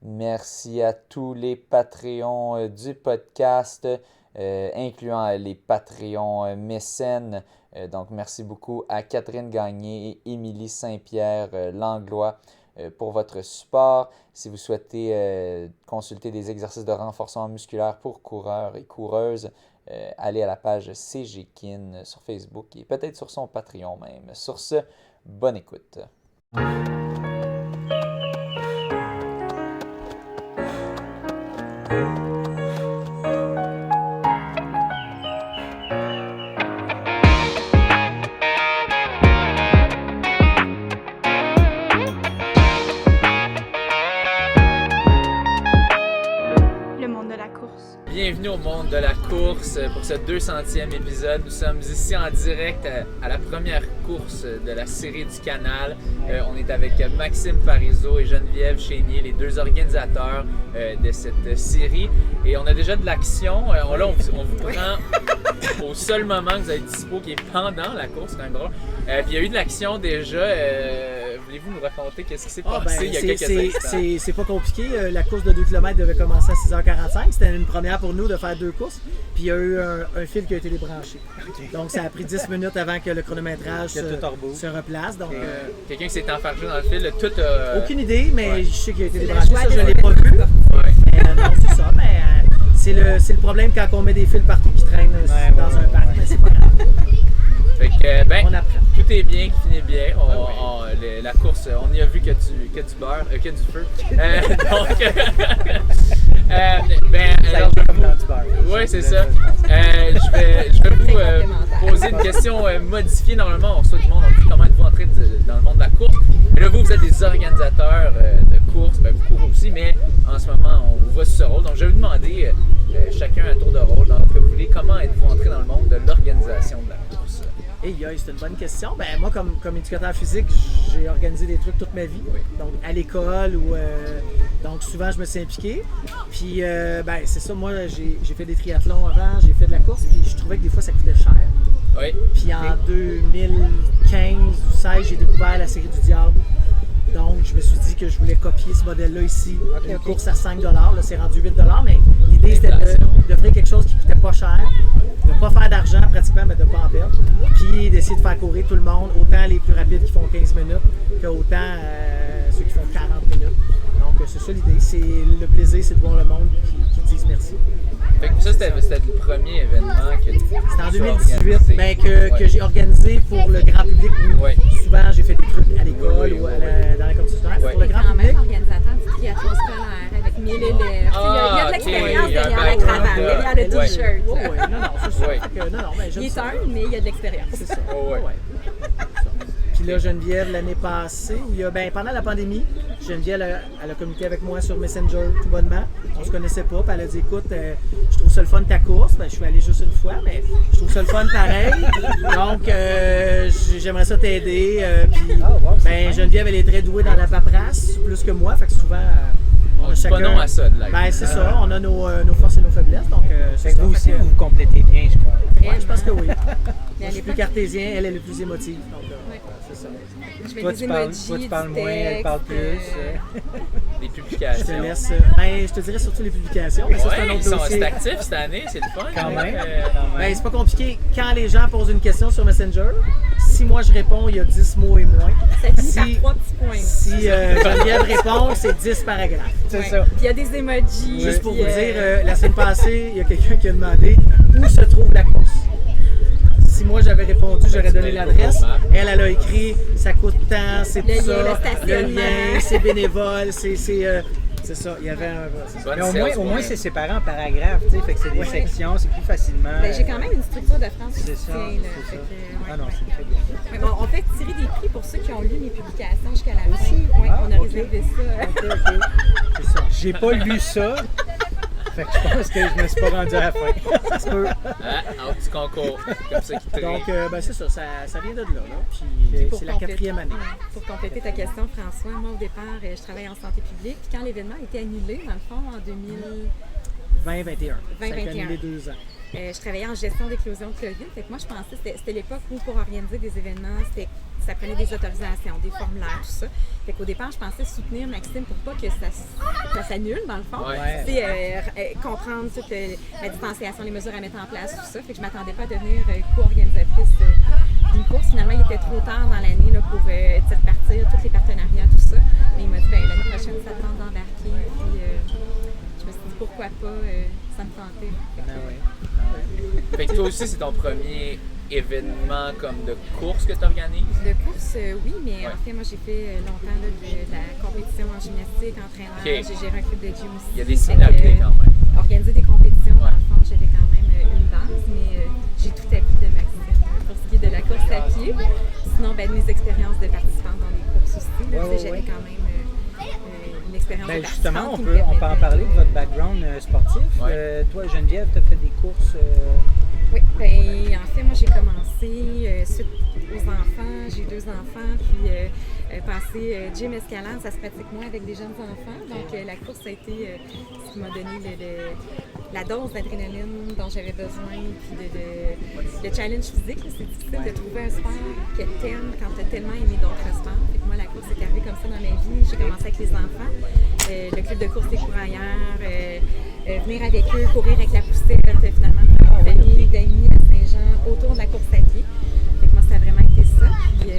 Merci à tous les Patreons du podcast, incluant les Patreons mécènes. Donc, merci beaucoup à Catherine Gagné et Émilie Saint-Pierre Langlois pour votre support. Si vous souhaitez consulter des exercices de renforcement musculaire pour coureurs et coureuses, allez à la page CGKIN sur Facebook et peut-être sur son Patreon même. Sur ce, bonne écoute. Bienvenue au monde de la course pour ce 200e épisode. Nous sommes ici en direct à la première course de la série du canal. On est avec Maxime Parizeau et Geneviève Chénier, les deux organisateurs de cette série. Et on a déjà de l'action. Là, on vous prend au seul moment que vous avez dispo, qui est pendant la course, c'est quand même drôle. Puis il y a eu de l'action déjà. Voulez-vous nous raconter qu'est-ce qui s'est passé il y a quelques instants? C'est pas compliqué. La course de 2 km devait commencer à 6h45. C'était une première pour nous de faire 2 courses. Puis il y a eu un fil qui a été débranché. Okay. Donc ça a pris 10 minutes avant que le chronométrage se replace. Donc, quelqu'un qui s'est enfargé dans le fil, aucune idée, mais je sais qu'il a été débranché. Ça, je l'ai pas vu. Non, c'est ça. Mais c'est le problème quand on met des fils partout qui traînent dans un parc. Mais c'est pas grave. Fait que, on apprend. Tout est bien, qui finit bien. La course, on y a vu que du beurre, que du feu. Oui, c'est ça. Je vais vous poser une question modifiée. Normalement, on reçoit du monde, on dit comment êtes-vous entré dans le monde de la course. Mais là, vous êtes des organisateurs de course, vous courez aussi, mais en ce moment, on vous voit sur ce rôle. Donc, je vais vous demander chacun un tour de rôle dans ce que vous voulez. Comment êtes-vous entré dans le monde de l'organisation de la course? C'est une bonne question. Moi, comme éducateur physique, j'ai organisé des trucs toute ma vie. Oui. Donc, à l'école donc souvent, je me suis impliqué. Puis, c'est ça. Moi, j'ai fait des triathlons avant, j'ai fait de la course, puis je trouvais que des fois, ça coûtait cher. Oui. Puis, en 2015 ou 2016, j'ai découvert la série du diable. Donc, je me suis dit que je voulais copier ce modèle-là ici. Une course à 5 $, là, c'est rendu 8 $, mais l'idée, c'était de faire quelque chose qui ne coûtait pas cher, de ne pas faire d'argent pratiquement, mais de ne pas en perdre. Puis d'essayer de faire courir tout le monde, autant les plus rapides qui font 15 minutes, qu'autant ceux qui font 40 minutes. Donc, c'est ça l'idée. Le plaisir, c'est de voir le monde qui disent merci. Fait que ça, c'était le premier événement que tu as C'était en 2018 que j'ai organisé pour le grand public. Oui. Souvent, j'ai fait des trucs à l'école ou dans la commission scolaire. Pour le grand public. Même organisateur du triathlon scolaire avec 1000 élèves. Il y a de l'expérience derrière la cravate, derrière le t-shirt. Non, c'est ça. Il est humble, mais il y a de l'expérience. C'est ça. Puis là, Geneviève, l'année passée, pendant la pandémie, Geneviève, elle a communiqué avec moi sur Messenger tout bonnement. On se connaissait pas, puis elle a dit écoute, je trouve ça le fun ta course. Je suis allé juste une fois, mais je trouve ça le fun pareil. Donc, j'aimerais ça t'aider. Geneviève, elle est très douée dans la paperasse, plus que moi. Fait que souvent, on dit pas non à ça. C'est ça, on a nos forces et nos faiblesses. Donc, vous aussi, vous complétez bien, je crois. Je pense que oui. Je suis plus cartésien, elle est le plus émotive. Donc, c'est ça. Toi, tu parles moins, elle parle plus. Les publications. Je te laisse. Je te dirais surtout les publications. Mais ça, c'est un autre dossier. C'est actif cette année, c'est le fun. Quand même. C'est pas compliqué. Quand les gens posent une question sur Messenger, si moi je réponds, il y a 10 mots et moins. Ça finit par 3 petits points. Si Geneviève répond, c'est 10 paragraphes. C'est ça. Il y a des emojis. Juste pour vous dire, la semaine passée, il y a quelqu'un qui a demandé où se trouve la course. Si moi j'avais répondu, j'aurais donné l'adresse. Elle a écrit ça coûte tant, c'est tout ça, le lien, c'est bénévole, c'est ça. Il y avait un. Mais au moins c'est séparé en paragraphes, tu sais, fait que c'est des sections, c'est plus facilement. J'ai quand même une structure de phrase qui c'est ça. non, c'est très bien. On fait tirer des prix pour ceux qui ont lu mes publications jusqu'à la fin. On a réservé ça. C'est ça. J'ai pas lu ça. Fait que je pense que je me suis pas rendu à la fin. Ça se peut. Un petit concours, comme ça qui traîne. Donc, c'est ça, ça vient de là. Puis c'est la 4e année. Pour compléter ta question, François, moi au départ, je travaille en santé publique. Puis quand l'événement a été annulé, dans le fond, en 2021. Ça a été annulé 2 ans. Je travaillais en gestion d'éclosion de COVID. Fait que moi, je pensais que c'était l'époque où pour organiser des événements, c'était ça prenait des autorisations, des formulaires, tout ça. Fait qu'au départ, je pensais soutenir Maxime pour pas que ça s'annule, dans le fond. Ouais. C'est comprendre toute la distanciation, les mesures à mettre en place, tout ça. Fait que je m'attendais pas à devenir co-organisatrice d'une course. Finalement, il était trop tard dans l'année là, pour repartir, tous les partenariats, tout ça. Mais il m'a dit, l'année prochaine, ça te tente d'embarquer. Puis je me suis dit, pourquoi pas, ça me tentait. Fait que toi aussi, c'est ton premier événement comme de course que tu organises? De course, oui, mais en fait, moi, j'ai fait longtemps là, de la compétition en gymnastique, entraîneur. Okay. J'ai géré un club de gym aussi. Il y a des similarités quand même. Organiser des compétitions, dans le fond, j'avais quand même une base, mais j'ai tout appris de Maxime pour ce qui est de la course à pied. Sinon, mes expériences de participante dans les courses aussi. Là, j'avais quand même une expérience de justement, participante. on peut en parler de votre background sportif. Ouais. Toi, Geneviève, tu as fait des courses. Oui, en fait, moi, j'ai commencé suite aux enfants. J'ai 2 enfants, puis passé gym escalade, ça se pratique moins avec des jeunes enfants. Donc, la course a été ce qui m'a donné la dose d'adrénaline dont j'avais besoin, puis le challenge physique. C'est difficile de trouver un sport que t'aimes quand t'as tellement aimé d'autres sports. Fait que moi, la course est arrivée comme ça dans ma vie. J'ai commencé avec les enfants, le club de course des courailleurs, venir avec eux, courir avec la poussette, finalement, une famille d'amis à Saint-Jean autour de la course à pied. Fait que moi, ça a vraiment été ça. Puis,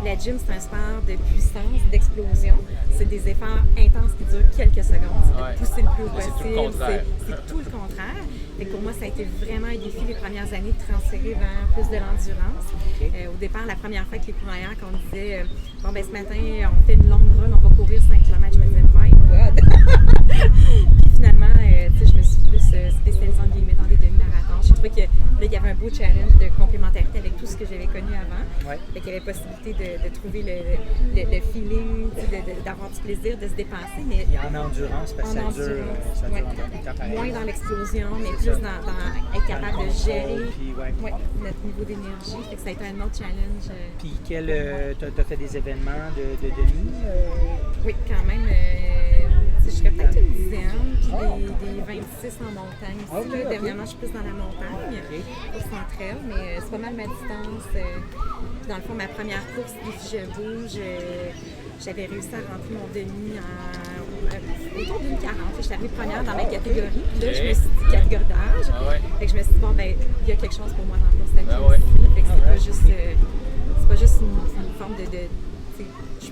la gym, c'est un sport de puissance, d'explosion. C'est des efforts intenses qui durent quelques secondes. C'est de pousser le plus haut possible. C'est tout le contraire. C'est tout le contraire. Fait que pour moi, ça a été vraiment un défi les premières années de transférer vers plus de l'endurance. Au départ, la première fois avec les courailleurs, qu'on disait ce matin, on fait une longue run, on va courir 5 km. Je me disais, my God! Puis finalement, je me suis plus spécialisée en guillemets dans des demi-marathons. J'ai trouvé que là, il y avait un beau challenge de complémentarité avec tout ce que j'avais connu avant. Ouais. Fait qu'il y avait possibilité de trouver le feeling, d'avoir du plaisir, de se dépasser. Mais Et en endurance, parce que ça dure ouais. encore plus de temps pareil. Moins dans l'explosion, mais plus dans être capable de gérer Puis, notre niveau d'énergie. Fait que ça a été un autre challenge. Puis t'as fait des événements de demi? Oui, quand même. Je serais peut-être une dizaine, puis des 26 en montagne aussi. Okay. Dernièrement, je suis plus dans la montagne, course entre elles, mais c'est pas mal ma distance. Dans le fond, ma première course des je bouge, j'avais réussi à rentrer mon demi autour d'une 40. Je suis arrivée première dans ma catégorie, puis là, je me suis dit catégorie d'âge. Fait que je me suis dit, il y a quelque chose pour moi dans la course à pied aussi. Fait que c'est pas juste une forme de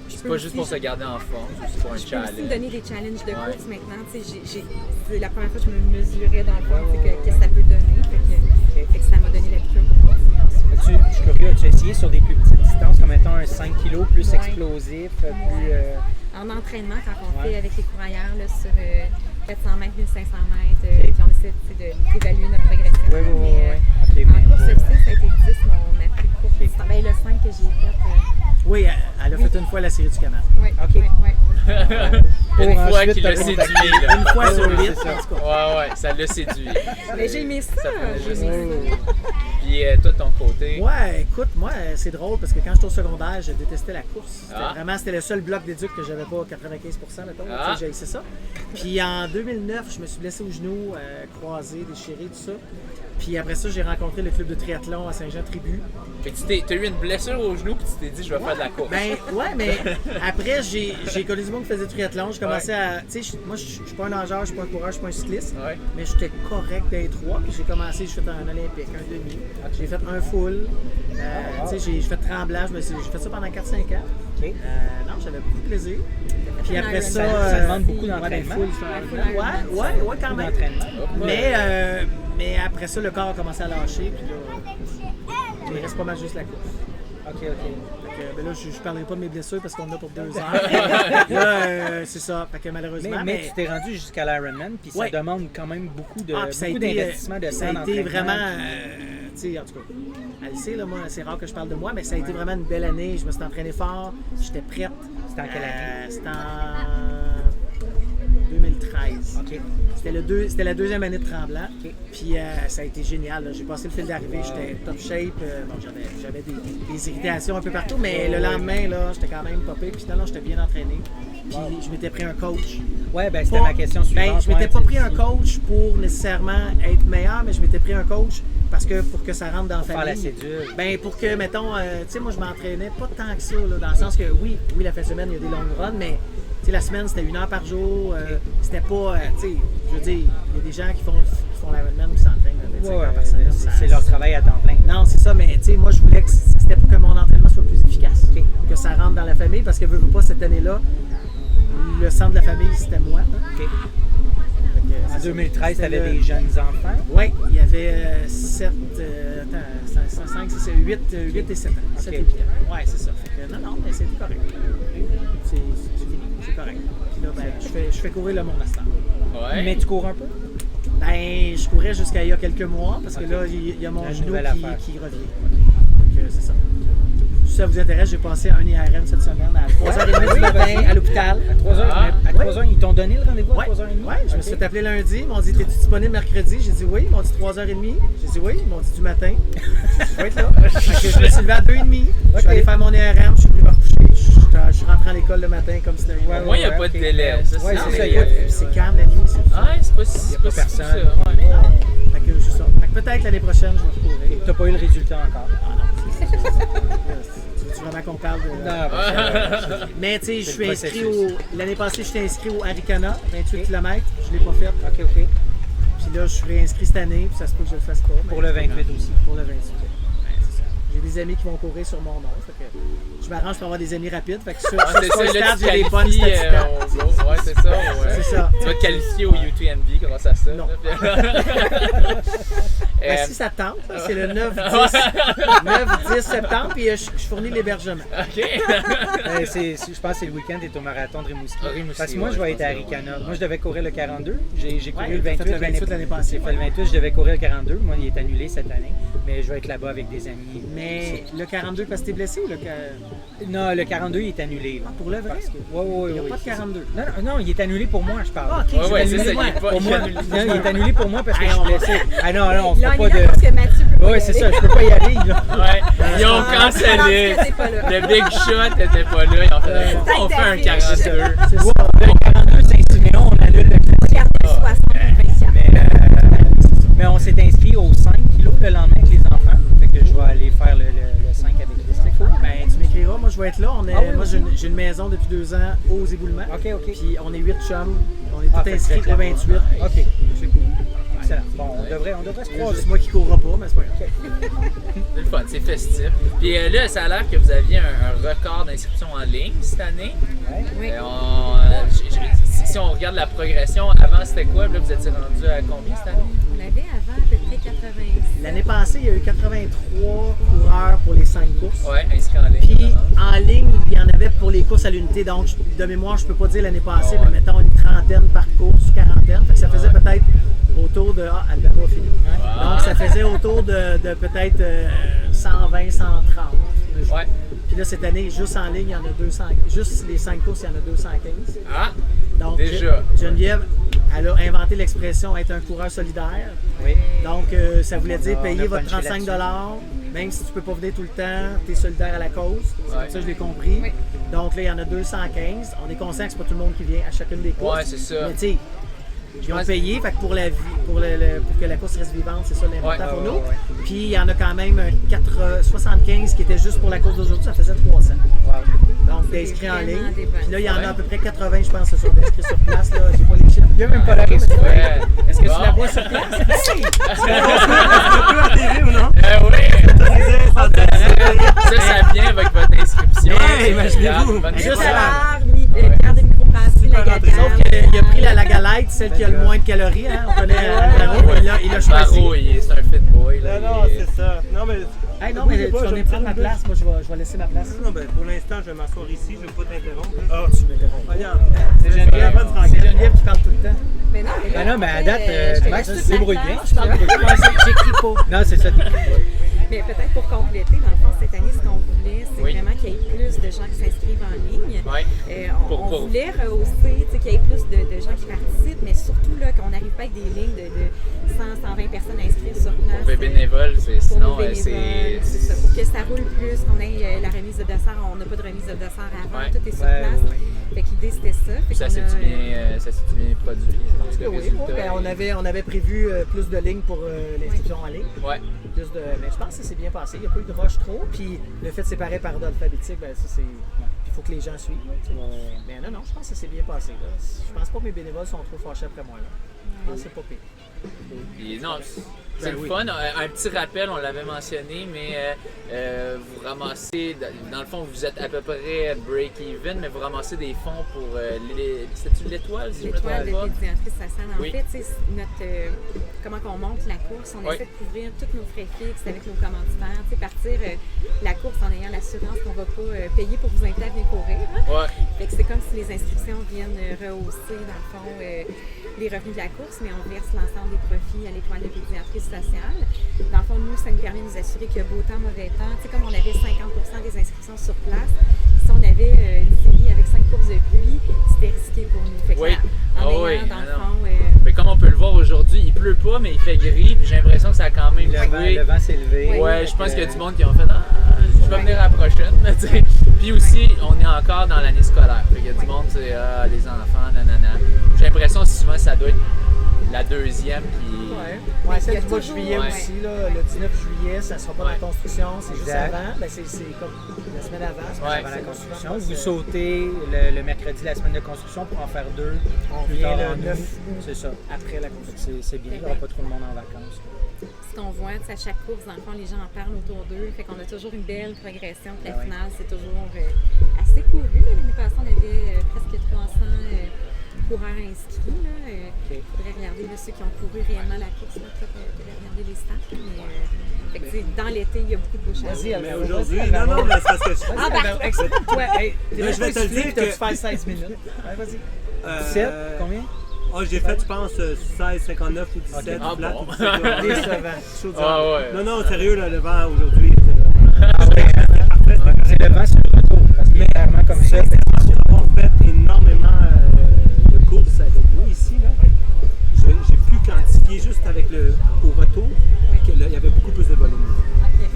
c'est pas juste pour se garder en forme, c'est pour un challenge. challenge. Je peux aussi me donner des challenges de course maintenant. C'est la première fois que je me mesurais dans le fond, qu'est-ce que ça peut donner. Fait que ça m'a donné la piqûre pour continuer ensuite. Je suis curieux, as-tu essayé sur des plus petites distances, comme mettons un 5 kg plus explosif, plus... En entraînement, quand on fait avec les courailleurs là, sur 400 mètres, 1500 mètres, puis on essaie d'évaluer notre progression. Okay, en course aussi, ça a été 10 ma plus courte distance. Le 5 que j'ai fait. Oui, elle a fait une fois la série du canal. Oui, OK. Une fois ensuite qu'il l'a te séduit. contacter. Là. Une fois sur 8, c'est ça. en tout cas. Ouais, ça l'a séduit. Mais j'ai aimé ça. Ça J'ai aimé ça. Puis toi, de ton côté, Ouais, écoute, moi, c'est drôle parce que quand j'étais au secondaire, je détestais la course. C'était le seul bloc d'éduc que j'avais pas 95%, mettons. J'ai essayé ça. Puis en 2009, je me suis blessé au genou, croisé, déchiré, tout ça. Puis après ça, j'ai rencontré le club de triathlon à Saint-Jean-Tribu. fait que tu as eu une blessure au genou puis tu t'es dit je vais faire de la course. Mais après, j'ai connu du monde qui faisait du triathlon. J'ai commencé à. Tu sais, moi, je suis pas un nageur, je suis pas un coureur, je suis pas un cycliste. Ouais. Mais j'étais correct dans les 3. Puis j'ai commencé, j'ai fait un olympique, un demi. J'ai fait un full. Tu sais, j'ai fait tremblage, mais j'ai fait ça pendant 4-5 ans. OK. Non, j'avais beaucoup de plaisir. Puis après ça. Ça demande beaucoup d'entraînement. Ouais, quand même. D'entraînement. Mais après ça, le corps a commencé à lâcher. Puis là, il reste pas mal juste la course. OK. Ben là, je ne parlerai pas de mes blessures parce qu'on en a pour 2 heures. Là, c'est ça. Fait que malheureusement. Mais tu t'es rendu jusqu'à l'Ironman, puis ça demande quand même beaucoup d'investissement de ça temps a été d'entraînement. vraiment. Tu sais, en tout cas, elle sait, là, moi, c'est rare que je parle de moi, mais ça a été vraiment une belle année. Je me suis entraîné fort. J'étais prête. C'était en quelle année? C'était en 2013. OK. C'était la 2e année de Tremblant. OK. Puis ça a été génial. Là. J'ai passé le fil d'arrivée, j'étais top shape. J'avais des irritations un peu partout, mais le lendemain, là, j'étais quand même popé. Puis finalement, j'étais bien entraîné. Puis je m'étais pris un coach Ouais, ben c'était ma question suivante. Je m'étais ouais, pas pris un si- coach pour nécessairement être meilleur, mais je m'étais pris un coach parce que pour que ça rentre dans la Faire la famille. cédule. Ben pour que, mettons, tu sais, moi je m'entraînais pas tant que ça, là, dans le sens que oui, la fin de semaine, il y a des longues runs, mais tu sais, la semaine, c'était 1 heure par jour. C'était pas, tu sais, je veux dire, il y a des gens qui font l'Ironman qui s'entraînent 25 Ouais, heures par semaine. c'est leur travail à temps plein. Non, c'est ça, mais tu sais, moi je voulais que c'était pour que mon entraînement soit plus efficace, que ça rentre dans la famille, parce que veux pas cette année-là, le centre de la famille, c'était moi. OK. En 2013, tu avais C'était des jeunes enfants. Oui, il y avait 7, 5, 6, 8 et 7 ans. 7 et 8 ans. Oui, c'est ça. Fait que, non, mais c'était correct. C'est fini, c'est correct. Puis là, ben, je fais courir le monde à ce temps. Ouais. Mais tu cours un peu? Ben, je courais jusqu'à il y a quelques mois, parce que là, il y a mon Une genou nouvelle affaire. qui revient. Donc, c'est ça. Si ça vous intéresse, j'ai passé un IRM cette semaine à 3h30 du matin à l'hôpital. À 3h, à 3h, ils t'ont donné le rendez-vous à 3h30? Oui, je me suis fait appeler lundi. Ils m'ont dit, t'es-tu disponible mercredi? J'ai dit oui. Ils m'ont dit 3h30. J'ai dit oui. Ils m'ont dit du matin. J'ai dit, je vais être là. Fait que je me suis levé à 2h30. Je suis allé faire mon IRM. Je suis venu me recoucher. Je suis rentré à l'école le matin comme c'était. Au moins, il n'y a pas de délai. Ça, Ouais, c'est c'est ça, mais, il y a- C'est calme la nuit. C'est fun. Ouais, c'est pas si pas fou, personne. ça. Ouais. Fait que c'est ça. Fait que peut-être l'année prochaine, je vais recourir. T'as pas eu le résultat encore. Tu veux vraiment qu'on parle de. Non, Mais tu sais, je C'est suis le inscrit processus. l'année passée, j'étais inscrit au Arikana, 28 km. Je ne l'ai pas fait. OK. Puis là, je suis réinscrit cette année, puis ça se peut que je le fasse pas. Pour le 28 aussi. Pour le 28. Ouais, c'est ça. J'ai des amis qui vont courir sur mon nom. Fait que je m'arrange pour avoir des amis rapides. Fait que sur C'est ça, Sportstat, là, tu j'ai des bonnes qualifies, statistiques. ouais, c'est ça. Ouais. C'est ça. Tu vas te qualifier au UTMB grâce à ça. Non. là. Ben, si ça tente, là, c'est le 9-10 septembre, puis je fournis l'hébergement. OK. Je pense que c'est le week-end et au marathon de Rimouski. Rimouski, Parce que moi, ouais, je vais je être à pense que Ricana. ouais. Moi, je devais courir le 42. J'ai couru Ouais, le t'as 28 fait le 28 l'année passée, J'ai fait le ouais. 28, je devais courir le 42. Moi, il est annulé cette année. Mais je vais être là-bas avec des amis. Mais le 42 parce que t'es blessé ou le. Non, le 42, il est annulé. Là. Pour le vrai? Oui. Il n'y a pas de 42. Non, il est annulé pour moi, je parle. Ah, ok, Ouais, j'ai c'est ça, annulé, il est pas Pour moi, annulé. non, il est annulé pour moi parce que je Hey, suis on va- blessé. Ah non, on fera Là, pas on y va de. parce que Mathieu peut pas Oui, y c'est aller. ça, je peux pas y aller. Là. Ouais. Ils ont Ah, cancellé. alors que t'es pas là. Le Big Shot n'était pas là. Ils ont fait pourquoi on fait un 42? C'est ça. Le 42 Saint-Siméon, on annule le Regardez 60 et 24. Mais on s'est inscrit aux 5 kilos le lendemain avec les enfants. Fait que je vais aller faire le 5 avec les enfants. Ben, tu m'écriras, moi je vais être là. Ah oui, moi aussi. j'ai une maison depuis 2 ans aux éboulements. OK. Puis on est 8 chums. On est tous fait que inscrits c'est au 28. OK. C'est cool. Excellent. Bon, on devrait se C'est croiser. juste moi qui courra pas, mais c'est pas grave. C'est le fun, c'est festif. Puis là, ça a l'air que vous aviez un record d'inscription en ligne cette année. Oui. Si on regarde la progression, avant c'était quoi? Là, vous étiez rendu à combien cette année? On avait avant à peu près 80. L'année passée, il y a eu 83 coureurs pour les 5 courses. Ouais, inscrits en ligne. Puis évidemment. en ligne, il y en avait pour les courses à l'unité. Donc, de mémoire, je peux pas dire l'année passée, Ouais. mais mettons une trentaine par course, quarantaine. Fait que ça faisait peut-être autour de. Ah, Albert a fini. Donc, ça faisait autour de peut-être 120, 130. Ouais. Puis là, cette année, juste en ligne, il y en a 200. Juste les 5 courses, il y en a 215. Ah! Donc, Déjà. Geneviève, elle a inventé l'expression être un coureur solidaire. Oui. Donc, ça voulait dire On a payer votre punché 35 là-dessus. même si tu peux pas venir tout le temps, tu es solidaire à la cause. C'est Ouais. comme ça que je l'ai compris. Oui. Donc là, il y en a 215. On est conscient que c'est pas tout le monde qui vient à chacune des courses. Ouais, c'est ça. Mais tu sais, ils ont pense- payé, fait que pour la vie, pour que la course reste vivante, c'est ça l'important Ouais, pour ouais, nous. ouais. Puis il y en a quand même 75 qui étaient juste pour la course d'aujourd'hui, ça faisait 300. Wow. Donc C'est d'inscrits en vraiment ligne. des bonnes. Puis là, il y en Ouais. a à peu près 80, je pense, qui sont inscrits sur place. Là. J'ai pas les chiffres. Il n'y a même pas la risque. Ouais. Est-ce que Bon. tu la vois sur place? Hey! Ça vient avec votre inscription. Ouais, imaginez-vous. Bonne Juste soirée. à Garde une microbrasserie, la Sauf Gagale. qu'il a pris la galette, celle qui a le moins de calories. Hein? On connaît Alvaro, il a choisi. Barreau, c'est un fit boy. Là, Non, il est- c'est ça. Non, mais. Hey, non, mais Bougez pas, tu je vas vais venir prendre ma me place. Moi, je vais laisser ma place. Non, ben, pour l'instant, je vais m'asseoir ici, je ne vais pas t'interrompre. Ah, tu m'interromps. Regarde. C'est Geneviève, c'est Geneviève qui parle tout le temps. Mais non, mais là, Ben non, mais à après, date, je te Max, laisse tu toute te la débrouilles place. bien. Je parle beaucoup. Moi, j'écris pas. Non, c'est ça. Mais peut-être pour compléter, dans le fond, cette année, ce qu'on voulait, c'est Oui. vraiment qu'il y ait plus de gens qui s'inscrivent en ligne. Ouais. On Pour- voulait rehausser, tu sais, qu'il y ait plus de gens qui participent, mais surtout là, qu'on n'arrive pas avec des lignes de 100, 120 personnes inscrites sur place. Pour les bénévoles, Pour sinon, nos bénévoles, c'est ça. Pour que ça roule plus, qu'on ait la remise de dessert. On n'a pas de remise de dessert avant, Ouais. tout est sur place. Fait que l'idée, c'était ça. Fait ça qu'on s'est-tu a, bien produit? En tout cas, Oui, résultat, ben, on avait prévu plus de lignes pour l'inscription en ligne. Ouais. Mais je pense que ça s'est bien passé. Il n'y a pas eu de rush trop. Puis le fait de séparer par ordre alphabétique, ben, ça, c'est. Il faut que les gens suivent. Là, tu sais. Mais non, je pense que ça s'est bien passé. Là. Je pense pas que mes bénévoles sont trop fâchés après moi. Là. Je pense que c'est pas pire. Puis, non, c'est le fun. Un petit rappel, on l'avait mentionné, mais vous ramassez, dans le fond, vous êtes à peu près break-even, mais vous ramassez des fonds pour c'est-tu l'étoile, si je me trompe l'étoile de pas? pédiatrie sociale. En Oui. fait, tu sais, comment on monte la course, on essaie de couvrir tous nos frais fixes avec nos commanditaires. Tu sais, partir la course en ayant l'assurance qu'on ne va pas payer pour vous inviter à venir courir. Hein? Ouais. Fait que c'est comme si les inscriptions viennent rehausser, dans le fond, les revenus de la course, mais on verse l'ensemble des profits à l'étoile de pédiatrie sociale. Dans le fond, nous, ça nous permet de nous assurer qu'il y a beau temps, mauvais temps. Tu sais, comme on avait 50% des inscriptions sur place, si on avait une série avec 5 courses de pluie, c'était risqué pour nous. Fait que Oui. en ayant, Oui, dans le non. fond, Mais comme on peut le voir aujourd'hui, il pleut pas, mais il fait gris, puis j'ai l'impression que ça a quand même joué. Le vent s'est levé. Ouais, je pense qu'il y a du monde qui ont fait je vais venir à la prochaine. Tu sais. Puis aussi, on est encore dans l'année scolaire. Fait qu'il y a du monde, c'est les enfants, nanana. J'ai l'impression souvent ça doit être la deuxième qui. Ouais, il y celle a du mois de toujours, juillet ouais. aussi, là, le 19 juillet, ça ne sera pas dans la construction, c'est juste Exact. avant. Ben, c'est comme la semaine avant. c'est Ouais. avant Avant la construction, souvent, vous c'est- sautez le mercredi, la semaine de construction, pour en faire 2. On plus vient tard le en 9 août. août C'est ça. après la construction. C'est bien, il n'y aura pas trop de monde en vacances. ce qu'on voit, tu sais, à chaque course, dans le fond, les gens en parlent autour d'eux. Fait qu'on a toujours une belle progression. Puis la Ouais. finale, c'est toujours assez couru. Là. L'année passée, on avait presque 300 coureurs inscrits. Il faudrait regarder là, ceux qui ont couru réellement la course. Là, peut-être regarder les stats. Mais fait que, tu sais, dans l'été, il y a beaucoup de beaux Vas-y, changements. Mais Alvaro, aujourd'hui, vas-y, non, Alvaro. non, mais c'est parce que je- Ah, ben, explique-toi. Hey, Mais je vais te le dire que que- tu fais 16 minutes. Ouais, vas-y. 17, combien? J'ai fait, je pense, 16,59 ou 17 Ah flat bon. ou 17. Décevant. Chaud de Ah sang. ouais. Non, non, sérieux, là, le vent aujourd'hui était C'est le vent sur le retour. Parce que clairement comme ça. On a fait énormément de courses avec vous ici. Là. J'ai pu quantifier juste avec au retour qu'il y avait beaucoup plus de volume.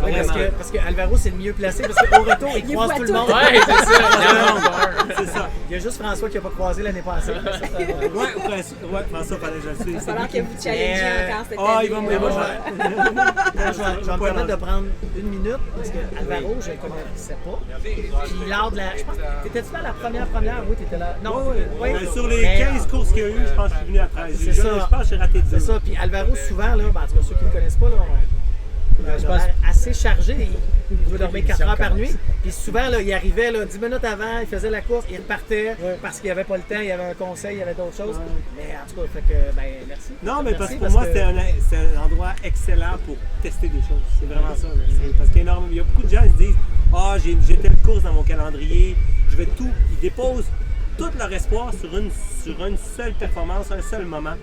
Oui, Vraiment. parce que Alvaro, c'est le mieux placé. Parce qu'au retour, il croise tout le monde. Ouais, c'est ça. C'est ça. Il y a juste François qui n'a pas croisé l'année passée. Ouais, François, fallait que je le Il va suive. falloir que vous challengez encore cette Ah, année. il va me Mais moi, voir. je vais me permettre de prendre une minute parce que Alvaro, je ne le connaissais pas. Puis lors de la. Je pense t'étais-tu là la première? Oui, t'étais là. Non, oui. Sur les Mais, 15 courses qu'il y a eu, je pense que je suis venu à 13. C'est Je ça. pense que j'ai raté 2. C'est ça. Puis Alvaro, souvent, là, ben, en tout cas, ceux qui ne le connaissent pas, là, il a l'air assez chargé. Il doit dormir 4 heures par nuit. Puis souvent, là, il arrivait là, 10 minutes avant, il faisait la course, il repartait parce qu'il n'y avait pas le temps, il y avait un conseil, il y avait d'autres choses. Mais en tout cas, fait que, ben, merci. Non, mais parce Merci, que pour moi, que- c'est un endroit excellent pour tester des choses. C'est vraiment ça. Là. Parce qu'il y a beaucoup de gens qui se disent ah, j'ai telle course dans mon calendrier, je vais tout. Ils déposent tout leur espoir sur une seule performance, un seul moment.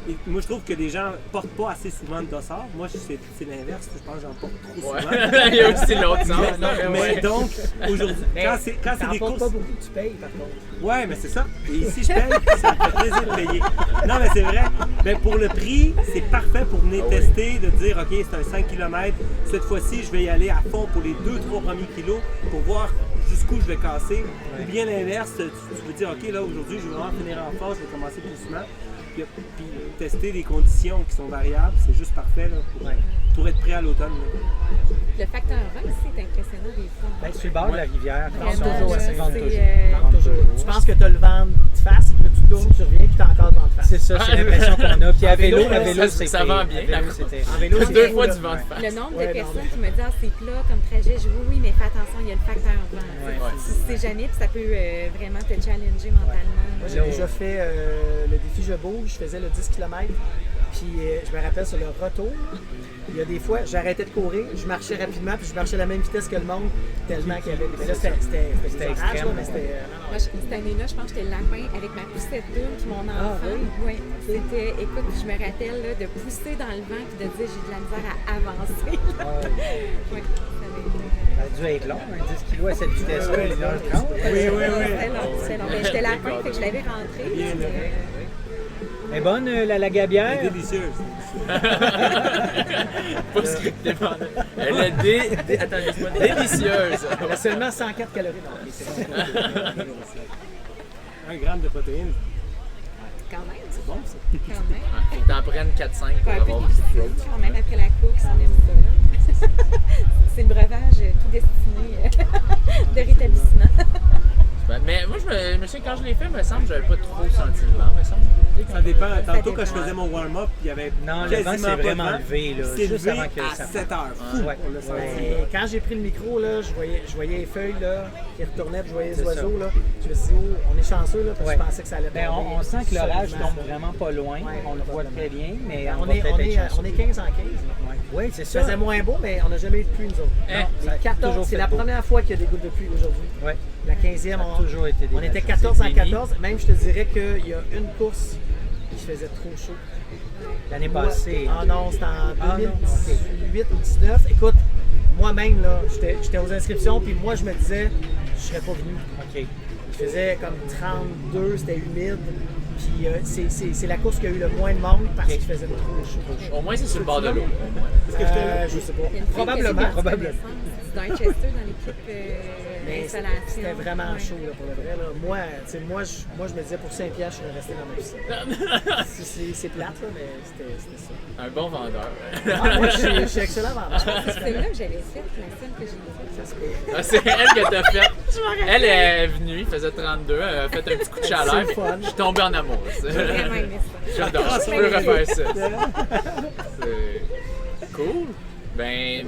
Et moi, je trouve que les gens ne portent pas assez souvent de dossard. Moi, c'est l'inverse. Je pense que j'en porte trop souvent. Ouais. Il y a aussi l'autre sens. Mais Ouais. donc, aujourd'hui, Mais quand c'est t'en des portes courses. pas beaucoup, tu payes par contre. Ouais, mais c'est ça. Et ici, je paye, ça me fait plaisir de payer. Non, mais c'est vrai. Ben, pour le prix, c'est parfait pour venir tester, de dire, OK, c'est un 5 km. Cette fois-ci, je vais y aller à fond pour les 2-3 premiers kilos pour voir jusqu'où je vais casser. Ou bien l'inverse, tu veux dire, OK, là, aujourd'hui, je vais vraiment finir en force, je vais commencer plus doucement. Puis tester des conditions qui sont variables, c'est juste parfait là, pour être prêt à l'automne. là. Le facteur vent aussi est impressionnant des fois. Ben, sur le bord de la rivière, Vraiment, ils toujours là, assez vendent c'est, toujours. Vente toujours. toujours. Tu penses que tu as le vent de face, puis là, tu tournes, tu reviens, puis tu as encore le vent de face. C'est ça, c'est l'impression qu'on a. Puis à vélo, ça c'était. vend bien, à vélo, la c'était. En vélo, c'est Deux fou, fois là. du vent de face. Le nombre Ouais, de non, personnes mais- qui me disent ah, c'est plat comme trajet, je dis oui, mais fais attention, il y a le facteur vent. Ouais. Si c'est jamais, puis ça peut vraiment te challenger mentalement. Moi, j'ai déjà fait le défi Je bouge, je faisais le 10 km. Puis je me rappelle sur le retour, il y a des fois, j'arrêtais de courir, je marchais rapidement, puis je marchais à la même vitesse que le monde, tellement qu'il y avait. Mais là, c'était des orages, extrême, là, mais c'était. Moi, cette année-là, je pense que j'étais lapin avec ma poussette d'une puis mon enfant. Oui. C'était, écoute, je me rappelle là, de pousser dans le vent puis de dire j'ai de la misère à avancer. Oui, Ça a dû être long, 10 kilos à cette vitesse-là, 1h30. Oui. C'était long. Mais j'étais lapin, fait que je l'avais rentré. Bien, puis, là. est bonne, la gabière? Elle est délicieuse. Pas scripté. Elle est attends, laisse-moi délicieuse. Elle a seulement 104 calories. Non, mais c'est bon. 1 gramme de protéines. Quand même. C'est bon, ça. Quand même. Faut que t'en prennes 4-5 pour Pas un peu avoir beaucoup de difficile, protéines. quand même, après la course, on aime ça. C'est le breuvage tout destiné de rétablissement. Mais moi, je me souviens, quand je l'ai fait, il me semble que j'avais pas trop senti le vent, me semble. Ça dépend. Tantôt, quand je dépend. faisais mon warm-up, il y avait Non, le vent quasiment s'est pas de vraiment vent. levé, là, C'est juste levé avant que à ça 7 heures. Fou, Ouais. on le sent. Et quand j'ai pris le micro, là, je voyais les feuilles là, qui retournaient, puis je voyais les C'est oiseaux. ça. Là. Je me suis dit, oh, on est chanceux, là, parce que Ouais. je pensais que ça allait Ben, tomber. on sent que l'orage solidement. tombe vraiment pas loin. Ouais, On le voit très bien, mais Ben, on on va est peut-être être chanceux. 15 en 15. Oui, c'est Ça ça. faisait moins beau, mais on n'a jamais eu de pluie, nous autres. Hein? Ça a Les 14, toujours c'est fait la beau. première fois qu'il y a des gouttes de pluie aujourd'hui. Ouais. La 15e, Ça a toujours été des on était neige. 14 en C'est 14. Même, je te dirais qu'il y a une course qui faisait trop chaud. L'année passée. Ah non, c'était en Ah non, 2018 ou 2019. Écoute, moi-même, là, j'étais aux inscriptions, puis moi, je me disais, je serais pas venu. OK. Il faisait comme 32, c'était humide. Puis c'est la course qui a eu le moins de monde parce qu'il faisait trop chaud. Au moins, c'est sur le bord de l'eau. Je sais pas. Il y a une fille Probablement. que j'ai connaissance du Dorchester dans l'équipe Mais installation. c'était vraiment Ouais. chaud là, pour le vrai. Là. Moi, je me disais pour Saint-Pierre, je serais resté dans ma piscine. C'est plate, là, mais c'était ça. Un bon vendeur. Ah, moi, je suis excellent vendeur. C'est là que j'avais fait, la seule que j'ai faite. Ça se peut. Ah, c'est elle que t'as fait. Elle est venue, il faisait 32, elle a fait un petit coup de chaleur. C'est le fun. Je suis tombé en amour. J'ai vraiment aimé ça. J'adore, je peux refaire ça. C'est cool. Ben,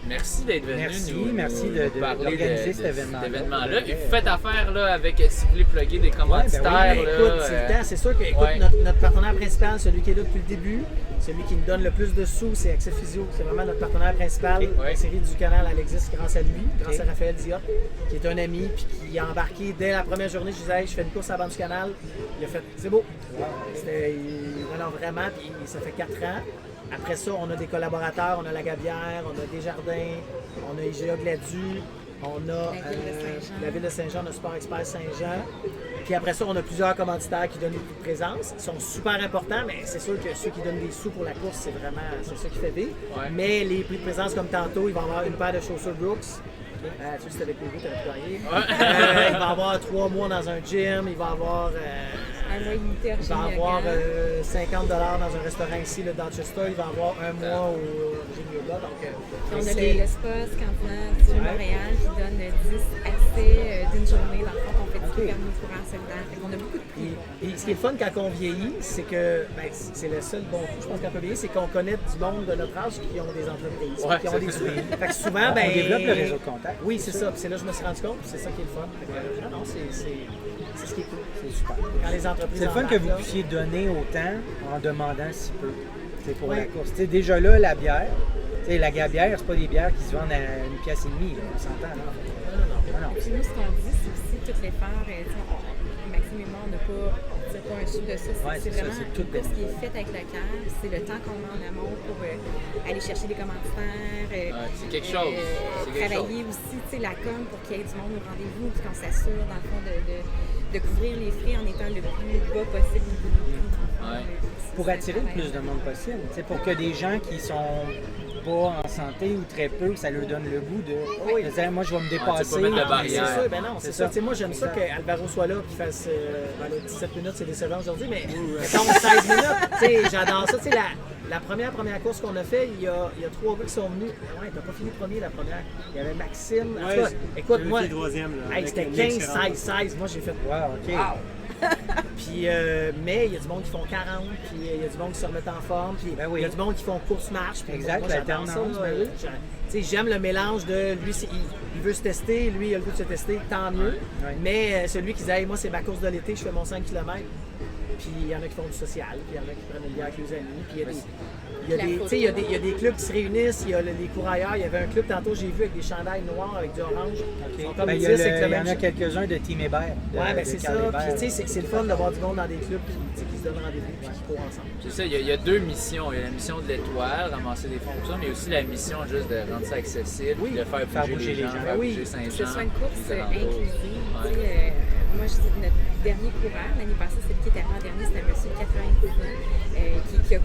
merci d'être venu Merci de parler d'organiser cet événement-là. Et vous faites affaire là, avec, si vous voulez plugger des commanditaires. Mais là, écoute, c'est le temps. C'est sûr que ouais. notre partenaire principal, celui qui est là depuis le début, celui qui nous donne le plus de sous, c'est Accès Physio. C'est vraiment notre partenaire principal. Ok, ouais. La série du canal, elle existe grâce à lui, grâce Ok. à Raphaël Diop, qui est un ami, puis qui a embarqué dès la première journée. Je disais, hey, je fais une course à la bande du canal. Il a fait, c'est beau. Non, vraiment, puis ça fait 4 ans. Après ça, on a des collaborateurs, on a la Gabière, on a Desjardins, on a IGA Gladu, on a la Ville de Saint-Jean, on a Sport Expert Saint-Jean. Puis après ça, on a plusieurs commanditaires qui donnent des prix de présence. Ils sont super importants, mais c'est sûr que ceux qui donnent des sous pour la course, c'est ça qui fait vivre. Ouais. Mais les prix de présence, comme tantôt, il va y avoir une paire de chaussures Brooks. Tu sais, c'était avec Hugo, t'avais pu gagner. Il va y avoir 3 mois dans un gym, il va y avoir... Un mois limité il va avoir 50 $ dans un restaurant ici, le Dorchester. Il va avoir un mois au gym yoga. Donc, On a le spa scandinave du Montréal qui donne 10 accès d'une journée dans le fond qu'on fait du permis courant solidaire. Fait qu'on a beaucoup de prix. Et ce qui est le fun quand on vieillit, c'est que c'est le seul bon coup, je pense, qu'on peut vieillir, c'est qu'on connaît du monde de notre âge qui ont des entreprises, Ouais, qui ont des sous. Fait que souvent, On développe le réseau de contact. Oui, c'est ça. Puis c'est là que je me suis rendu compte, puis c'est ça qui est le fun. Fait que, non, c'est ce qui est cool. C'est super. Quand les entreprises C'est le fun que vous embarquent, là, puissiez donner autant en demandant si peu. C'est pour Oui. la course. T'sais, déjà là, la bière, t'sais, la gabière, c'est pas des bières qui se vendent à 1,5 pièce, là, on s'entend. Là. Non. Puis nous, ce qu'on dit, c'est aussi toutes les faire. Maxime et moi, on n'a pas un sou de ça. Ouais, C'est c'est ça, vraiment c'est tout une course qui est faite avec le cœur. C'est le temps qu'on met en amont pour aller chercher des commanditaires. c'est quelque chose. C'est quelque Travailler aussi la com pour qu'il y ait du monde au rendez-vous, puis qu'on s'assure, dans le fond, de couvrir les frais en étant le plus bas possible au niveau du prix. Ouais. Pour attirer le plus de monde possible. T'sais, pour que des gens qui sont pas en santé ou très peu, que ça leur donne le goût de dire, moi je vais me dépasser. pas mettre de C'est barrière. sûr, ben non, c'est ça. Tu sais, moi, j'aime ça qu'Alvaro soit là et qu'il fasse 17 minutes, c'est décevant aujourd'hui, mais mettons 16 minutes. Tu sais, j'adore ça. Tu sais, la première course qu'on a fait, il y a 3 gars qui sont venus. Ouais, t'as pas fini premier la première. Il y avait Maxime. En tout cas, écoute, moi, le troisième, là, hey, avec c'était une 15, excellente. 16, 16. Moi, j'ai fait Wow, OK. Puis, mais il y a du monde qui font 40, puis il y a du monde qui se remettent en forme, puis Ben oui. il y a du monde qui font course-marche. Puis Exact, moi, j'adore ça. l'alternance, là. ben oui. Tu sais, j'aime le mélange de lui, il veut se tester, lui, il a le goût de se tester, tant mieux. Ouais. Mais celui qui dit, hey, moi, c'est ma course de l'été, je fais mon 5 km. Puis il y en a qui font du social, puis il y en a qui prennent une bière avec les amis. Puis il y a des clubs qui se réunissent, il y a les courailleurs. Il y avait un club tantôt, j'ai vu, avec des chandails noirs avec du orange. Ils sont comme Ben, il 10 y, avec le en même a quelques-uns de Team Hébert. Ouais, ben c'est ça. Carl Puis Hébert. tu sais, c'est le fun d'avoir du monde dans des clubs qui se donnent rendez-vous et qui courent ensemble. C'est ça, il y a deux missions. Il y a la mission de l'étoile, ramasser des fonds pour ça, mais aussi la mission juste de rendre ça accessible, Oui, de faire bouger les gens, faire Oui. bouger Saint-Jean. Que ce soit une course les alentours. inclusive. Ouais. Tu sais, moi, je dis notre dernier coureur, l'année passée, c'est lui qui était avant-dernier, c'était un monsieur de 90 ans.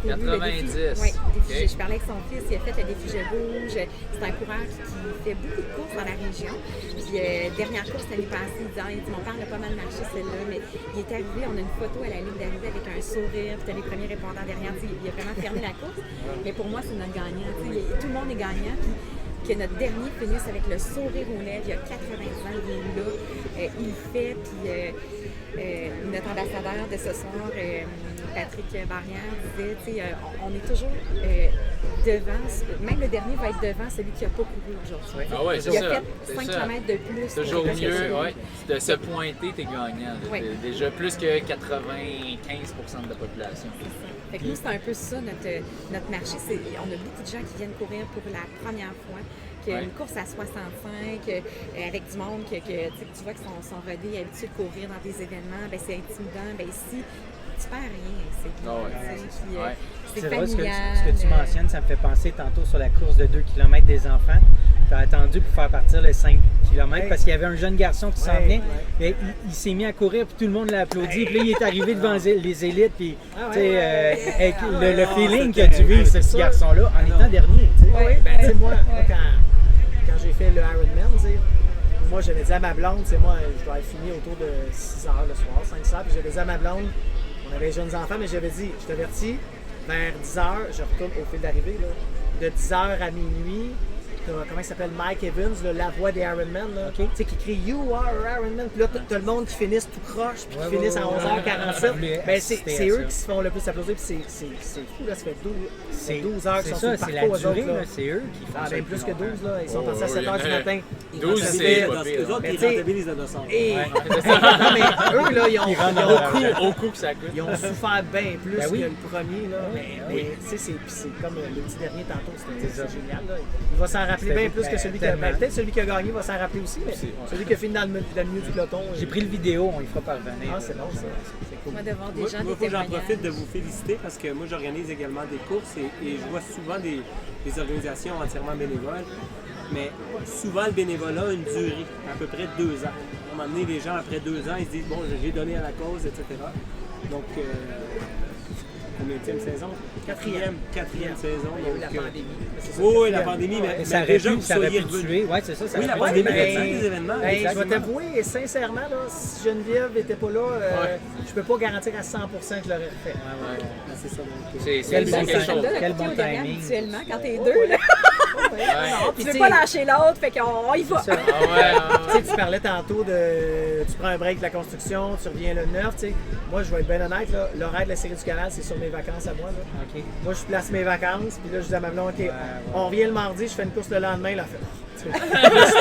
couru le 90, défi. Oui, ok. je parlais avec son fils, il a fait le défi Je bouge. C'est un coureur qui fait beaucoup de courses dans la région. Puis, dernière course l'année passée, il dit mon père a pas mal marché celle-là, mais il est arrivé, on a une photo à la ligne d'arrivée avec un sourire, puis t'as les premiers répondants derrière, il a vraiment fermé la course. Mais pour moi, c'est notre gagnant. Tout le monde est gagnant. Puis, que notre dernier finisse avec le sourire aux lèvres, il y a 80 ans, il est là, il le fait, puis notre ambassadeur de ce soir, Patrick Barrière, disait, on est toujours devant, même le dernier va être devant celui qui n'a pas couru aujourd'hui. Ah ouais, c'est il ça. a fait 5 km de plus. C'est toujours que mieux, ça. ouais. De se pointer, t'es gagnant. Ouais. Déjà plus que 95% de la population. Fait que nous, c'est un peu ça, notre marché. On a beaucoup de gens qui viennent courir pour la première fois. Une course à 65, avec du monde que tu vois qu'ils sont rodés, habitués de courir dans des événements, ben, c'est intimidant. Ben, ici, tu perds rien. C'est vrai, familial. ce que tu mentionnes, ça me fait penser tantôt sur la course de 2 km des enfants. Tu as attendu pour faire partir le 5 km parce qu'il y avait un jeune garçon qui s'en venait. Et il s'est mis à courir, puis tout le monde l'a applaudi. Puis là, il est arrivé devant les élites. Puis, avec le feeling que tu vis, ce petit garçon-là, en étant dernier. Ben, moi, quand j'ai fait le Ironman, moi, j'avais dit à ma blonde, moi, je dois être fini autour de 6 h le soir, 5 h, puis j'avais dit à ma blonde, on avait jeunes enfants, mais j'avais dit, je t'avertis, vers 10 h, je retourne au fil d'arrivée, de 10 h à minuit. Comment il s'appelle, Mike Evans, la voix des Ironman, qui crie « You are Ironman », puis là, t'as le monde qui finisse tout croche, puis qui finissent à 11h47. Ben, c'est eux qui se font le plus applaudir, puis c'est fou, là, ça fait 12 heures qu'ils sont sur le parcours. C'est la durée, c'est eux qui font ça. Bien plus que 12, là. Ils sont passés à 7 h du matin. 12, c'est pas pire. Eux autres, ils rentabilisent la docence. Non, mais eux, là, ils ont au coup que ça coûte. ils ont souffert bien plus Ben oui. que le premier, là. Mais tu sais, c'est comme le petit dernier tantôt, c'était génial, là. Il va s'en rappeler bien plus que celui qui a... tellement. Peut-être celui qui a gagné va s'en rappeler aussi, mais celui qui a fini dans le milieu du peloton. J'ai pris le vidéo, on y fera parvenir. Ah, c'est bon, ça. C'est cool. Moi, de voir des Moi, gens, il des faut que j'en témoignages. profite de vous féliciter parce que moi, j'organise également des courses et je vois souvent des organisations entièrement bénévoles. Mais souvent, le bénévolat a une durée, à peu près 2 ans. À un moment donné, les gens, après 2 ans, ils se disent « Bon, j'ai donné à la cause, etc. » Donc, combienième saison? Quatrième saison. Il y a eu la donc, pandémie. oui, la pandémie, mais Ça aurait déjà, pu, vous ça aurait soyez pu revenus. tuer. Oui, c'est ça. Ça Oui, la aurait pu pandémie, tuer. il y a des événements. Hey, je vais exactement. t'avouer, sincèrement, là, si Geneviève n'était pas là, je peux pas garantir à 100% que je l'aurais fait. C'est ça. Donc, C'est Quel c'est bon quelque timing. chose. Quel bon timing. Habituellement, quand t'es deux, là. Puis Tu veux pas lâcher l'autre, fait qu'on y va. C'est ça. Tu sais, tu parlais tantôt de. Tu prends un break de la construction, tu reviens le 9. Tu sais. Moi, je vais être bien honnête, là, l'horaire de la série du canal, c'est sur mes vacances à moi. Là. OK. Moi, je place mes vacances, puis là, je dis à ma blonde, OK, on revient le mardi, je fais une course le lendemain, là, fait. Je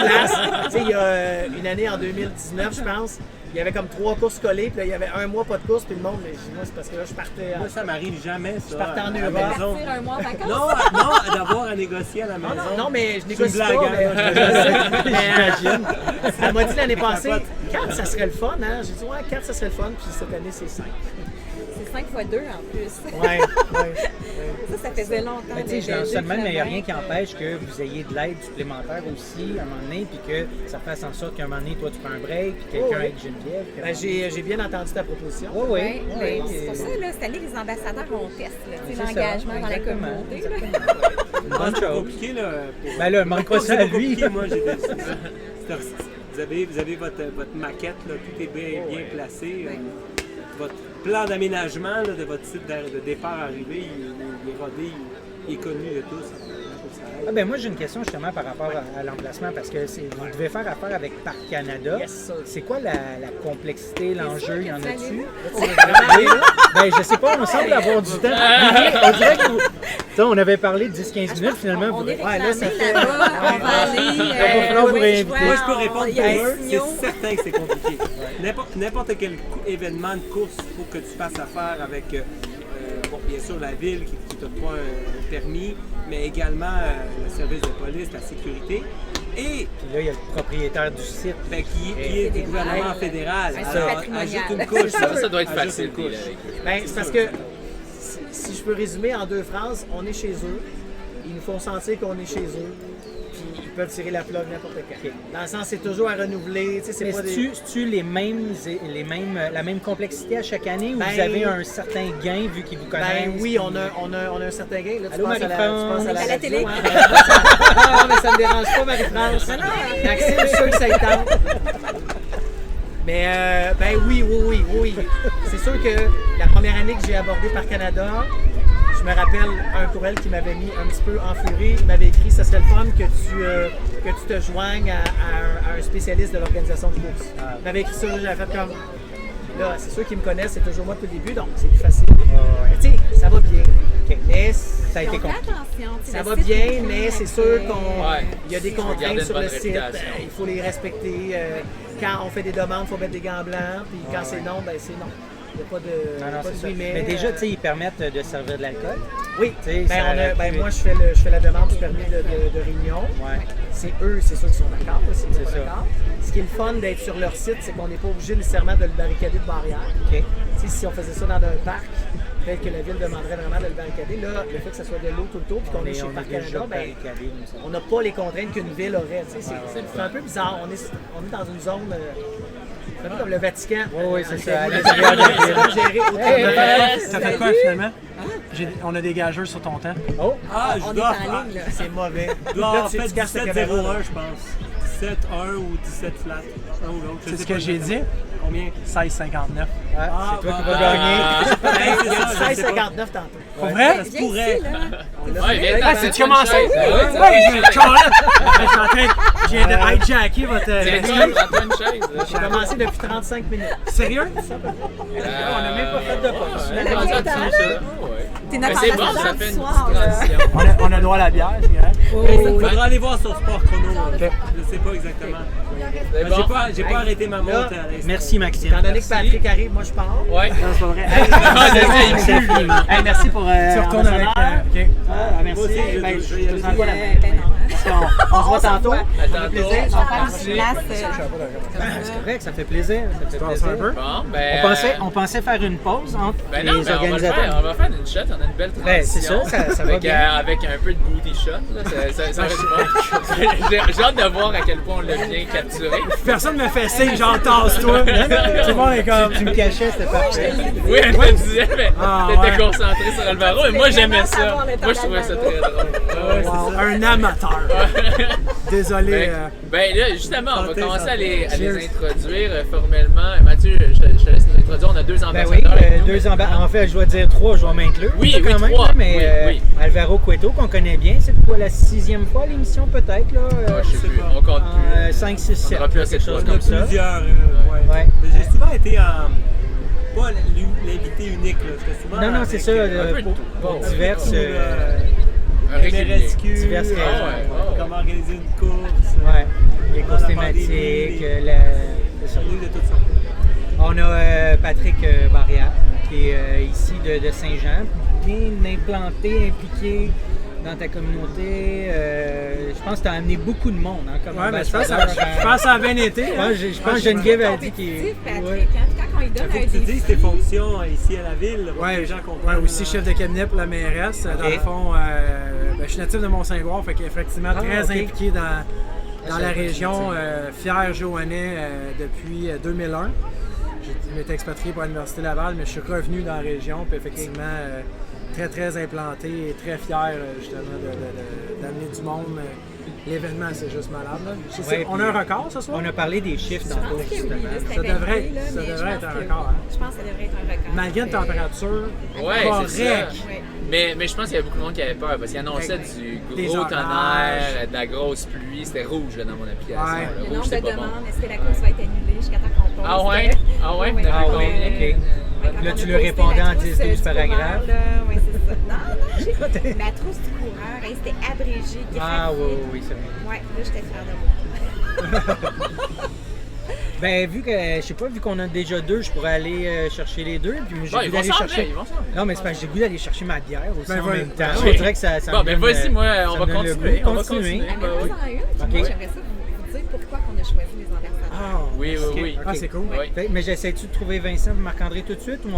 place. Tu sais, il y a une année en 2019, je pense. Il y avait comme 3 courses collées, puis là, il y avait un mois pas de course, puis le monde, mais moi, c'est parce que là, je partais. moi, ça m'arrive jamais, ça. Je partais en à la Europe. maison. Partir un mois en vacances. Non, d'avoir à négocier à la maison. Non, mais je C'est négocie une blague, pas. hein, Mais, j'imagine. Elle m'a dit l'année passée, 4, ça serait le fun, hein? J'ai dit, ouais, 4, ça serait le fun, puis cette année, c'est 5. C'est 5 x 2 en plus. Ouais. Ça faisait longtemps. Mais tu sais, je lance ça de même, mais il n'y a rien qui empêche que vous ayez de l'aide supplémentaire aussi à un moment donné, puis que ça fasse en sorte qu'à un moment donné, toi, tu prends un break, puis quelqu'un oui. aide Geneviève. Ben, j'ai bien entendu ta proposition. Oui. Ben, c'est pour ça, là, cette année, les ambassadeurs, on teste là, tu sais, C'est ça, l'engagement dans la exactement, communauté. là. Une bonne C'est chose. compliqué, là. Ben là, manque pas ça à lui. Compliqué, moi, vous avez votre maquette, là, tout est bien placé. Votre plan d'aménagement là, de votre site de départ-arrivée, il est rodé, il est connu de tous. Ah ben moi j'ai une question justement par rapport à l'emplacement parce que vous devez faire affaire avec Parc Canada. Yes, sir. C'est quoi la complexité, l'enjeu, y en a-tu? Vraiment, Ben je sais pas, on semble avoir du temps. On dirait que on avait parlé de 10-15 minutes finalement. On Vous... est Ouais, là, ça réclamés fait- là-bas, on va aller. va falloir vous réinviter. Moi, je peux répondre il y a pour un eux, signaux. c'est certain que c'est compliqué. N'importe quel événement de course, il faut que tu fasses affaire avec, bon, bien sûr, la ville qui t'octroie un permis, mais également le service de police, la sécurité, et Puis là il y a le propriétaire du site. ben, qui est du Fédéral. gouvernement fédéral. Un Alors, patrimonial. ajoute une couche. Ça doit être Ajoute facile une couche. avec eux. Ben, c'est parce que, si je peux résumer en 2 phrases, on est chez eux, ils nous font sentir qu'on est chez eux, puis ils peuvent tirer la plug n'importe quand. Dans le sens, c'est toujours à renouveler. Tu sais, Mais c'est pas c'est-tu la même complexité à chaque année ou Ben, vous avez un certain gain vu qu'ils vous connaissent? Ben oui, on a un certain gain. Là, tu Allô, penses Marie-France? à la À la radio, télé? hein? Non, mais ça me dérange pas, Marie-France. Maxime, je suis sûr que ça y tente. Mais ben oui. C'est sûr que la première année que j'ai abordé par Canada, je me rappelle un courriel qui m'avait mis un petit peu en furie. Il m'avait écrit « Ça serait le fun que tu te joignes à un spécialiste de l'organisation de course. » Il m'avait écrit ça, j'avais fait comme... Là, c'est sûr qu'ils me connaissent, c'est toujours moi depuis le début, donc c'est plus facile. Mais tu sais, ça va bien. Mais Ça a été Donc, compliqué. attention, tu sais, ça le va site bien, est mais bien c'est fait. sûr qu'il y a des Faut garder contraintes une sur bonne le site. réputation. Il faut les respecter. Quand on fait des demandes, il faut mettre des gants blancs. Puis quand c'est non, ben c'est non. Il n'y a pas de, Non, pas c'est de ça. oui, Mais déjà, tu sais, ils permettent de servir de l'alcool. oui, tu sais, ben, ça aurait pu moi être- je fais la demande du permis de réunion. Ouais. C'est eux, c'est sûr qu'ils sont d'accord. là, s'ils sont C'est pas ça. d'accord. Ce qui est le fun d'être sur leur site, c'est qu'on n'est pas obligé nécessairement de le barricader de barrière. OK. Tu sais, si on faisait ça dans un parc, peut-être que la ville demanderait vraiment de le barricader. Là, le fait que ça soit de l'eau tout le tour, puis qu'on est chez On Parc est déjà Canada, ben, barricadés, nous, ça. on n'a pas les contraintes qu'une ville aurait. Tu sais, c'est un peu bizarre. On est dans une zone. C'est un peu comme le Vatican. Oui, c'est ça, à C'est l'intérieur de la ville. comme gérer autant Ça fait quoi finalement? On a des gageurs sur ton temps. Oh! Ah, je On est dois en ligne, là. C'est mauvais. Je dois avoir tu fait casses ta 17-01, caméra, là. je pense. 17-1 ou 17 flat. Un ou l'autre. Je C'est sais ce que pas j'ai dit. exactement. Combien? 16,59. Ah, c'est toi qui bah, vas gagner. Ben, c'est ça, je sais pas. 16,59 tantôt. Pour vrai? Ça se Viens pourrait. ici, là. Ouais, viens, Ah, t'as c'est-tu une commencé? chaise. Ouais, Ouais, je viens de hijacker votre. prends-toi une chaise. J'ai commencé depuis 35 minutes. Sérieux? On n'a même pas fait de pause. Ouais, rendu à dessus, ça. Ouais. T'es Mais notre c'est bon, ambassadeur ça fait du une soir, petite là. transition. On a droit à la bière, c'est vrai? Il faudra aller voir sur Sport Chrono. Je sais pas exactement. C'est bon. J'ai pas arrêté ma montre à l'instant. Merci, Maxime. Étant donné que Patrick arrive, moi je pars. Ouais. Non, c'est pas vrai. Merci infiniment. Hey, merci pour. Tu retournes avec. OK. Merci. Moi aussi, Ben, je je vais y aller. te sens quoi la main? Ben non, hein. On se voit tantôt. À tantôt. On va faire une Merci. petite place. C'est correct, ça fait plaisir. Ça fait Tu plaisir. un peu? Bon, ben. On pensait faire une pause entre Ben non, les ben on va le organisateurs. faire. On va faire une shot. On a une belle transition. Ben, c'est ça va Avec, bien. avec un peu de booty shot. Là, ça va être bon. J'ai hâte de voir à quel point on l'a bien capturé. Personne me fait signe, genre tasse-toi. Tout le monde est comme. Tu me cachais, c'était parfait. Oui, elle me disait, mais Ah, t'étais ouais. concentré sur Alvaro. Et moi, j'aimais ça. savoir le temps Moi, je trouvais ça très drôle. Wow, un amateur. Désolé. Ben là, justement, on va Santé, commencer à santé. les Cheers. introduire formellement. Mathieu, je te laisse nous introduire. On a deux Ben oui, ambassadeurs. avec nous. deux en fait, je dois dire trois, je vais m'inclure. Oui, quand oui, même, trois. là, mais Oui, oui. Alvaro Cueto, qu'on connaît bien, c'est quoi la 6e fois l'émission peut-être, là? Ah, je sais plus, on compte plus. 5, 6, 7. aura plus assez de choses Il y en a comme ça. plusieurs. Ouais. Mais j'ai souvent été pas l'invité unique. J'étais souvent. Non, c'est ça, un peu de pour tout. diverses. Un régulier. MRSQ, Diverses raisons. ouais. comment organiser une course. Ouais, les courses la thématiques, pandémie, c'est ça. J'en ai eu de toutes sortes. On a Patrick Barrière, qui est ici de Saint-Jean, bien implanté, impliqué dans ta communauté. Je pense que tu as amené beaucoup de monde hein, comme Ouais, mais je ambassadeur. pense que ça a bien été. hein. Je pense que Geneviève a dit qu'il Compétitif, Patrick, ouais. hein. Puis quand on lui donne Il faut un que tu dises tes défi, fonctions ici à la ville. Pour que Ouais, les gens comprennent. ouais, aussi chef de cabinet pour la mairesse. Dans Ok. le fond, ben, je suis natif de Mont-Saint-Gouard, fait qu'effectivement très ok. impliqué dans la savais pas région. que Fier Joannais depuis 2001. Je m'étais expatrié pour l'Université Laval, mais je suis revenu dans la région, puis effectivement très implanté et très fier justement d'amener du monde. L'événement, c'est juste malade. Là. Ouais, On a un record ce soir? On a parlé des chiffres je tantôt, pense que oui, justement. là, c'était Ça devrait- validé, là, ça mais je devrait pense être un que record, oui. hein. Je pense que ça devrait être un record. Malgré une température Ouais, c'est ça. correcte. Ouais. Mais je pense qu'il y avait beaucoup de monde qui avait peur parce qu'il annonçait du Des gros orages. tonnerre, de la grosse pluie. C'était rouge là, dans mon application. Ouais. là. Le Rouge, nombre de c'est pas bon. demandes, est-ce que la course va être annulée jusqu'à temps qu'on pose? Ah ouais? Ah ouais? Oui, T'as Ah vu oui, combien? ok. Là, tu le répondais en 10-12 paragraphes. Oui, c'est ça. Non, ma trousse du coureur, hey, c'était abrégé, graphié. Ah oui, c'est vrai. Ouais, là, j'étais fière de moi. Ben, vu qu'on a déjà deux, je pourrais aller chercher les deux. Puis moi, j'ai Bon, le ils goût vont d'aller s'en chercher. venir, ils vont s'en venir. Non, mais c'est parce que j'ai le goût d'aller chercher ma bière aussi Ben, en voilà. même temps. Ah On oui. dirait que ça Bon, me ben donne, vas-y, moi, on ça va me donne le continuer. goût. On va Continuer. continuer. Ah, mais Ben oui. moi, j'en ai une. Puis Ok. moi, j'aimerais ça vous dire pourquoi qu'on a choisi les ambassadeurs. Oui. Ah, c'est cool. Oui. Mais j'essaie-tu de trouver Vincent et Marc-André tout de suite ou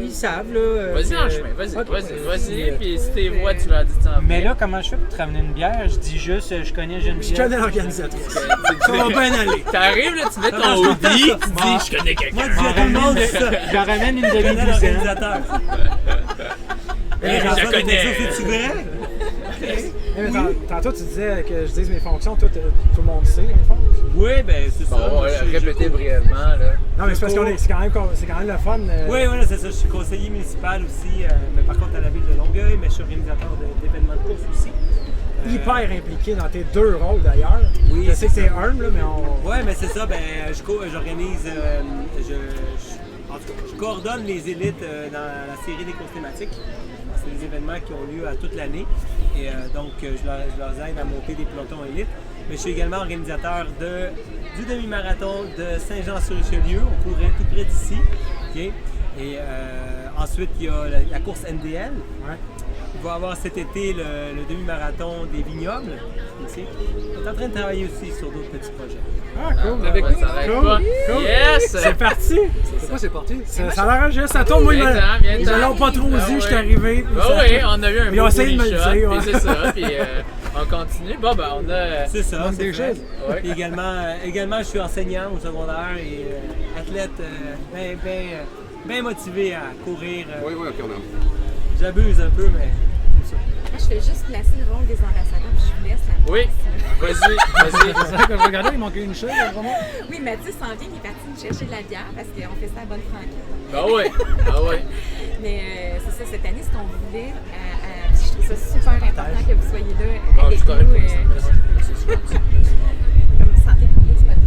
ils savent, là? Vas-y en chemin, vas-y, puis si t'es voix, tu leur dis t'en Mais là, comment je fais pour te ramener une bière? Je dis juste, je connais Geneviève. Je connais l'organisatrice. Ça va bien aller. T'arrives là, tu mets ton hoodie, tu dis je connais quelqu'un. Moi, je dis à tout le monde ça. J'en ramène une Je connais demi-douzaine. l'organisateur. Je connais. C'est-tu vrai? Mais tantôt, tu disais que je dise mes fonctions. Toi, tout le monde sait, les fonctions. Oui, ben c'est ça. Bon, on Moi, va je- répéter je- brièvement là. Non, mais c'est parce que c'est quand même le fun. Oui, voilà, c'est ça. Je suis conseiller municipal aussi, mais par contre à la ville de Longueuil, mais je suis organisateur d'événements de course aussi. Hyper impliqué dans tes deux rôles d'ailleurs. Oui, je sais que c'est c'est ça. humble, là, mais on. Ouais, mais c'est ça. Ben, j'organise, en tout cas, je coordonne les élites dans la série des courses thématiques. C'est des événements qui ont lieu à toute l'année. Et donc, je leur aide à monter des pelotons élites. Mais je suis également organisateur du demi-marathon de Saint-Jean-sur-Richelieu. On courrait tout près d'ici. OK? Et ensuite, il y a la course NDL. Ouais. Il va y avoir cet été le demi-marathon des vignobles. Ici. On est en train de travailler aussi sur d'autres petits projets. Ah, cool. Avec nous, ça arrête Cool. pas. Cool. Yes! C'est parti. C'est quoi, c'est parti? Ça a l'air juste. Ça tombe, moi, Viens-t'en. ils l'ont pas trop Ah dit, ouais. je suis arrivé. Ah oui, on a eu un Ils ont beau essayé de me le shot, dire, puis ouais. c'est ça, puis on continue. Bon, ben on a... C'est ça, c'est déjà. vrai. Puis également, je suis enseignant au secondaire et athlète bien motivé à courir. Oui, ok, on a. J'abuse un peu, mais Moi, je fais juste placer le rôle des ambassadeurs, puis je vous laisse la Oui, place. vas-y. C'est vrai que je regardais, il manquait une chose, vraiment. Oui, Mathis s'en vient, il est parti nous chercher de la bière parce qu'on fait ça à bonne franquette. Ah oui. Mais c'est ça, cette année, ce qu'on voulait, puis je trouve ça super important que vous soyez là Ah, avec c'est correct nous. pour ça. Comme santé publique, c'est pas très...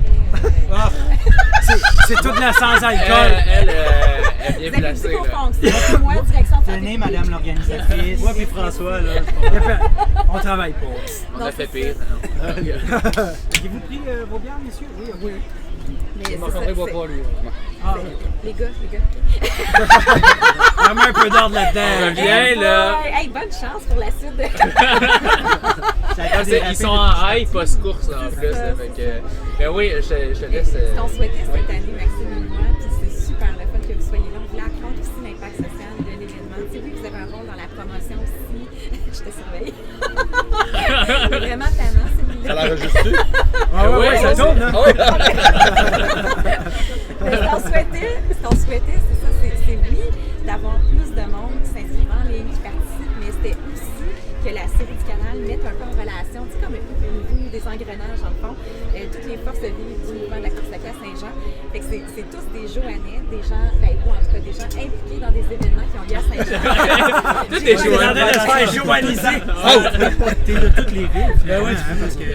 C'est toute la sans alcool. Elle est bien Vous avez placée. dit vos là. fonctions. Moi, direction de santé Tenez, publique. madame l'organisatrice. moi puis François, là, On travaille pas. On Non, a fait c'est pire. Avez-vous pris vos bières, messieurs? Oui. Mais c'est Marc-André ça, boit c'est- pas, lui. Les gars. Vraiment un peu d'ordre On là-dedans. revient là. Hey, bonne chance pour la suite. Ils sont en high post-course en plus. Là, fait que... Mais oui, je te laisse... Ce qu'on souhaitait cette année, Maxime et moi, puis c'est super le fun que vous soyez là. On voulait accroître aussi l'impact social de l'événement. Tu sais, oui, vous avez un rôle dans la promotion aussi. Je te surveille. Vraiment tannant, c'est Ça l'enregistre-tu? Ah ouais, ça tourne, hein? Mais ce qu'on souhaitait, c'est ça, c'est oui, d'avoir plus de monde qui s'inscrivent en ligne, qui participe, mais c'était aussi que la série du canal mette un peu en relation, tu sais, comme une roue, des engrenages, en fond, toutes les forces vives du mouvement de la course à pied à Saint-Jean. Fait que c'est tous des Joannais, des gens, ou en tout cas des gens impliqués dans des événements qui ont lieu à Saint-Jean. Tous des Joannais. T'es de toutes les villes, Ben ouais, parce que je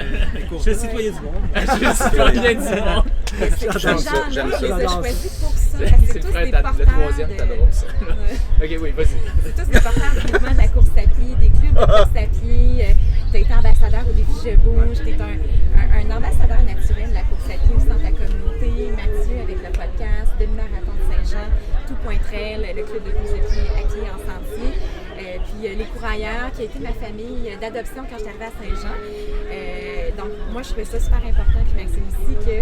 suis citoyen du monde. Je suis citoyen du monde. Mais ces J'aime ça, gens-là, j'aime ça. je les ai choisis pour ça, C'est parce que le c'est tous frère, des le porteurs troisième, t'as drôle ça. Ouais. Ok, oui, vas-y. C'est tous des porteurs du mouvement de la course à pied, des clubs de course à pied. Tu as été ambassadeur au défi Je Bouge. Tu es un ambassadeur naturel de la course à pied au sein de ta communauté. Mathieu avec le podcast, Demi-marathon de Saint-Jean, Tout Point Trail, le club de course à pied en sentier. Puis les courailleurs, qui a été ma famille d'adoption quand je suis arrivée à Saint-Jean. Donc moi, je trouvais ça super important, puis Maxime aussi, que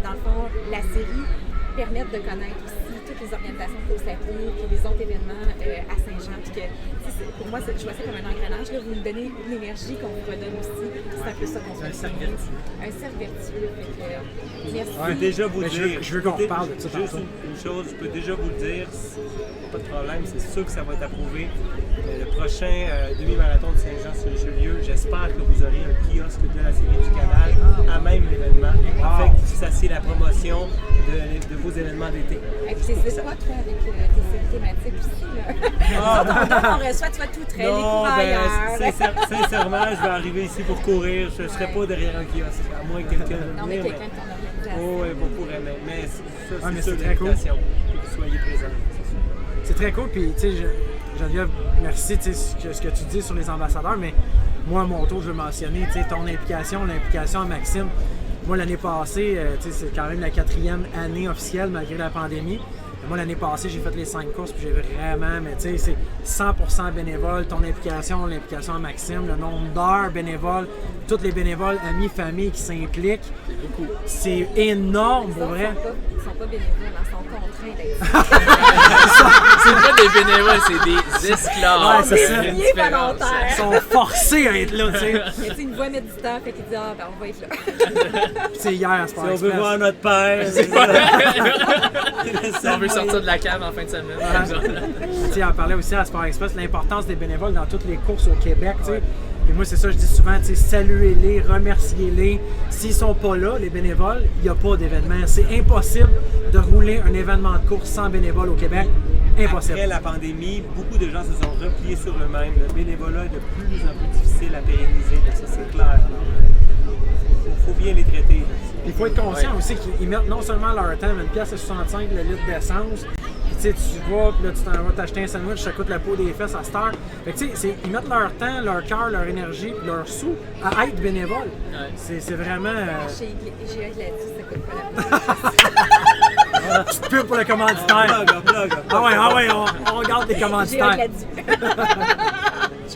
dans le fond, la série permette de connaître aussi toutes les organisations de course à pied et les autres événements à Saint-Jean. Puis que, pour moi, je vois ça comme un engrenage. Là, vous me donnez une énergie qu'on vous redonne aussi. C'est un peu ça qu'on fait. un cercle vertueux. Un cercle vertueux. Fait que, merci. Je peux déjà vous Mais dire. je veux qu'on reparle de ça Juste tantôt. une chose, je peux déjà vous le dire, pas de problème, c'est sûr que ça va être approuvé. Le prochain demi-marathon de Saint-Jean-sur-Richelieu, j'espère que vous aurez un kiosque de la série du canal à même l'événement, afin que vous fassiez la promotion de vos événements d'été. Et puis, c'est quoi, toi, avec tes séries thématiques aussi, là? On reçoit, tu vois, tout très les Non, courailleurs. sincèrement, je vais arriver ici pour courir. Je ne serai pas derrière un kiosque, à moins que quelqu'un Non, mais veuille venir. quelqu'un de ton organisation. Oh, oui, vous pourrez, mais ça, Ah, mais c'est c'est sûr très cool. l'invitation, que vous soyez présents. C'est très cool, puis tu sais, Geneviève, merci tu sais, ce que tu dis sur les ambassadeurs, mais moi, à mon tour, je veux mentionner tu sais, ton implication, l'implication à Maxime. Moi, l'année passée, tu sais, c'est quand même la 4e année officielle malgré la pandémie. Moi, l'année passée, j'ai fait les 5 courses, puis j'ai vraiment, mais tu sais, c'est 100% bénévole, ton implication, l'implication à Maxime, le nombre d'heures bénévoles, tous les bénévoles, amis, famille qui s'impliquent. C'est énorme, pour vrai. Ils sont pas bénévoles, ils sont contraints d'être. C'est pas des bénévoles, c'est des esclaves. Ouais, c'est ça. Il y a une différence. Ils sont forcés à être là, tu sais. Mais tu sais, ils me voient mettre du temps, fait qu'ils disent on va être là. C'est hier, c'est pas Si on veut voir notre père, Si on veut sortir de la cave en fin de semaine. par exemple. Tu sais, on parlait aussi à Sport Express l'importance des bénévoles dans toutes les courses au Québec, tu sais. Puis moi, c'est ça, je dis souvent, tu sais, saluez-les, remerciez-les. S'ils sont pas là, les bénévoles, il n'y a pas d'événement. C'est impossible de rouler un événement de course sans bénévoles au Québec. Impossible. Après la pandémie, beaucoup de gens se sont repliés sur eux-mêmes. Le bénévolat est de plus en plus difficile à pérenniser, ça c'est clair. Il faut bien les traiter. Il faut être conscient aussi qu'ils mettent non seulement leur temps, mais 1,65$ le litre d'essence. Puis tu sais, tu vas, puis là, tu t'en vas t'acheter un sandwich, ça coûte la peau des fesses à cette heure. Fait que tu sais, ils mettent leur temps, leur cœur, leur énergie, puis leur sous à être bénévole. Ouais. C'est vraiment. Chez IGA de la dit, ça coûte pas la peine. Petite pub pour le commanditaire. Ah ouais, on regarde les IGA de commanditaires. la dit.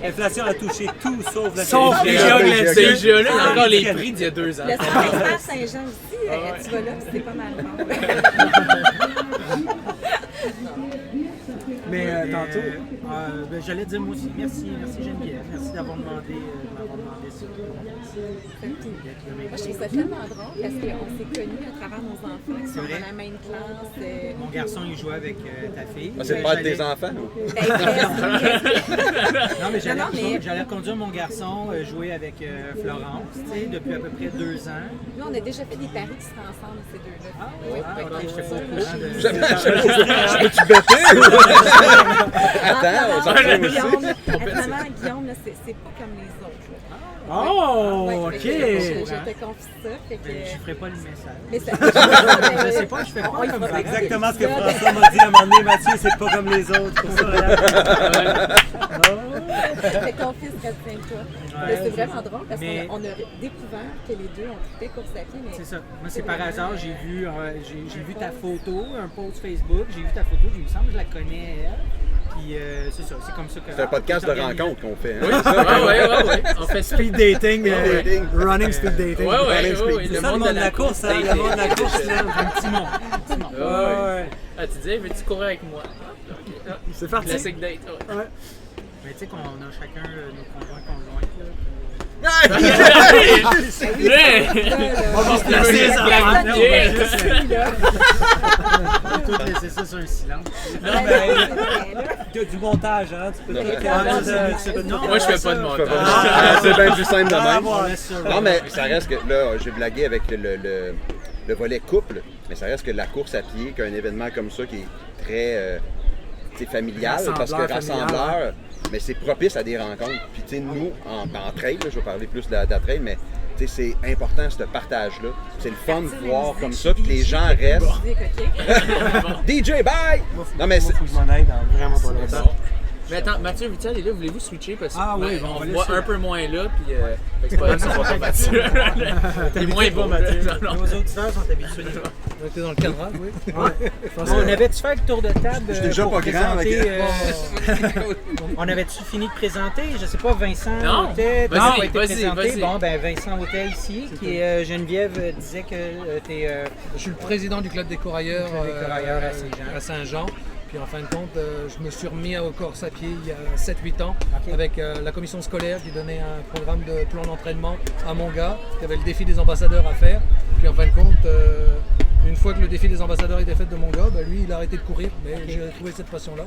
L'inflation a touché tout sauf la Sauf les télévision. IGA. Ces jeux-là, il y a encore les prix d'il y a 2 ans. Le Saint-Jean Saint-Jean aussi, tu vas là, c'est pas mal. Mais tantôt. J'allais dire moi aussi, merci Geneviève, merci d'avoir demandé ça. Moi, je trouve ça tellement drôle parce qu'on s'est connus à travers nos enfants qui sont vrai? dans la même classe. Mon garçon, il jouait avec ta fille. Ah, c'est le père de tes enfants? ou? Non, mais Non, mais- j'allais conduire mon garçon jouer avec Florence, tu sais, depuis à peu près 2 ans. Nous, on a déjà fait des paris qui seraient ensemble, ces deux-là. Ok, je fais pas au courant de... Tu bêtais? Attends, on s'en fout aussi. Guillaume, maman, Guillaume, là, c'est pas comme les autres. là. Oh, Ouais, ok. fait que je te confie ça. Fait que... Je ferai pas le message. Mais ça... Je sais pas, je fais pas comme ça. C'est exactement ce que François m'a dit à un moment donné, Mathieu, c'est pas comme les autres. Pour ça, Fait qu'on fils restreint toi. Mais c'est vraiment drôle parce Mais- qu'on a découvert que les deux ont trippé course à pied. Mais C'est ça. Moi, c'est par hasard, j'ai vu ta photo, un post Facebook, j'ai vu ta photo, il me semble que je la connais, elle. Puis c'est ça, c'est comme ça que... C'est un podcast de rencontre qu'on fait. Hein? Ouais. On fait ça. Speed dating, dating. running speed dating. Ouais. C'est ça le monde de la course, hein? Le monde de la course, là. Un petit monde. Ouais. Ah, tu disais, veux-tu courir avec moi? C'est parti. Classic date. Ouais. Ouais. Mais tu sais qu'on a chacun nos conjoints conjointes, là. On va se placer les enfants. Tout laisser ça sur un silence. Non, mais il y a du montage, hein? Tu peux Non, Moi, je fais pas de montage. C'est bien plus simple de même. On laisse ça. Non, mais ça reste que là, j'ai blagué avec le volet couple, mais ça reste que la course à pied, qu'un événement comme ça qui est très tu sais, familial, parce que rassembleur, mais c'est propice à des rencontres. Puis tu sais, nous, en trail, là, je vais parler plus de la trail, mais tu sais, c'est important ce partage-là. C'est le fun de voir comme ça, puis que les gens restent. DJ, bye! Non, mais c'est... Faut que je m'en aille dans vraiment pas longtemps. Mais attends, Mathieu Vital est là, voulez-vous switcher? Parce que Ah oui, bon, on on va voit laisser. un peu moins là, puis fait que c'est pas grave, c'est pas Mathieu. Il est moins beau, Mathieu. Non. Nos auditeurs sont habitués. On était dans le cadrage, oui. On avait-tu fait le tour de table Je suis déjà pour pas grand, présenter, avec- on avait-tu fini de présenter? Je sais pas, Vincent Non. Autet, Vas-y, t'as pas été vas-y, présenté. vas-y. Bon, ben Vincent Autet ici, qui est Geneviève disait que t'es... Je suis le président du club des corailleurs, Club des corailleurs à Saint-Jean. à Saint-Jean. Puis en fin de compte, je me suis remis au course à pied il y a 7-8 ans Ok. avec la commission scolaire qui donnait un programme de plan d'entraînement à mon gars. Il y avait le défi des ambassadeurs à faire. Puis en fin de compte, une fois que le défi des ambassadeurs était fait de mon gars, lui il a arrêté de courir. Mais j'ai trouvé cette passion-là.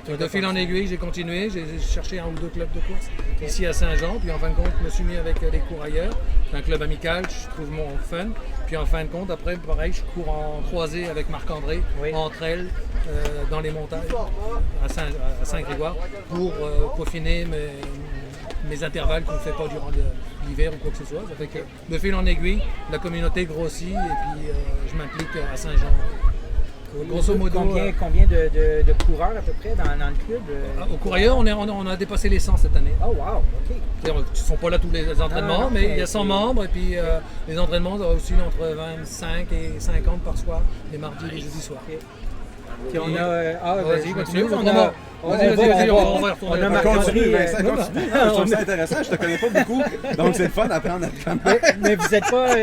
De fil en aiguille, j'ai continué, j'ai cherché un ou deux clubs de course ici à Saint-Jean. Puis en fin de compte, je me suis mis avec les courailleurs. C'est un club amical, je trouve mon fun. Puis en fin de compte, après, pareil, je cours en croisée avec Marc-André, Oui. entre elles, dans les montagnes, à Saint-Grégoire, pour peaufiner mes intervalles qu'on ne fait pas durant l'hiver ou quoi que ce soit. Ça fait que de fil en aiguille, la communauté grossit et puis je m'implique à Saint-Jean. Grosso modo, Combien de coureurs à peu près dans le club? au courrier, on a dépassé les 100 cette année. Oh wow, ok. Ils ne sont pas là tous les entraînements, Non, mais mais il y a 100 membres et puis les entraînements oscillent entre 25 et 50 par soir, les mardis et les jeudis soirs. Puis on a. Vas-y, continue. On a. Vas-y, on va On retourner. a Continue, Marc-André. Vincent, continue. Je trouve ça intéressant, je te connais pas beaucoup. Donc c'est le fun d'apprendre à te connaître. Mais vous n'êtes pas.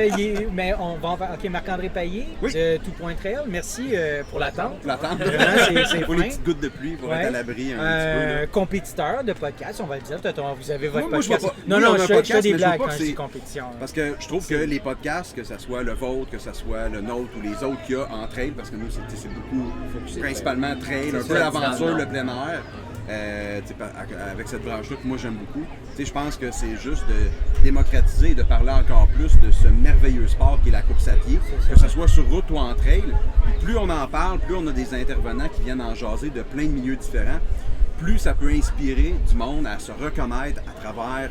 Mais on va en faire. OK, Marc-André Paillé Oui. de Tout Point Trail. Merci pour l'attente. L'attente. Vraiment, c'est Pour les fin. petites gouttes de pluie pour Ouais. être à l'abri un petit peu. là. Compétiteur de podcast, on va le dire. Vous avez votre Moi, je vois podcast. pas- Non, oui, non, on a un je fais podcast, des mais je vois blagues pas quand que je dis c'est- compétition. Parce que je trouve que les podcasts, que ce soit le vôtre, que ce soit le nôtre ou les autres qu'il y a en trail, parce que nous, c'est beaucoup, principalement trail, un peu ça, l'aventure, dans le le plein air. Avec cette branche-là que moi j'aime beaucoup. Je pense que c'est juste de démocratiser et de parler encore plus de ce merveilleux sport qui est la course à pied, que ce soit sur route ou en trail. Puis plus on en parle, plus on a des intervenants qui viennent en jaser de plein de milieux différents, plus ça peut inspirer du monde à se reconnaître à travers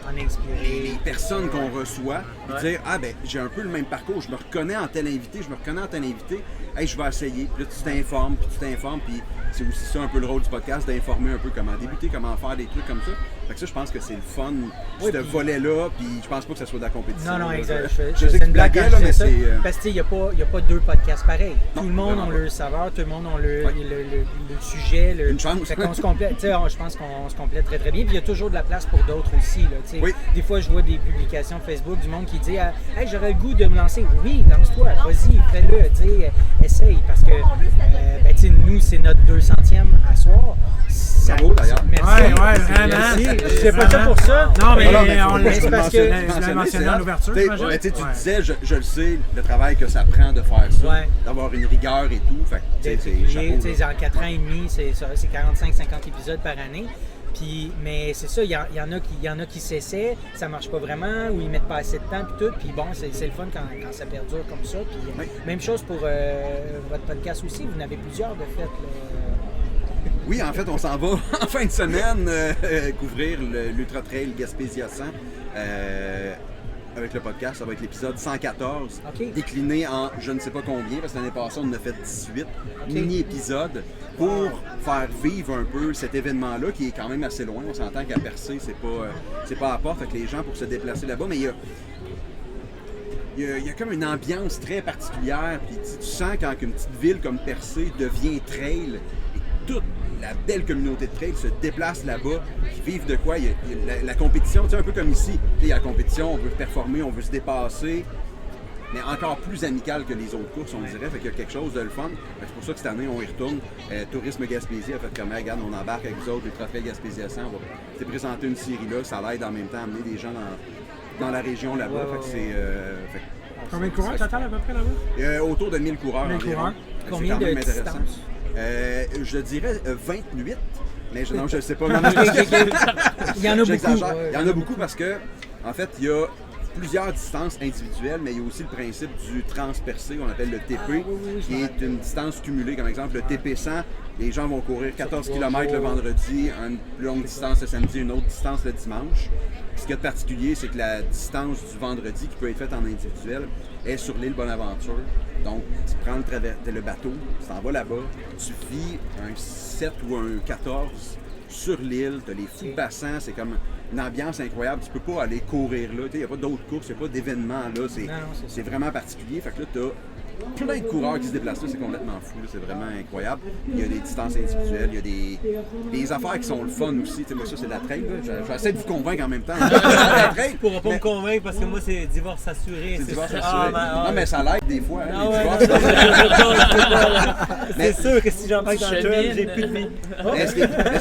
En inspiré. les personnes qu'on reçoit, puis dire ah ben j'ai un peu le même parcours, je me reconnais en tel invité, hey je vais essayer, puis là tu t'informes, puis c'est aussi ça un peu le rôle du podcast, d'informer un peu comment débuter, comment faire des trucs comme ça. Fait que ça je pense que c'est le fun, ce puis- volet-là, puis je pense pas que ça soit de la compétition. Non, non, là. exact. Je sais C'est que une tu blague blaguais, quand là, je mais fais ça. c'est... Parce qu'il n'y a pas deux podcasts pareils. Non, Tout le monde vraiment a pas. leur saveur, tout le monde a le sujet. Une chance. Fait qu'on se complète, tu sais, je pense qu'on se complète très très bien. Puis il y a toujours de la place pour d'autres aussi. Là, tu sais. Oui. Des fois, je vois des publications Facebook du monde qui dit hey, j'aurais le goût de me lancer. Oui, lance-toi, vas-y, fais-le, tu sais, essaye. Parce que ben, tu sais, nous, c'est notre 200e à soir. Bravo, d'ailleurs. Merci. Ouais, vraiment. Merci. C'est pas ça pour ça. Non, mais Non, mais on faut l'a le parce que- mentionné, mentionné en ouverture, Tu sais, j'imagine. ouais, tu sais, tu Ouais. disais, je le sais, le travail que ça prend de faire ça, Ouais. d'avoir une rigueur et tout. Fait que, tu sais, c'est chapeau. Tu sais, en 4 ans et demi, c'est 45-50 épisodes par année. Puis, mais c'est ça, il y en a qui s'essaient, ça marche pas vraiment, ou ils mettent pas assez de temps, puis tout. Puis bon, c'est le fun quand ça perdure comme ça. Puis, Oui. même chose pour votre podcast aussi, vous en avez plusieurs de fait. Là. Oui, en fait, on s'en va en fin de semaine couvrir l'Ultra Trail Gaspésia 100 avec le podcast. Ça va être l'épisode 114, OK. décliné en je ne sais pas combien, parce que l'année passée, on en a fait 18 mini-épisodes pour faire vivre un peu cet événement-là qui est quand même assez loin. On s'entend qu'à Percé, c'est pas à part, fait que les gens pour se déplacer là-bas, mais il y a comme une ambiance très particulière, puis tu sens quand une petite ville comme Percé devient trail, et toute la belle communauté de trail se déplace là-bas, qui vivent de quoi. Il y a la compétition, tu sais, un peu comme ici. Il y a la compétition, on veut performer, on veut se dépasser, mais encore plus amical que les autres courses, on dirait. Fait qu'il y a quelque chose de le fun. C'est pour ça que cette année, on y retourne. Tourisme Gaspésie a fait comme, regarde, on embarque avec vous autres, le Trophée Gaspésia 100. On va te présenter une série là, ça l'aide en même temps à amener des gens dans la région là-bas. Fait que c'est... Combien de coureurs total à peu près là-bas? autour de 1000 coureurs 1000 environ. coureurs. C'est Combien quand de même intéressant. distance? Je dirais 28, mais non, je ne sais pas. Non, non, Il y en a beaucoup. j'exagère. Ouais. Il y en a beaucoup parce que, en fait, il y a plusieurs distances individuelles, mais il y a aussi le principe du transpercé, qu'on appelle le TP, qui est une distance cumulée. Comme exemple, le TP 100, les gens vont courir 14 km le vendredi, une plus longue distance le samedi, une autre distance le dimanche. Ce qu'il y a de particulier, c'est que la distance du vendredi, qui peut être faite en individuel, est sur l'île Bonaventure. Donc, tu prends le bateau, tu t'en vas là-bas, tu vis un 7 ou un 14 sur l'île, tu as les fous bassins, c'est comme une ambiance incroyable. Tu peux pas aller courir là, il n'y a pas d'autres courses, il n'y a pas d'événements là, c'est vraiment particulier. Fait que là, tu as plein de coureurs qui se déplacent là, c'est complètement fou, là, c'est vraiment incroyable. Il y a des distances individuelles, il y a des affaires qui sont le fun aussi. Tu sais, moi, ça, c'est de la trail. Je vais essayer de vous convaincre en même temps. Tu pourras pas me convaincre parce que moi, c'est divorce assuré. C'est divorce sûr. assuré. Non, mais ça l'aide des fois. Hein, Ah les ouais, divorces. c'est sûr que si j'embarque dans le trail, j'ai plus de vie. Mais ce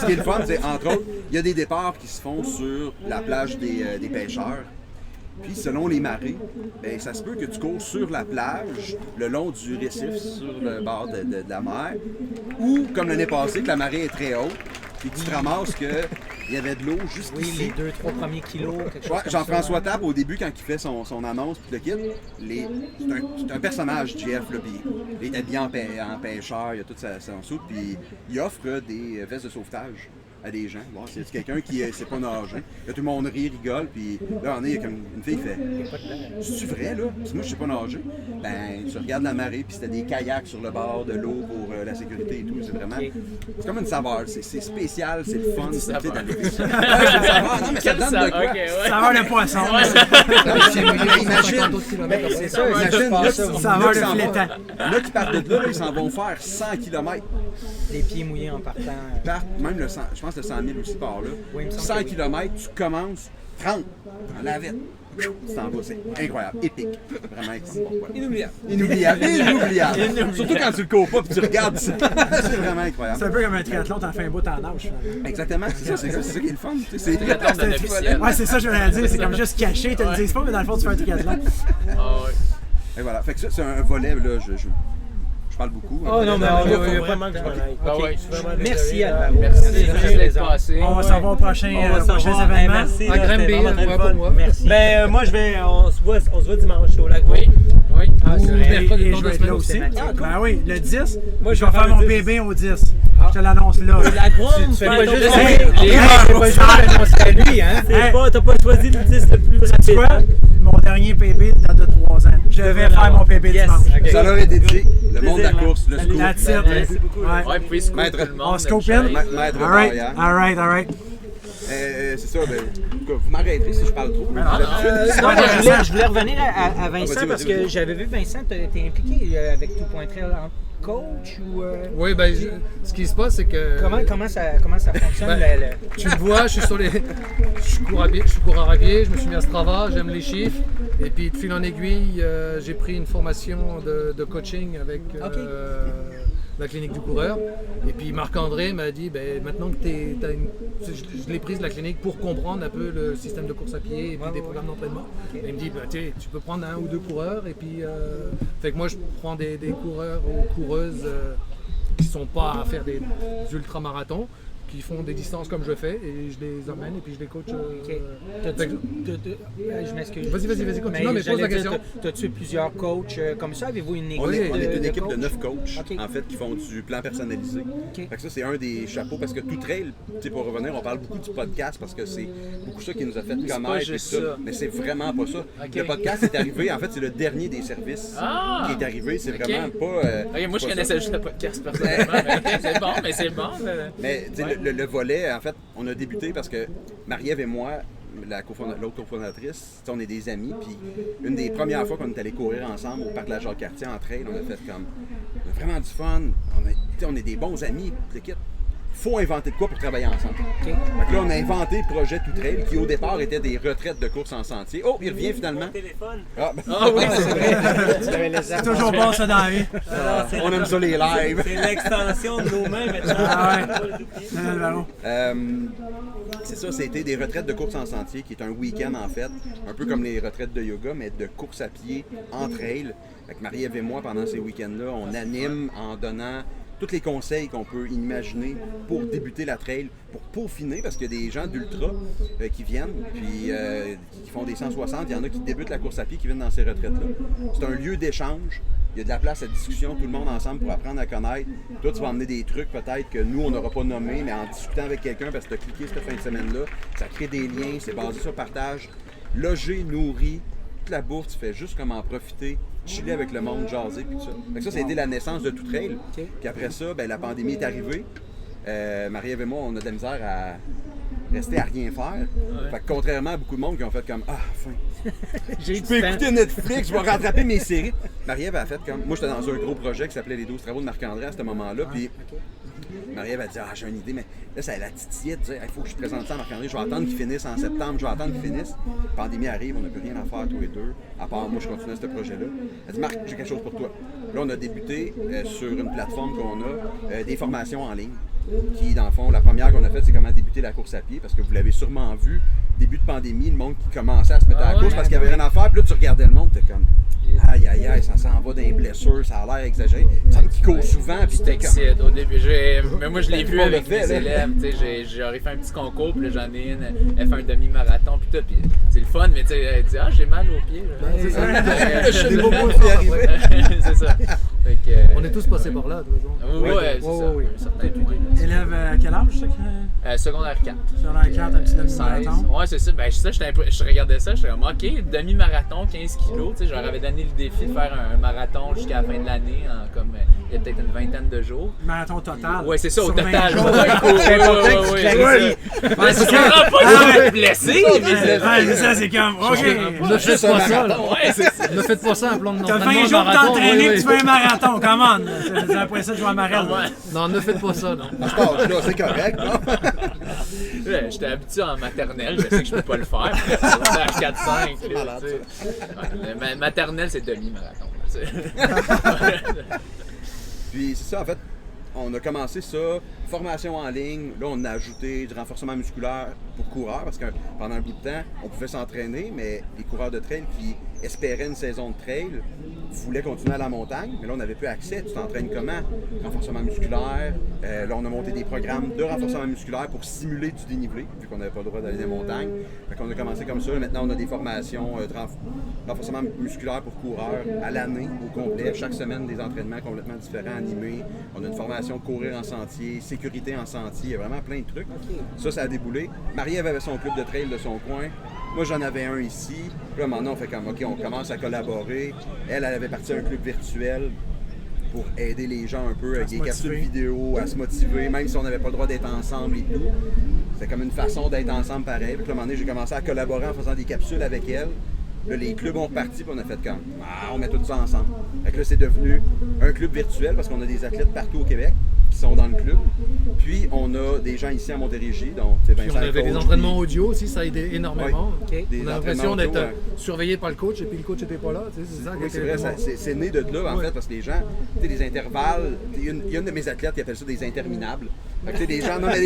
qui est le fun, c'est entre autres, il y a des départs qui se font sur la plage des pêcheurs. Puis selon les marées, ben, ça se peut que tu cours sur la plage, le long du récif, sur le bord de la mer, ou comme l'année passée, que la marée est très haute, puis que tu te ramasses qu'il y avait de l'eau Oui, jusqu'ici. les 2-3 premiers kilos, quelque chose Ouais, comme Jean-François ça. Tappe, au début, quand il fait son annonce puis le kit, c'est un personnage, JF, là, puis il est habillé en pêcheur, il a toute son soupe, puis il offre des vestes de sauvetage à des gens. Bon, c'est quelqu'un qui ne sait pas nager. Là, tout le monde rit, rigole, puis là, il y a comme une fille qui fait « C'est-tu vrai, là? Parce que moi, je sais pas nager. » Ben, tu regardes la marée, puis c'était des kayaks sur le bord de l'eau pour la sécurité et tout. C'est vraiment... C'est comme une saveur. C'est spécial, c'est le fun. C'est saveur. Non, mais ça donne de quoi? Ok, ouais. Saveur de poisson. Imagine, C'est ça, imagine, là, Saveur de flétan. là, qui partent de là, ils s'en vont faire 100 km. les pieds mouillés en partant. Ils partent, même le 100, je pense que le 100 000 aussi par là. Oui, il me semble 100 que oui. km, tu commences 30 en lavette. Tu t'en vas, c'est incroyable, épique. Vraiment incroyable. Inoubliable. Inoubliable. Surtout quand tu le cours pas et tu regardes ça. C'est vraiment incroyable. C'est un peu comme un triathlon, t'en fais un bout en nage. Exactement, c'est ça qui est le fun. C'est Triathlon non officiel. Ouais, c'est ça, je voulais dire. C'est comme juste caché, ils te le disent pas, mais dans le fond, tu fais un triathlon. Ah ouais. Et voilà, fait que ça, c'est un volet, là, je parle beaucoup. Oh non, mais Il on faut va vraiment que je m'en aille. Ah ouais. Merci Alvaro. Merci d'être passé. On va s'en voir au prochain événement. Merci. À Granby, vraiment très ouais, fun. pour moi. Merci. Ben, moi, on se voit dimanche au lac. Oui. Oui. Ah, c'est vrai. mercredi, Et dans je deux vais être semaines là aussi. aussi. Ben oui, le 10. Moi, Je vais faire mon bébé au 10. Je te l'annonce là. La grande, Tu fais pas juste Hey, l'annoncer à lui, hein? t'as pas choisi le 10 le plus Tu vois, rapide. mon dernier bébé date de 3 ans. Je vais faire mon bébé Yes. dimanche. Ça leur est dédié. Le monde de la course, le scoop. That's it. Merci beaucoup. Ouais. Ouais, vous pouvez scoop Maître. tout le monde. On scoop in. Maître Alright, Barrière. alright. C'est ça, ben, en tout cas, vous m'arrêterez si je parle trop. Non, je voulais revenir à Vincent Vas-y, parce vas-y. que j'avais vu Vincent, t'es impliqué avec Tout Point Trail en coach ou... Oui, ben, ce qui se passe, c'est que. Comment ça fonctionne? Ben, Tu le vois, je suis coureur à pied, je me suis mis à Strava, j'aime les chiffres. Et puis de fil en aiguille, j'ai pris une formation de coaching avec la clinique du coureur. Et puis Marc-André m'a dit, ben, maintenant que je l'ai prise la clinique pour comprendre un peu le système de course à pied et puis des programmes d'entraînement. Et il me dit, ben, tu peux prendre un ou deux coureurs. Et puis, fait que moi je prends des coureurs ou coureuses qui ne sont pas à faire des ultramarathons, qui font des distances comme je fais, et je les emmène et puis je les coach. Fait que- Je m'excuse. Vas-y, continue. Mais Non, mais pose j'allais la dire, question. T'as-tu plusieurs coachs comme ça? Avez-vous une équipe On est une équipe de coachs? 9 coachs, Ok. en fait, qui font du plan personnalisé. Fait que ça, c'est un des chapeaux, parce que tout trail, tu sais, pour revenir, on parle beaucoup du podcast, parce que c'est beaucoup ça qui nous a fait pas connaître et juste tout ça. Mais c'est vraiment pas ça. Ok. Le podcast est arrivé, en fait, c'est le dernier des services Ah! qui est arrivé. C'est Ok. vraiment pas... Ok, moi, je pas connaissais ça. juste le podcast personnellement. mais c'est bon. Mais tu sais, Ouais. le volet, en fait, on a débuté parce que Marie-Ève et moi, l'autre cofondatrice, tu sais, on est des amis, puis une des premières fois qu'on est allé courir ensemble au parc de la Jacques-Cartier en trail, on a fait comme, on a vraiment du fun, tu sais, on est des bons amis, l'équipe. Faut inventer de quoi pour travailler ensemble. Fait que là, on a inventé le projet Tout Trail, qui au départ était des retraites de course en sentier. Oh, il revient finalement. Téléphone. Ah, ben, Ah oui, c'est vrai. C'est toujours bon ça dans la vie. on aime ça les lives. C'est l'extension de nos mains maintenant. Ah ouais. Faut le dupliquer. Alvaro. C'est ça, c'était des retraites de course en sentier, qui est un week-end en fait, un peu comme les retraites de yoga, mais de course à pied en trail. Avec Marie-Ève et moi, pendant ces week-ends-là, on anime en donnant tous les conseils qu'on peut imaginer pour débuter la trail, pour peaufiner, parce qu'il y a des gens d'ultra qui viennent, puis qui font des 160, il y en a qui débutent la course à pied, qui viennent dans ces retraites-là. C'est un lieu d'échange. Il y a de la place à discussion, tout le monde ensemble pour apprendre à connaître. Toi, tu vas emmener des trucs peut-être que nous, on n'aura pas nommé, mais en discutant avec quelqu'un, parce que tu as cliqué cette fin de semaine-là, ça crée des liens, c'est basé sur le partage. Logé, nourri, toute la bouffe, tu fais juste comme en profiter, chiller avec le monde, jaser, puis tout ça. Fait que ça a été la naissance de Tout Trail. Puis après ça, ben, la pandémie est arrivée. Marie-Ève et moi, on a de la misère à rester à rien faire. Fait que contrairement à beaucoup de monde qui ont fait comme « Ah, fin, J'ai je peux écouter Netflix, je vais rattraper mes séries. » Marie-Ève a fait comme... Moi, j'étais dans un gros projet qui s'appelait Les 12 travaux de Marc-André à ce moment-là, puis Marie-Ève a dit « Ah, j'ai une idée, mais là, ça la titillait de dire « Il faut que je présente ça à Marc-André, je vais attendre qu'il finisse en septembre, je vais attendre qu'il finisse. » La pandémie arrive, on n'a plus rien à faire tous les deux, à part moi, je continue ce projet-là. Elle dit « Marc, j'ai quelque chose pour toi. » Là, on a débuté sur une plateforme qu'on a, des formations en ligne, qui, dans le fond, la première qu'on a faite, c'est comment débuter la course à pied, parce que vous l'avez sûrement vu, début de pandémie, le monde qui commençait à se mettre à la course parce qu'il n'y avait rien à faire, puis là, tu regardais le monde, t'es comme aïe, aïe, aïe, ça s'en va dans les blessures, ça a l'air exagéré. Ça me court souvent, puis Tu t'es comme... t'excites au début. Mais moi, je l'ai Tout vu le monde avec le fait, mes là. élèves. J'aurais fait un petit concours, puis là, j'en ai une. Elle fait un demi-marathon, puis tout. Puis c'est le fun, mais tu sais, elle dit « Ah, j'ai mal aux pieds. » C'est ça. Des bobos qui arrivent. C'est ça. Fait que, On est tous passés par là, de toute façon. Ouais, c'est ça. oui. Un certain degré, là. Élève à quel âge, ça? Secondaire 4. Secondaire 4, un petit 16. demi-marathon. Ouais, c'est ça. Ben, je regardais ça, j'étais comme, OK, demi-marathon, 15 kilos. Tu sais, je leur avais donné le défi de faire un marathon jusqu'à la fin de l'année, il y a peut-être une vingtaine de jours. Marathon total. Ouais, c'est ça, au Sur 20 total. jours. C'est important que tu clarifies. Ouais, c'est Tu ne pas de blessé, Ouais, ça, c'est comme, OK. Ne faites pas ça, là. Ouais, c'est ça. Ne faites pas ça un plan de T'as d'entraînement 20 jours marathon, d'entraîner, oui, que tu fais un marathon, come on! C'est après ça, tu joues à Marelle. Non, ne faites pas ça, non. À cet âge-là, c'est correct, non? Ouais, j'étais habitué en maternelle, je sais que je peux pas le faire. Secondaire 4-5. là, malade, tu sais. Ouais, maternelle, c'est demi-marathon. Là, tu sais. Puis c'est ça, en fait, on a commencé ça, formation en ligne. Là, on a ajouté du renforcement musculaire pour coureurs parce que pendant un bout de temps, on pouvait s'entraîner, mais les coureurs de trail qui espéraient une saison de trail voulaient continuer à la montagne, mais là, on n'avait plus accès. Tu t'entraînes comment? Renforcement musculaire. Là, on a monté des programmes de renforcement musculaire pour simuler du dénivelé, vu qu'on n'avait pas le droit d'aller dans les montagnes. Fait qu'on a commencé comme ça. Maintenant, on a des formations de renforcement musculaire pour coureurs à l'année au complet. Chaque semaine, des entraînements complètement différents, animés. On a une formation de courir en sentier, sécurité en sentier. Il y a vraiment plein de trucs. Ça a déboulé. Marie-Ève avait son club de trail de son coin. Moi, j'en avais un ici. Puis là, maintenant, on fait comme, OK, on commence à collaborer. Elle avait parti à un club virtuel pour aider les gens un peu avec des capsules vidéo, à se motiver, même si on n'avait pas le droit d'être ensemble et tout. C'était comme une façon d'être ensemble pareil. Puis là, à un moment donné, j'ai commencé à collaborer en faisant des capsules avec elle. Là, les clubs ont reparti, puis on a fait comme, on met tout ça ensemble. Fait que là, c'est devenu un club virtuel parce qu'on a des athlètes partout au Québec qui sont dans le club. Puis, on a des gens ici à Montérégie, donc Puis on avait des entraînements audio aussi, ça a aidé énormément. Ouais. On a l'impression d'être surveillé par le coach et puis le coach n'était pas là. Tu sais, c'est ça Oui, qui c'est était vrai, c'est né de là, en fait, parce que les gens, tu sais, des intervalles, il y a une de mes athlètes qui appelle ça des interminables. Fait que, tu sais, des gens, non, mais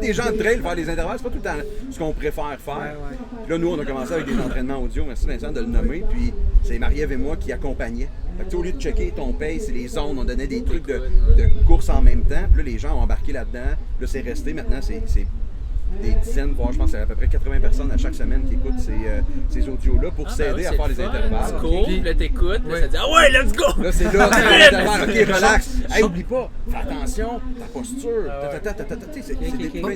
des gens de trail faire des intervalles, c'est pas tout le temps ce qu'on préfère faire. Puis là, nous, on a commencé avec des entraînements audio, merci Vincent de le nommer, puis c'est Marie-Ève et moi qui accompagnaient. Fait que, tu sais, au lieu de checker ton pace et les zones, on donnait des trucs de course en même temps, puis là, les gens ont embarqué là-dedans, là, c'est resté, maintenant, c'est des dizaines, voire je pense qu'il y a à peu près 80 personnes à chaque semaine qui écoutent ces audios-là pour s'aider à faire les intervalles. C'est cool, puis là t'écoutes, là ça dit ah ouais, let's go! Là c'est là, ok, relax. Hey, oublie pas, fais attention, ta posture, c'est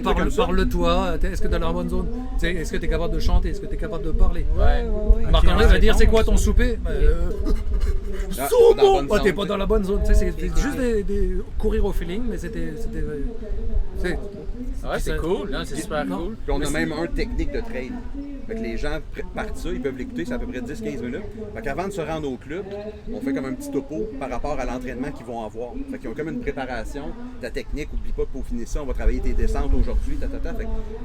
Parle-toi, est-ce que tu as la bonne zone? Est-ce que tu es capable de chanter? Est-ce que tu es capable de parler? Ouais. Marc-André va dire c'est quoi ton souper? Soupe! T'es pas dans la bonne zone. C'est juste courir au feeling, mais c'était. Ouais, c'est cool, non, c'est super cool. Puis on a même un technique de trail. Fait que les gens partent ça, ils peuvent l'écouter, c'est à peu près 10-15 minutes. Fait qu'avant de se rendre au club, on fait comme un petit topo par rapport à l'entraînement qu'ils vont avoir. Fait qu'ils ont comme une préparation, ta technique, oublie pas de peaufiner ça, on va travailler tes descentes aujourd'hui, Fait que,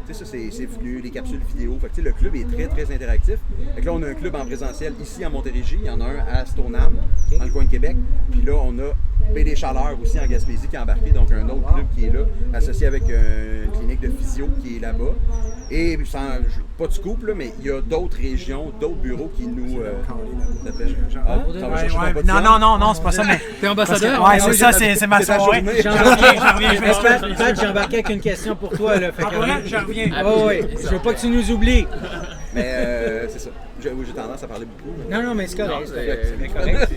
tu sais, ça c'est venu, les capsules vidéo. Fait que, tu sais, le club est très, très interactif. Fait que là, on a un club en présentiel ici à Montérégie, il y en a un à Stoneham, dans le coin de Québec. Puis là, on a BD Chaleur aussi en Gaspésie qui est embarqué, donc un autre club qui est là, associé avec une clinique de physio qui est là-bas. Et pas de scoop, là, mais il y a d'autres régions, d'autres bureaux qui nous appellent. Non, c'est pas ça, mais. T'es ambassadeur? Ouais, c'est ça, c'est ma soirée. Pat, j'ai embarqué avec une question pour toi. Là, fait que, je reviens. Je veux pas que tu nous oublies. Mais c'est ça. J'ai tendance à parler beaucoup. Non, mais c'est correct. C'est correct.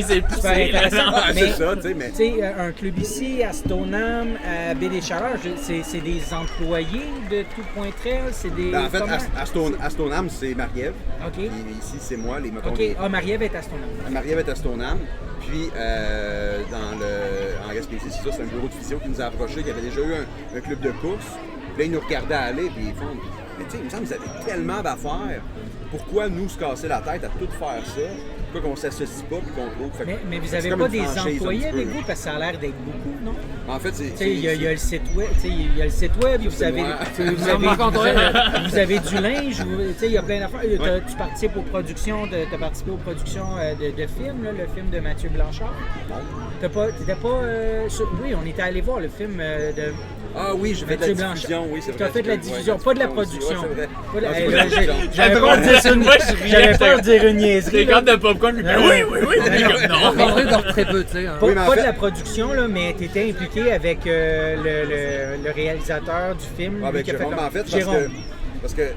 C'est super intéressant. C'est ça, tu sais, mais... Tu sais, un club ici, à Stoneham, à Baie-des-Chaleurs, c'est des employés de Tout Point Trail? C'est des... En fait, à Stoneham, c'est Marie-Ève. OK. Puis ici, c'est moi, les motons. OK. Marie-Ève est à Stoneham. Marie-Ève est à Stoneham. Puis, en Gaspésie, c'est ça, c'est un bureau de physio qui nous a approchés, qui avait déjà eu un club de course. Puis là, ils nous regardaient aller, puis ils font... Mais tu sais, il me semble que vous avez tellement d'affaires. Pourquoi nous se casser la tête à tout faire ça? Pourquoi qu'on s'associe pas et qu'on trouve? Mais vous n'avez pas des employés avec vous? Parce que ça a l'air d'être beaucoup, non? En fait, c'est... Il y a le site web, il y a le site web, vous avez du linge, il y a plein d'affaires. Tu participes aux productions, de films, là, le film de Mathieu Blanchard. T'étais pas... oui, on était allé voir le film de... Ah oui, j'ai fait de la diffusion, oui, c'est vrai. Tu as fait de la diffusion, pas de la production. J'avais peur de dire une niaiserie. Les cartes de popcorn, oui. Marc-André dort très peu, tu sais. Pas de la production, là, mais tu étais impliqué avec le réalisateur du film. Avec Jérôme, en fait, parce que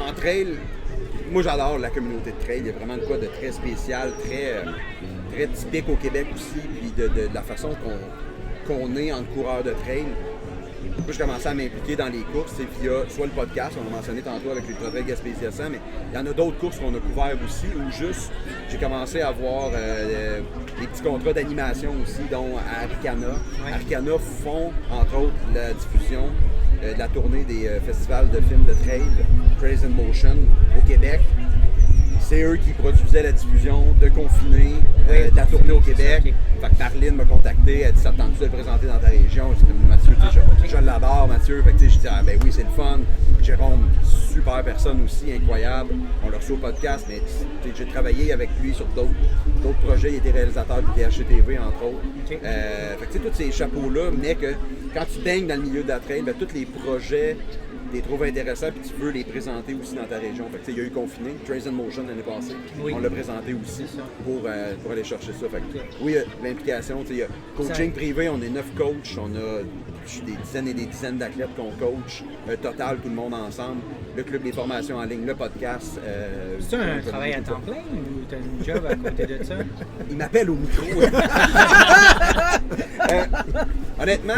en trail, moi j'adore la communauté de trail. Il y a vraiment de quoi de très spécial, très typique au Québec aussi, puis de la façon qu'on est en coureur de trail. Moi, j'ai commencé à m'impliquer dans les courses via soit le podcast, on l'a mentionné tantôt avec l'Ultra Trail Gaspésie 100, mais il y en a d'autres courses qu'on a couvertes aussi, ou juste, j'ai commencé à avoir des petits contrats d'animation aussi, dont à Aricana. Ouais. Aricana font, entre autres, la diffusion de la tournée des festivals de films de trail, Trails in Motion, au Québec. C'est eux qui produisaient la diffusion de Confiné, de la tournée au Québec. Okay. Fait que Marlene m'a contacté, elle dit ça te tente de le présenter dans ta région. J'ai dit Mathieu, je l'adore, Mathieu. Fait que j'ai dit ben oui, c'est le fun. Jérôme, super personne aussi, incroyable. On l'a reçu au podcast, mais j'ai travaillé avec lui sur d'autres projets. Il était réalisateur du DHTV, entre autres. Okay. Fait que tous ces chapeaux-là, mais que quand tu baignes dans le milieu de la trail, ben, tous les projets, tu les trouves intéressants et tu veux les présenter aussi dans ta région. Fait que, il y a eu Confiné, Trails in Motion l'année passée. Oui. On l'a présenté aussi pour aller chercher ça. Fait que, oui, l'implication, il y a coaching privé, on est 9 coachs, on a des dizaines et des dizaines d'athlètes qu'on coach, total, tout le monde ensemble. Le club des formations en ligne, le podcast. C'est un travail à temps plein ou tu as une job à côté de ça? Il m'appelle au micro. Honnêtement,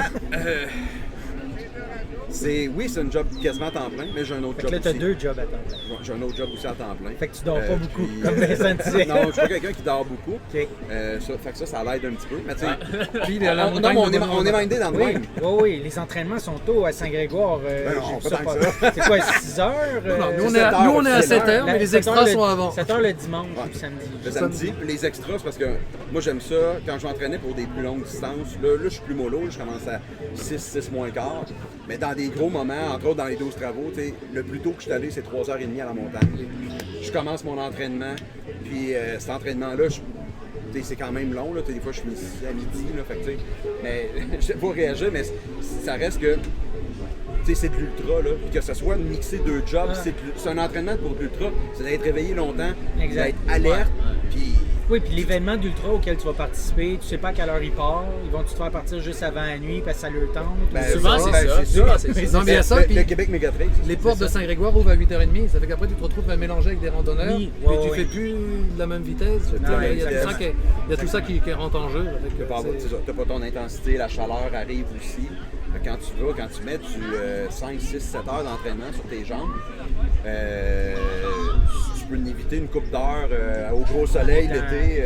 c'est un job quasiment à temps plein, mais j'ai un autre Fait que job là, tu as aussi. 2 jobs à temps plein. J'ai un autre job aussi à temps plein. Fait que tu dors pas beaucoup, puis- comme Vincent disait. Non, je suis pas quelqu'un qui dort beaucoup. OK. Fait que ça l'aide un petit peu. Mais tu sais, Puis la on montagne de Bonheur. est mindé dans le Oui, même. oui, les entraînements sont tôt à Saint-Grégoire. Ben non, j'ai pas vu tant que pas- C'est quoi, 6 heures? Non, nous, c'est 7 on est à heures, 7 heures, mais les extras sont avant. 7 heures le dimanche Ouais. ou le samedi. Le samedi, puis les extras, c'est parce que moi j'aime ça, quand je m'entraînais pour des plus longues distances, là je suis plus mollo, je commence à 6 moins quart, mais dans des gros moments, entre autres dans les 12 travaux, le plus tôt que je suis allé, c'est 3h30 à la montagne. Je commence mon entraînement, puis cet entraînement-là, c'est quand même long, là, des fois je finis à midi, là, fait que, mais je sais pas réagir, mais ça reste que c'est de l'ultra, là, puis que ce soit mixer 2 jobs, c'est un entraînement pour de l'ultra, c'est d'être réveillé longtemps, Exact. d'être alerte, puis Oui, puis l'événement d'ultra auquel tu vas participer, tu sais pas à quelle heure il part. Ils vont te faire partir juste avant la nuit parce que ça leur tente. ben, Souvent, c'est ça. c'est Souvent, c'est ça. Non, mais il y a ça, le, puis le Québec Mégatrail, les portes de Saint-Grégoire ouvrent à 8h30. Ça fait qu'après, tu te retrouves à mélanger avec des randonneurs. Oui, puis ouais, tu ouais. fais plus de la même vitesse. C'est Il la y a même tout ça vitesse. il y a tout ça qui rentre en jeu. T'as pas ton intensité, la chaleur arrive aussi. Fait que quand tu mets 5, 6, 7 heures d'entraînement sur tes jambes, tu peux éviter une coupe d'heure au gros soleil l'été.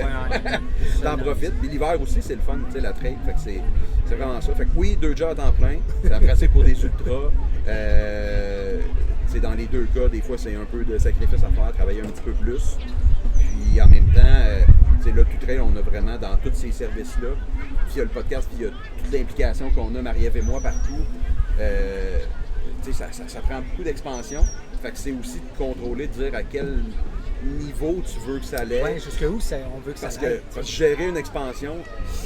T'en profites. Puis l'hiver aussi, c'est le fun, tu sais, la trail. Fait que c'est vraiment ça. Fait que oui, 2 jobs à temps plein. C'est à pratique pour des ultras. C'est dans les 2 cas, des fois, c'est un peu de sacrifice à faire, travailler un petit peu plus. Puis en même temps, là, Tout Trail, on a vraiment dans tous ces services-là. Puis il y a le podcast, puis il y a toute l'implication qu'on a, Marie-Ève et moi, partout. Ça prend beaucoup d'expansion. Fait que c'est aussi de contrôler, de dire à quel niveau tu veux que ça aille. Oui, jusqu'où on veut que ça Parce aille. que gérer une expansion,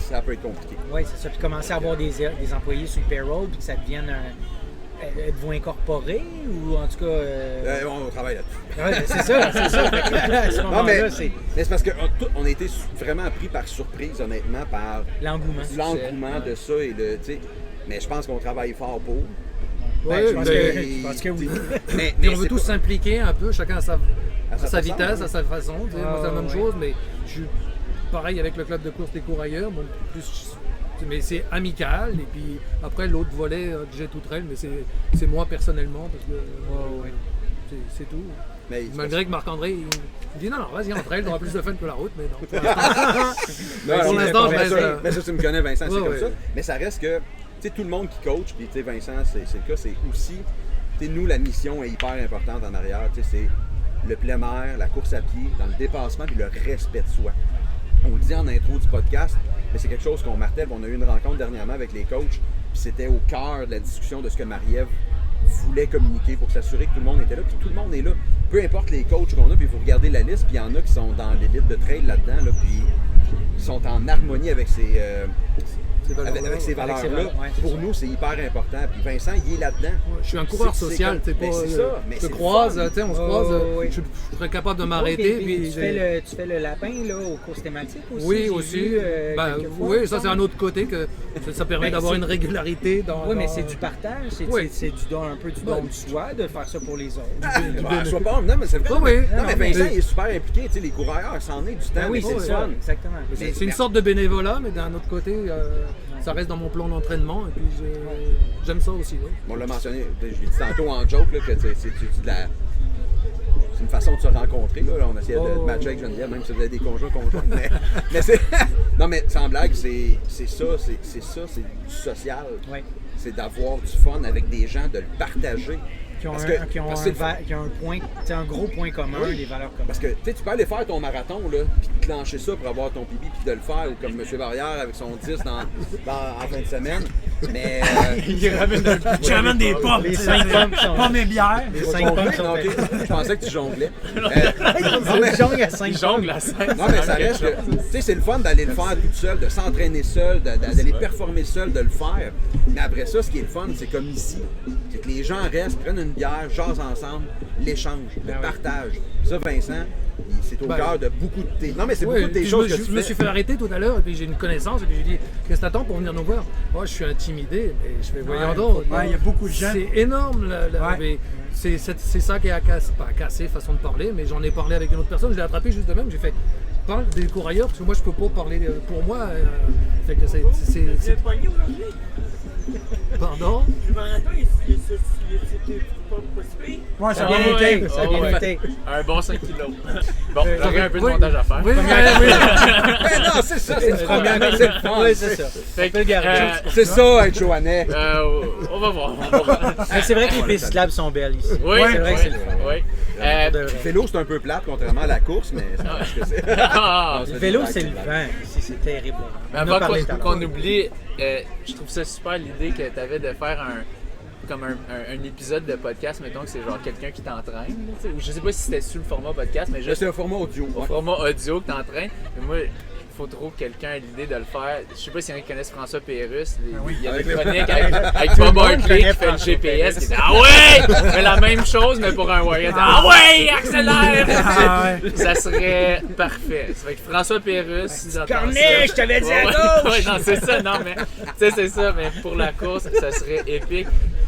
ça peut être compliqué. Oui, c'est ça. Puis commencer à avoir des employés sur le payroll, puis que ça devienne un. Êtes-vous incorporé ou en tout cas. On travaille là-dessus. Ouais, c'est ça, c'est ça. Fait que, à ce Non, moment-là, mais c'est c'est parce qu'on a été vraiment pris par surprise, honnêtement, par l'engouement. de ça. Et tu sais, mais je pense qu'on travaille fort pour. Ouais, je pense mais- que oui. Mais Puis on veut c'est tous pas- s'impliquer un peu, chacun à sa façon, vitesse, oui. à sa façon. Tu sais, moi, c'est la même ouais. chose, mais je suis pareil avec le club de course des courailleurs. Bon, mais c'est amical. Et puis après, l'autre volet que j'ai tout trail, mais c'est moi personnellement, parce que c'est tout. mais Malgré que Marc-André, il me dit non, vas-y, en trail, t'auras plus de fun que la route, mais non. Non, Pour l'instant, je mais laisse, ça, mais ça, tu me connais, Vincent, c'est Ouais, comme ouais. ça. Mais ça reste que, tu sais, tout le monde qui coach, puis tu sais, Vincent, c'est le cas, c'est aussi, tu sais, nous, la mission est hyper importante en arrière, tu sais, c'est le plein air, la course à pied, dans le dépassement, puis le respect de soi. On le dit en intro du podcast, mais c'est quelque chose qu'on martèle. On a eu une rencontre dernièrement avec les coachs, puis c'était au cœur de la discussion de ce que Marie-Ève voulait communiquer pour s'assurer que tout le monde était là, puis tout le monde est là. Peu importe les coachs qu'on a, puis vous regardez la liste, puis il y en a qui sont dans l'élite de trail là-dedans, là, puis ils sont en harmonie avec ces valeurs-là. ouais, c'est Pour ça. nous, c'est hyper important. Puis Vincent, il est là-dedans. Je suis un coureur C'est social, comme- tu sais, mais pas. c'est ça, mais Je c'est te le croise, fun. tu sais, on se Ouais, croise. ouais, ouais. Je serais capable de m'arrêter. Puis Puis tu fais le lapin là, aux courses thématiques aussi. Oui, j'ai aussi. vu, Ben, quelques fois, oui, il me ça c'est semble. un autre côté que ça permet Ben, d'avoir c'est- une régularité dans. Oui, mais dans- c'est du partage, c'est Oui. du don, un peu du don de soi, de faire ça pour les autres. Sois pas, non, mais c'est vrai. Oui, oui. Non, mais Non, mais- Vincent, il est super impliqué. Tu sais, les coureurs, ça en est du temps, Ben oui, mais c'est c'est le ça, fun. exactement. C'est une sorte de bénévolat, mais d'un autre côté, ça reste dans mon plan d'entraînement et puis j'aime ça aussi. Ouais. On l'a mentionné, je l'ai dit tantôt en joke, là, que c'est une façon de se rencontrer. Là. On essayait de matcher avec Geneviève, même si vous avez des conjoints. Mais c'est. Non, mais sans blague, c'est ça, c'est du social. Ouais. C'est d'avoir du fun avec des gens, de le partager. Qui ont, Parce qui ont un point, un gros point commun, Oui. des valeurs communes. Parce que tu peux aller faire ton marathon, là, puis clencher ça pour avoir ton pipi, puis de le faire, ou comme M. Barrière avec son 10 en fin de semaine. Mais. Il ramène Je ramène des pommes. Les 5 pommes sont. Pas mes bières. Les 5 pommes sont. Ok, je pensais que tu jonglais. Il jongle à 5 Jongle à 5. Non, mais ça reste que, tu sais, c'est le fun d'aller le faire toute seule, de s'entraîner seul, d'aller performer seul, de le faire. Mais après ça, ce qui est le fun, c'est comme ici. C'est que les gens restent, prennent une bière, jasent ensemble, l'échange, le partage. Ça, Vincent, c'est au cœur de beaucoup de tes... Non, mais c'est beaucoup de tes choses que tu Je me suis fait arrêter tout à l'heure et puis j'ai une connaissance et puis j'ai dit qu'est-ce que t'attends pour venir nous voir? Moi, je suis intimidé et je fais voyons donc. Ouais, il y a beaucoup de gens. C'est énorme. Mais c'est ça qui a cassé, pas cassé, façon de parler, mais j'en ai parlé avec une autre personne, je l'ai attrapé juste de même, j'ai fait parle des courailleurs parce que moi je peux pas parler pour moi. Fait que c'est pogné aujourd'hui? Pardon? Le marathon, c'était pas possible. Ouais, ça Ça a bien été. Ça a bien été. Un bon 5 kilos. Bon, j'aurais un peu de montage à faire. Oui, Mais non, c'est ça, c'est une première, c'est le fun. Oui, c'est ça. Fait que, C'est ça, être Joannais. on va voir. On va voir. Mais c'est vrai que les pistes cyclables sont belles ici. Oui, c'est vrai que c'est le fun. Oui. Le vélo, c'est un peu plate, contrairement à la course, mais c'est pas ce que c'est. Ah, Le vélo, c'est le vent. Ici, c'est terrible. mais On a avant parlé tout à qu'on l'heure. oublie, je trouve ça super l'idée que tu avais de faire un épisode de podcast, mettons que c'est genre quelqu'un qui t'entraîne. Là, tu sais, ou je sais pas si c'était sur le format podcast, mais juste C'est un format audio. au ouais. format audio que t'entraînes. Mais moi, il faut trop que quelqu'un ait l'idée de le faire. Je sais pas s'il y en a qui connaissent François Pérusse. Il y a des chroniques avec Bob Hartley qui fait le GPS. Qui dit ah ouais! Mais la même chose, mais pour un warrior. Ah ouais! Accélère! Ah ouais. Ça serait parfait. Ça fait que François Pérusse, si j'entends Cornet, ça- je t'avais dit à Ouais, gauche! ouais, non, c'est ça, non, mais tu sais, c'est ça, mais pour la course, ça serait épique.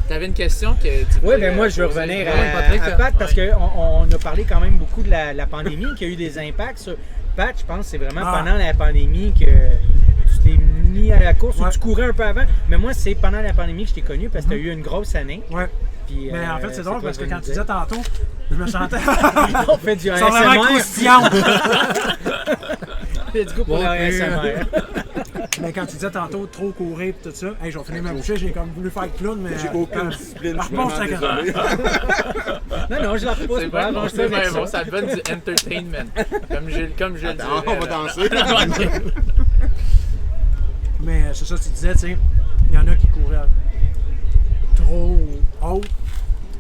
T'avais une question que tu Oui, voulais mais moi, je veux poser? revenir Ouais, à Pat parce qu'on a parlé quand même beaucoup de la pandémie, qui a eu des impacts sur. Pat, je pense que c'est vraiment pendant la pandémie que tu t'es mis à la course ou tu courais un peu avant. Mais moi, c'est pendant la pandémie que je t'ai connu parce que tu as eu une grosse année. Ouais. Puis, Mais en fait, c'est drôle quoi parce que tu vas quand nous tu dire? disais tantôt, je me sentais. On fait du Ils sont vraiment ASMR. croustillantes. Let's go pour le ASMR. Mais quand tu disais tantôt trop courir et tout ça, hey, je vais finir ma bouchée, j'ai comme voulu faire clown, mais. J'ai aucune discipline, je suis bon, vraiment c'est désolé. Non, je la repose C'est pas. bien bon, Je c'est bien avec bon, ça. ça te donne du entertainment. Comme je le Attends, dirais. on va là. danser. Mais c'est ça, tu disais, tu sais, il y en a qui couraient trop haut.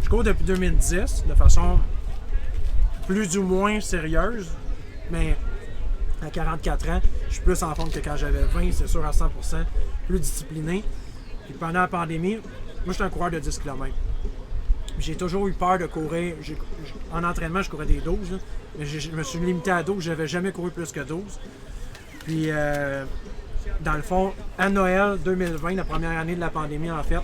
Je cours depuis 2010 de façon plus ou moins sérieuse, mais à 44 ans, je suis plus en forme que quand j'avais 20, c'est sûr, à 100%, plus discipliné. Puis pendant la pandémie, moi, j'étais un coureur de 10 km. J'ai toujours eu peur de courir. En entraînement, je courais des 12, là, mais je me suis limité à 12. Je n'avais jamais couru plus que 12. Puis, dans le fond, à Noël 2020, la première année de la pandémie, en fait,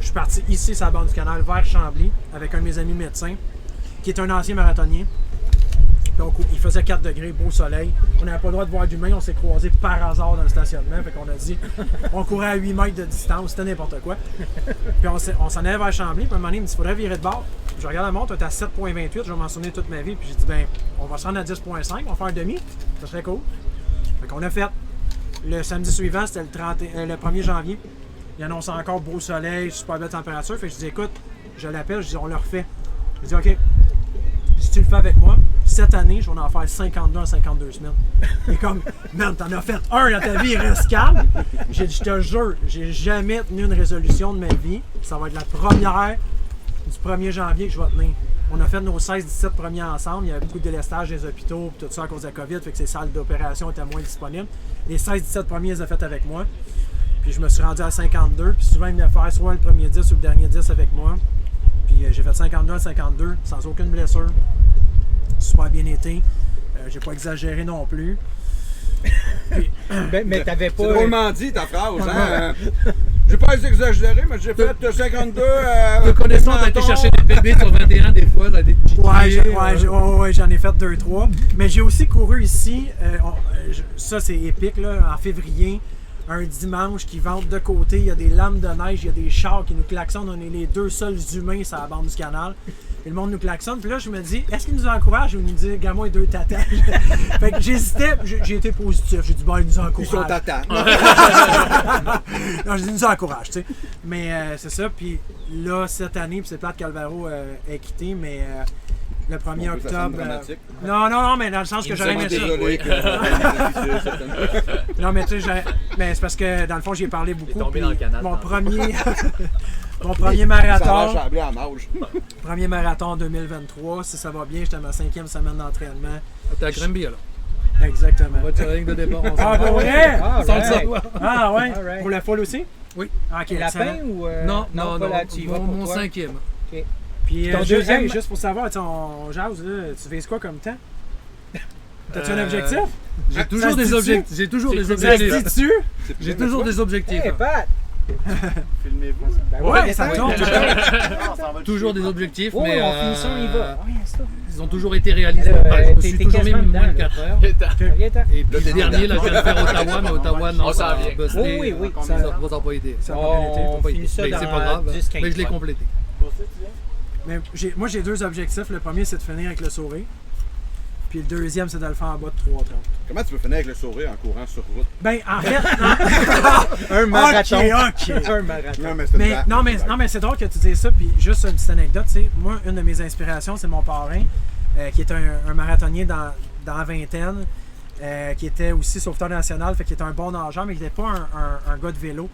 je suis parti ici, sur la bande du canal, vers Chambly, avec un de mes amis médecins, qui est un ancien marathonnier. Donc, il faisait 4 degrés, beau soleil. On n'avait pas le droit de voir d'humains, on s'est croisés par hasard dans le stationnement. Fait qu'on a dit, on courait à 8 mètres de distance, c'était n'importe quoi. Puis on s'en allait vers Chambly, puis à un moment donné, il me dit, il faudrait virer de bord. Je regarde la montre, on est à 7,28, je vais m'en souvenir toute ma vie. Puis j'ai dit, ben, on va se rendre à 10,5, on va faire un demi, ça serait cool. Fait qu'on a fait. Le samedi suivant, c'était le 1er janvier. Il annonçait encore beau soleil, super belle température. Fait que je dis, écoute, je l'appelle, je dis, on le refait. Je dis, OK, si tu le fais avec moi, cette année, je vais en faire 52 en 52 semaines. Et comme, man, t'en as fait un dans ta vie, reste calme. J'ai dit, je te jure, j'ai jamais tenu une résolution de ma vie. Ça va être la première du 1er janvier que je vais tenir. On a fait nos 16-17 premiers ensemble. Il y avait beaucoup de délestage des hôpitaux, tout ça à cause de la COVID, fait que ces salles d'opération étaient moins disponibles. Les 16-17 premiers, ils les ont fait avec moi. Puis je me suis rendu à 52. Puis souvent, ils venaient faire soit le premier 10 ou le dernier 10 avec moi. Puis j'ai fait 52 à 52 sans aucune blessure. Super bien été. J'ai pas exagéré non plus. Puis, Mais t'avais pas. C'est drôlement dit ta phrase, hein? J'ai pas exagéré, mais j'ai fait 52. Te connaissant, t'as été chercher des bébés sur 21 des fois, t'as des petits ouais, j'en ai fait 2-3. Mais j'ai aussi couru ici, ça c'est épique, là, en février, un dimanche qui vente de côté, il y a des lames de neige, il y a des chars qui nous klaxonnent, on est les deux seuls humains sur la bande du canal. Et le monde nous klaxonne. Puis là, je me dis, est-ce qu'ils nous encouragent ou ils nous disent, gamin et deux tatas? Fait que j'hésitais, j'ai été positif. J'ai dit, bon, ils nous encouragent. Ils sont tatas. Non, j'ai dit, ils nous encouragent, tu sais. Mais c'est ça. Puis là, cette année, puis c'est plate Calvaro est quitté, mais le 1er octobre. Non, mais dans le sens que j'aurais aimé ça. Non, mais tu sais, mais c'est parce que dans le fond, j'y ai parlé beaucoup. Tombé dans le canal. Mon premier. Mon premier marathon. Premier marathon en 2023. Si ça va bien, j'étais à ma 5e semaine d'entraînement. T'es à Granby alors. Exactement. On va tirer avec de départ ensemble. Ah, pour vrai? Sans le savoir. Ah, ouais. Right. Pour la foule aussi? Oui. Ah, ok. Lapin ou. Non, pas là, tu y vas pour mon toi. 5e. Ok. Puis, Ton juste, deuxième- juste pour savoir, on jase, là, tu vises quoi comme temps? T'as-tu un objectif? J'ai toujours des dit-tu? objectifs. J'ai toujours des Ça se objectifs. dit-tu? J'ai toujours des objectifs. Hey, Pat! Filmez-vous. Ben Ouais, ça tourne. Toujours des objectifs, Oh, mais on finit ça, on y va. Oui, c'est ça. ils ont toujours été réalisés. Là, Je me t'es suis toujours mis quasiment moins de dedans, 4 heures. Viens, t'en. Et puis Là, le t'es dernier, là, dedans. je viens de faire Ottawa, mais Ottawa, non, On ça s'en a vient. busté. Oui, ça- Ça n'a pas été. Ça a On- pas bien été. on finit ça Mais dans c'est pas grave. 10-15 Mais je l'ai fois. complété. Mais moi, j'ai deux objectifs. Le premier, c'est de finir avec le sourire. Puis le deuxième, c'est de le faire en bas de 3h30. Comment tu peux finir avec le sourire en courant sur route? Ben, en fait, Un marathon. Ok. Un marathon. Non, mais c'est une blague. Non, mais c'est drôle que tu dises ça. Puis juste une petite anecdote, tu sais, moi, une de mes inspirations, c'est mon parrain, qui est un marathonnier dans la vingtaine, qui était aussi sauveteur national, fait qu'il était un bon nageur, mais qui n'était pas un gars de vélo.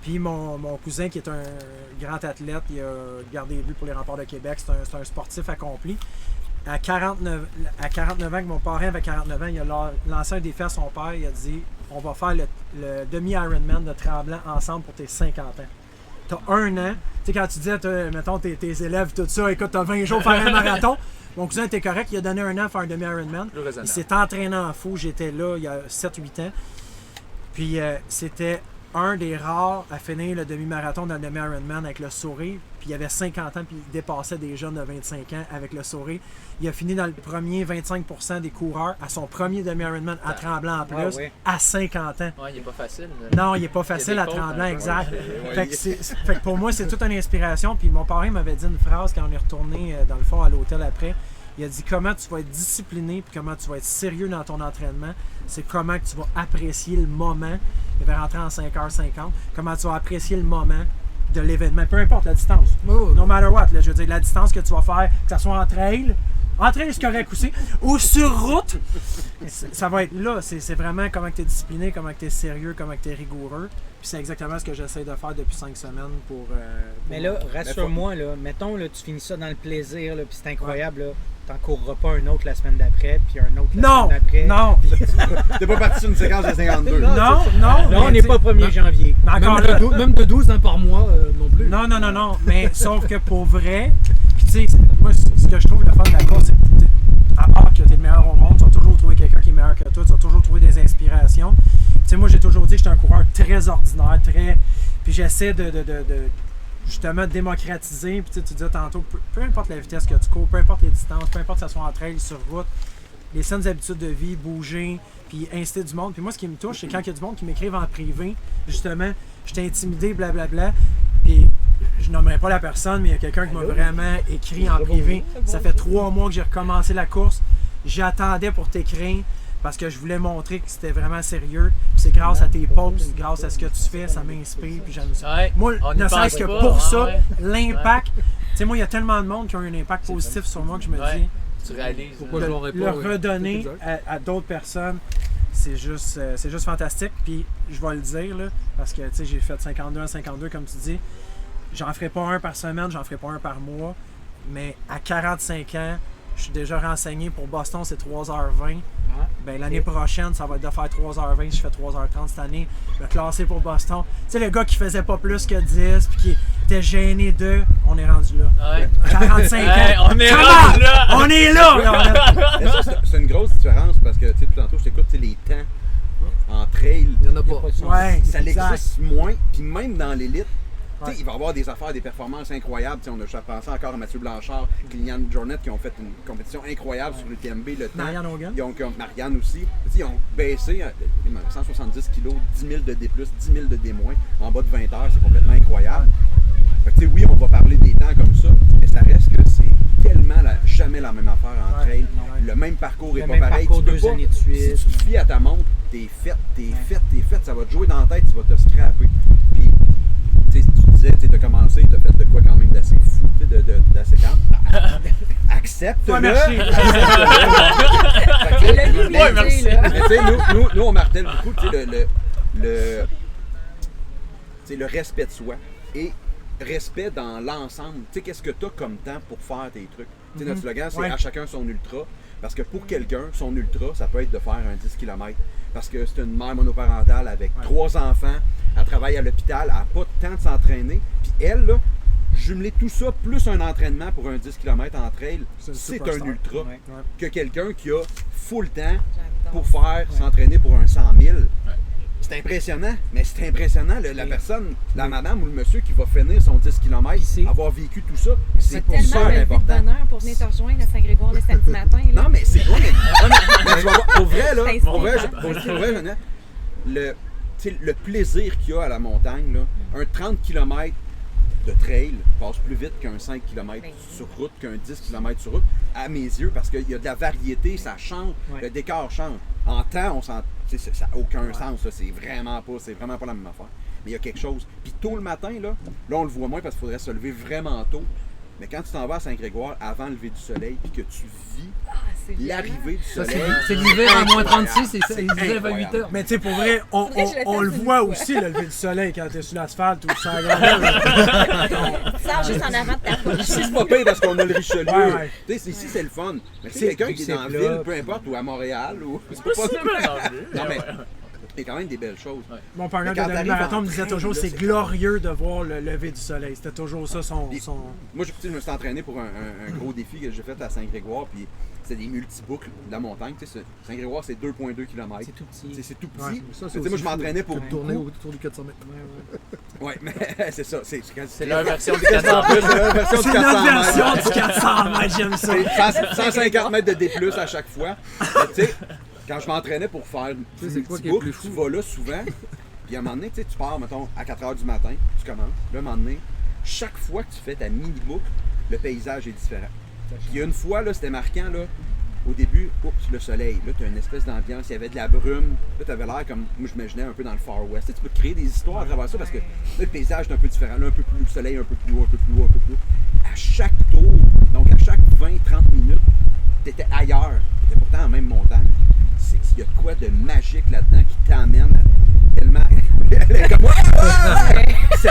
Puis mon cousin, qui est un grand athlète, il a gardé les buts pour les Remparts de Québec, c'est un sportif accompli. À 49 ans, que mon parrain avait 49 ans, il a lancé un défi à son père. Il a dit, on va faire le demi-Ironman de Tremblant ensemble pour tes 50 ans. T'as 1 an. Tu sais, quand tu dis, mettons, tes élèves, tout ça, écoute, t'as 20 jours pour faire un marathon. Mon cousin était correct, il a donné 1 an à faire un demi-Ironman. Plus raisonnable. Il s'est entraîné en fou. J'étais là il y a 7-8 ans. Puis c'était un des rares à finir le demi-marathon dans le demi-Ironman avec le sourire. Puis il avait 50 ans, puis il dépassait des jeunes de 25 ans avec le sourire. Il a fini dans le premier 25% des coureurs à son premier demi-Ironman à Tremblant en plus, Ah ouais. à 50 ans. Ouais, il est pas facile. Non, il n'est pas facile des à fautes, Tremblant, hein. exact. Ouais. Fait que pour moi, c'est toute une inspiration. Puis mon parrain m'avait dit une phrase quand on est retourné dans le fond à l'hôtel après. Il a dit comment tu vas être discipliné puis comment tu vas être sérieux dans ton entraînement. C'est comment que tu vas apprécier le moment. Il va rentrer en 5h50. Comment tu vas apprécier le moment de l'événement, peu importe la distance. Oh, No matter what, là, je veux dire, la distance que tu vas faire, que ce soit en trail, c'est correct aussi, ou sur route, ça va être là. C'est vraiment comment tu es discipliné, comment tu es sérieux, comment tu es rigoureux. Puis c'est exactement ce que j'essaie de faire depuis 5 semaines pour Mais là, rassure-moi, là, mettons, là, tu finis ça dans le plaisir, là, puis c'est incroyable, là. T'en courras pas un autre la semaine d'après, puis un autre la Non, semaine d'après. non, T'es pas parti sur une séquence de 52. non, Là, on mais n'est tu pas sais, 1er janvier. mais encore là, Même de 12 par mois non plus. non, mais sauf que pour vrai, puis tu sais, moi, ce que je trouve le fun de la course, c'est que à part que tu es le meilleur au monde, tu vas toujours trouver quelqu'un qui est meilleur que toi, tu vas toujours trouver des inspirations. Tu sais, moi, j'ai toujours dit que j'étais un coureur très ordinaire, puis j'essaie de justement démocratiser. Puis tu disais tantôt, peu importe la vitesse que tu cours, peu importe les distances, peu importe que ce soit en trail, sur route, les saines habitudes de vie, bouger, puis inciter du monde. Puis moi, ce qui me touche, c'est quand il y a du monde qui m'écrivent en privé, justement, je t'ai intimidé, blablabla, puis je nommerai pas la personne, mais il y a quelqu'un qui m'a vraiment écrit en privé. Ça fait 3 mois que j'ai recommencé la course. J'attendais pour t'écrire parce que je voulais montrer que c'était vraiment sérieux. Puis c'est grâce à tes posts, grâce à ce que tu fais, ça m'inspire, puis j'aime ça. Ouais, Moi, on y ne serait-ce pense que pas, pour hein, ça, ouais. l'impact. Tu sais, moi, il y a tellement de monde qui ont eu un impact positif sur moi que je me Ouais. dis, Tu réalises. Pourquoi hein. je l'aurais le pas, oui. redonner Exact. à d'autres personnes, c'est juste fantastique. Puis je vais le dire, là, parce que tu sais, j'ai fait 52 à 52, comme tu dis. J'en ferai pas un par semaine, j'en ferai pas un par mois. Mais à 45 ans, je suis déjà renseigné pour Boston, c'est 3h20. Ben, l'année prochaine, ça va être de faire 3h20. Je fais 3h30 cette année. Le classé pour Boston. Tu sais, le gars qui faisait pas plus que 10 puis qui était gêné de. On est rendu là. Ouais. 45 ans. Hey, on est Come rendu on! là! On est là! Mais ça, c'est une grosse différence parce que tu sais, tout tantôt, je t'écoute, tu sais, les temps en trail, Il n'y en a pas. Ouais, ça exact. existe moins. Puis même dans l'élite, Tu sais, il va y avoir des affaires, des performances incroyables. Tu sais, on a pensé encore à Mathieu Blanchard, Kylian Jornet qui ont fait une compétition incroyable sur l'UTMB. Le temps. Marianne Hogan. Marianne aussi. Tu sais, ils ont baissé 170 kg, 10 000 de D+, 10 000 de D-, en bas de 20 heures. C'est complètement incroyable. Fait que, tu sais, oui, on va parler des temps comme ça, mais ça reste que c'est tellement jamais la même affaire en trail. Le même parcours n'est pas pareil. Parcours Tu peux 2 pas, années de suite. si tu te fies à ta montre, t'es faite, ça va te jouer dans la tête, tu vas te scraper. Puis, tu sais, tu disais, tu as commencé, tu as fait de quoi quand même d'assez fou, d'assez calme. Accepte-le. Ouais, merci. Ouais, merci. Mais tu sais, nous, on martèle beaucoup, tu sais, le respect de soi et respect dans l'ensemble. Tu sais, qu'est-ce que tu as comme temps pour faire tes trucs? Tu sais, notre slogan, c'est à chacun son ultra. Parce que pour quelqu'un, son ultra, ça peut être de faire un 10 km. Parce que c'est une mère monoparentale avec 3 enfants, elle travaille à l'hôpital, elle n'a pas de temps de s'entraîner. Puis elle, là, jumeler tout ça plus un entraînement pour un 10 km en trail, c'est un ultra. Que quelqu'un qui a full temps pour faire s'entraîner pour un 100 000. C'est impressionnant, mais c'est impressionnant. La personne, la madame ou le monsieur qui va finir son 10 km, avoir vécu tout ça, c'est tellement super me lever de important. bonne heure pour venir te rejoindre à Saint-Grégoire le samedi matin. Là. Non, mais c'est quoi? Mais tu vas voir, pour vrai, là, C'est pour vrai, inspirant. Jeannette, le plaisir qu'il y a à la montagne, là, un 30 km de trail passe plus vite qu'un 5 km sur route, qu'un 10 km sur route, à mes yeux, parce qu'il y a de la variété, ça change, le décor change. En temps, on s'en... Ça n'a aucun sens, ça. C'est vraiment pas la même affaire. Mais il y a quelque chose. Puis tôt le matin, là on le voit moins parce qu'il faudrait se lever vraiment tôt. Mais quand tu t'en vas à Saint-Grégoire avant le lever du soleil, puis que tu vis l'arrivée du Ça, soleil. c'est l'hiver à moins 36 et ils se lèvent à 8 heures. Mais tu sais, pour vrai, on le voit aussi, le lever du soleil, quand t'es sur l'asphalte ou sur la grande. Tu sors juste en avant de ta poche. Ici, c'est pas pire parce qu'on a le Richelieu. Ouais. Tu sais, ici, c'est le fun. Mais c'est quelqu'un qui est dans la ville, peu importe, ou à Montréal, ou... C'est pas Non, mais il y a quand même des belles choses. Mon partenaire Mais quand de t'arrives marathon en me disait train, toujours là, c'est c'est glorieux de voir le lever du soleil. C'était toujours ça son. Moi, je me suis entraîné pour un gros défi que j'ai fait à Saint-Grégoire, puis c'était des multiboucles de la montagne. Tu sais, Saint-Grégoire, c'est 2,2 km. C'est tout petit. C'est tout petit. Ouais, Ça, Tu sais, moi, je m'entraînais pour tourner beaucoup. autour du 400 mètres. Ouais, mais c'est ça. C'est leur version du C'est 400 leur version du C'est 400 notre version mètres. du 400 mètres, j'aime ça. C'est 150 mètres de D+, à chaque fois. Mais tu sais, quand je m'entraînais pour faire une sais, c'est quoi petite qui est boucle, plus fou? tu vas là souvent. Puis à un moment donné, tu sais, tu pars, mettons, à 4 h du matin, tu commences. Là, à un moment donné, chaque fois que tu fais ta mini-boucle, le paysage est différent. Puis il y a une fois, là, c'était marquant, là, au début, oups, le soleil. Là, tu as une espèce d'ambiance, il y avait de la brume. Là, tu avais l'air comme, moi, je m'imaginais un peu dans le Far West. Tu sais, tu peux créer des histoires à travers ça parce que là, le paysage est un peu différent. Là, un peu plus, le soleil un peu plus haut, un peu plus haut, un peu plus haut. À chaque tour, donc à chaque 20-30 minutes, tu étais ailleurs. Tu étais pourtant en même montagne. Il y a de quoi de magique là-dedans qui t'amène à tellement. Elle est comme 7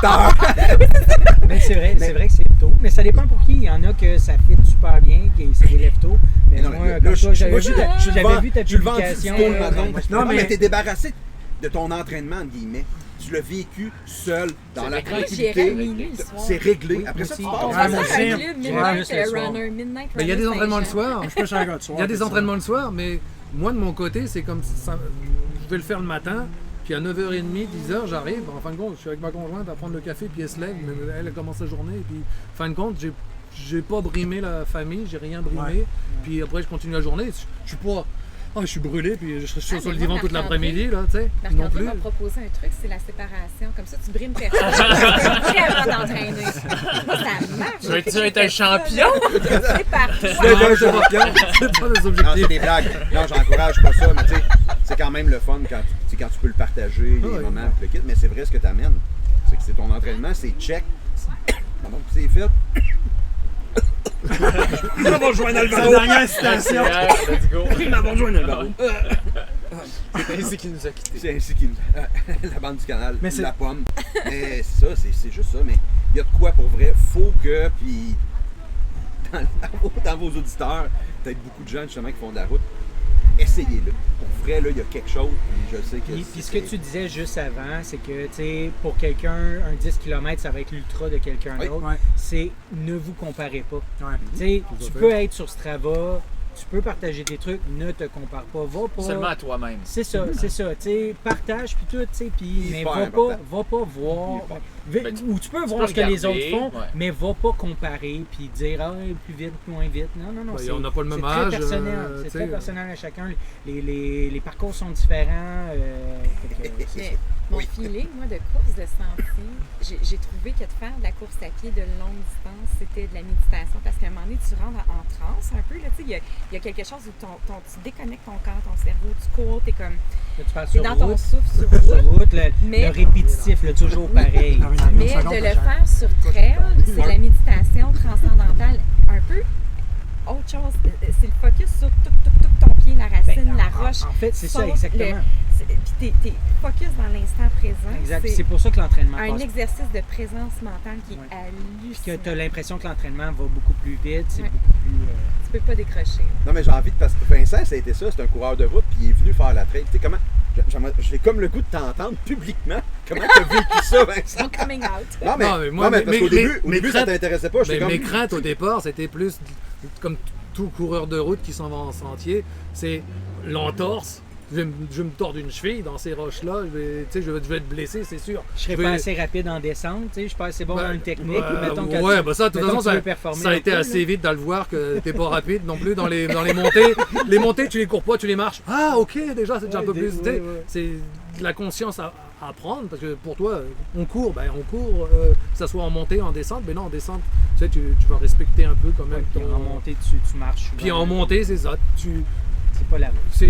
heures. Mais c'est vrai que c'est tôt. Mais ça dépend pour qui. Il y en a que ça fit super bien, qui se lèvent tôt. Mais Non, moi, là, comme toi, j'avais vu ta tu le vends publication. tôt le matin. Non, Non, mais mais- t'es débarrassé de ton entraînement, entre guillemets. Tu l'as vécu seul, dans la J'irai à tranquillité. minuit le soir. C'est réglé. Oui, Après ça, tu aussi. pars. On Ouais, va moi faire aussi. un club Ouais, Midnight juste le soir. Runner, Midnight Mais il y a des Runner entraînements le Saint-Jean. soir. Je suis un gars de soir. Il y a des entraînements le soir, mais moi de mon côté, c'est comme ça, je vais le faire le matin, puis à 9h30, 10h, j'arrive. En fin de compte, je suis avec ma conjointe à prendre le café, puis elle se lève, mais elle commence la journée, et puis en fin de compte, j'ai pas brimé la famille, j'ai rien brimé, Ouais. puis après je continue la journée. Je suis pas. Je suis brûlé, puis je serai sur mais le moi, divan toute l'après-midi, là, tu sais. Non Marc-André plus. m'a proposé un truc, c'est la séparation. Comme ça, tu brimes personne. Après avant d'entraîner. Moi, ça marche. Tu veux être un champion? C'est parti. C'est pas un champion. C'est pas des Non, objectifs. c'est des blagues. Non, j'encourage pas ça, mais tu sais, c'est quand même le fun quand tu peux le partager, les Ouais. moments, le kit. Mais c'est vrai ce que tu amènes. C'est que c'est ton entraînement, c'est check. Pardon, c'est fait. On va rejoindre Sa Alvaro. dernière citation. Let's go. On va rejoindre Alvaro. C'est ainsi qu'il nous a quittés. C'est ainsi qu'il. La bande du canal, Mais c'est- la pomme. Mais ça, c'est juste ça. Mais il y a de quoi pour vrai. Faut que, puis dans vos auditeurs, peut-être beaucoup de gens justement qui font de la route, essayez-le. Pour vrai, là, il y a quelque chose. Puis je sais que. Puis ce que tu disais juste avant, c'est que, tu sais, pour quelqu'un, un 10 km, ça va être l'ultra de quelqu'un Oui. d'autre. Ouais. C'est ne vous comparez pas. Ouais. Tu sais, tu peux être sur Strava, tu peux partager tes trucs, ne te compare pas, va pas. Seulement à toi-même. C'est ça, tu sais, partage puis tout, tu sais, puis mais Hyper va important. pas voir, Ben, ou tu peux tu voir peux ce que les regarder, autres font, ouais. mais va pas comparer puis dire plus vite, moins vite. Non, Ben, on n'a pas le même c'est âge, très personnel, c'est tu très sais. personnel à chacun. Les parcours sont différents. Fait que c'est Mais ça. mon feeling, moi, de course de sentier, j'ai trouvé que de faire de la course à pied de longue distance, c'était de la méditation. Parce qu'à un moment donné, tu rentres en transe un peu. Là, tu sais, il y a quelque chose où tu déconnectes ton corps, ton cerveau, tu cours, t'es comme. Là, tu parles T'es sur dans ton route, souffle sur sur route. route, Mais- le répétitif, le toujours pareil. Mais de le faire sur trail, c'est de la méditation transcendantale un peu autre chose. C'est le focus sur tout ton pied, la racine, Ben, la en- roche. En fait, c'est ça, saute exactement. Puis t'es focus dans l'instant présent. Exact. C'est C'est pour ça que l'entraînement un passe. exercice de présence mentale qui est Ouais. Puis hallucinant. que tu as l'impression que l'entraînement va beaucoup plus vite, c'est Ouais. beaucoup plus. Tu peux pas décrocher. Non, mais j'ai envie de. Parce que Vincent, ça a été ça, c'est un coureur de route, puis il est venu faire la trail. Tu sais, comment. J'ai comme le goût de t'entendre publiquement. Comment tu as vécu ça, Vincent? Son coming out. Non, mais, Non, mais moi, parce mes- qu'au début, mes- au début ça mes t'intéressait pas. Mais J'étais comme. mes craintes au départ, c'était plus comme tout coureur de route qui s'en va en sentier, c'est l'entorse. Je vais me tordre une cheville dans ces roches-là, je vais être blessé, c'est sûr. Je serais vais- pas assez rapide en descente, tu sais, je suis pas assez bon dans une technique. Mettons que ouais, bah ça, de toute mettons façon, que tu veux performer ça a un été peu, assez là. vite de le voir que t'es pas rapide non plus dans les montées. Les montées, tu les cours pas, tu les marches. Ah, ok, déjà, c'est déjà un peu plus. Tu sais, c'est de la conscience à prendre parce que pour toi, on court, que ça soit en montée, en descente, mais non, en descente, tu sais, tu vas respecter un peu quand même. Puis en montée, tu marches. Puis en montée, c'est ça. C'est pas la route.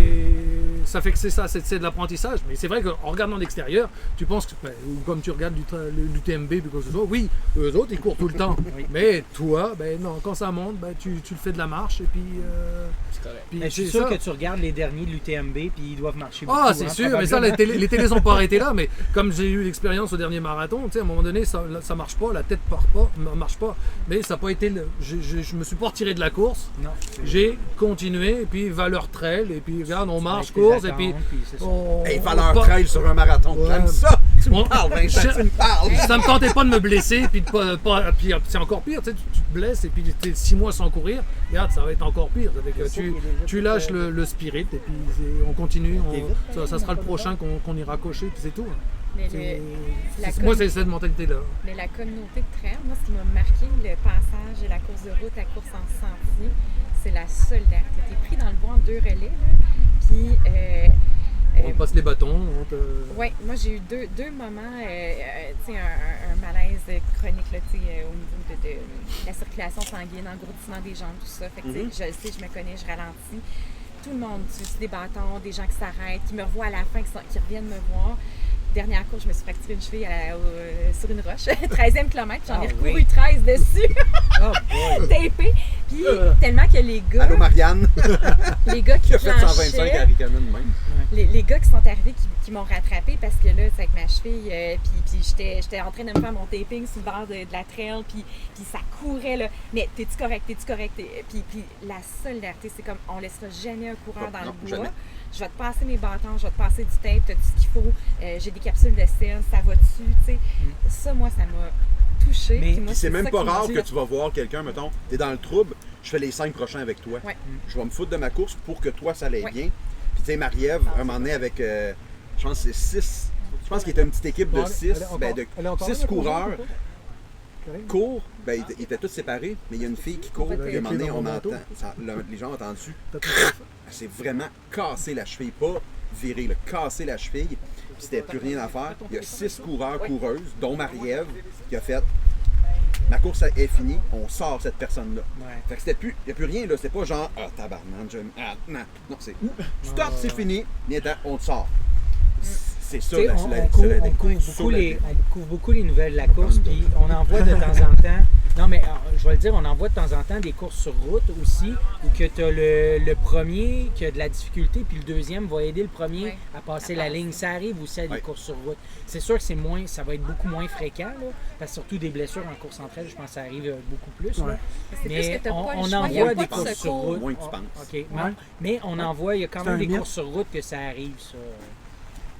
Ça fait que c'est ça, c'est de l'apprentissage. Mais c'est vrai qu'en regardant de l'extérieur, tu penses que, ou comme tu regardes l'UTMB, puis quoi que ce soit, oui, eux autres, ils courent tout le temps. Oui. Mais toi, non, quand ça monte, tu le fais de la marche, et puis. C'est correct. puis Mais je suis c'est sûr ça. que tu regardes les derniers de l'UTMB, puis ils doivent marcher beaucoup. Ah, c'est hein, sûr, mais ça, probablement. les télés sont pas arrêtées là, mais comme j'ai eu l'expérience au dernier marathon, tu sais, à un moment donné, ça marche pas, la tête marche pas, mais ça n'a pas été. Je me suis pas retiré de la course, Non. j'ai continué, et puis valeur trail, et puis regarde, on marche, Avec tes course, et puis. attentes, c'est ça. Hey, valeur trail sur un marathon. Ouais. J'aime ça. Tu me On- parles, Vincent, tu me parles. Ça me tentait pas de me blesser, puis puis c'est encore pire, tu sais, tu te blesses et puis tu es 6 mois sans courir, regarde, ça va être encore pire. Ça fait que tu lâches le spirit et puis on continue, ça sera le prochain qu'on ira cocher, puis c'est tout. Mais, Moi, c'est cette mentalité-là. mais la communauté de trail, moi, ce qui m'a marqué, le passage de la course de route à course en sentier, c'est la solidarité. T'es pris dans le bois en 2 relais, là, puis... On te passe les bâtons, Oui, moi j'ai eu deux moments, tu sais, un malaise chronique là, tu sais, au niveau de la circulation sanguine, engourdissement des jambes, tout ça. Fait que, tu sais, je le sais, je me connais, je ralentis. Tout le monde utilise des bâtons, des gens qui s'arrêtent, qui me revoient à la fin, qui reviennent me voir. Dernière course, je me suis fracturé une cheville sur une roche, 13e kilomètre, j'en ai recouru 13 dessus, Oh boy! tapé. Puis tellement que les gars, Allô, Marianne, les gars qui qui a fait 125 planchaient, à Ricanen de même. les gars qui sont arrivés qui m'ont rattrapé parce que là, c'est avec ma cheville, puis j'étais en train de me faire mon taping sur le bord de la trail, puis ça courait, là. Mais t'es-tu correct? Puis la solidarité, c'est comme, on laissera jamais un coureur dans Non, le bois. jamais. Je vais te passer mes bâtons, je vais te passer du tape, t'as tout ce qu'il faut, j'ai des capsules de sel, ça va dessus, tu sais. Ça, moi, ça m'a touchée. Mais puis moi, C'est même ça pas qui m'a rare dit- que tu vas voir quelqu'un, mettons, t'es dans le trouble, je fais les 5 prochains avec toi. Ouais. Je vais me foutre de ma course pour que toi, ça aille Ouais. bien. Puis tu sais, Marie-Ève, un moment donné, avec, je pense que c'est 6, je pense qu'il était une petite équipe de 6, de 6 coureurs, courent, ben, ils étaient tous séparés, mais il y a une fille qui court, Ouais, puis à un moment donné, dans on mon entend, manteau. les gens ont entendu, elle s'est vraiment cassé la cheville, pas virée, là, cassé la cheville, puis c'était plus rien à faire. Il y a 6 coureurs, coureuses, dont Marie-Ève, qui a fait ma course est finie, on sort cette personne-là. Ouais. Fait que c'était plus, il n'y a plus rien, là, c'est pas genre, ah tabarnak, non, c'est, stop, c'est fini, viens on te sort. C'est ça, Tu sais, la on couvre beaucoup les nouvelles de la course, puis on en voit de temps en temps. Non, mais je vais le dire, on en voit de temps en temps des courses sur route aussi, où que tu as le premier qui a de la difficulté, puis le deuxième va aider le premier Ouais. à passer la ligne. Ça arrive aussi à des Ouais. courses sur route. C'est sûr que ça va être beaucoup moins fréquent, là, parce que surtout des blessures en course entre elles, je pense que ça arrive beaucoup plus. là. C'est plus Mais que t'as pas le on choix, en il y a voit pas des de courses sur secours. route. Moins que tu penses. OK. Mais on en voit, il y a quand C'est même un des mythe. courses sur route que ça arrive, ça.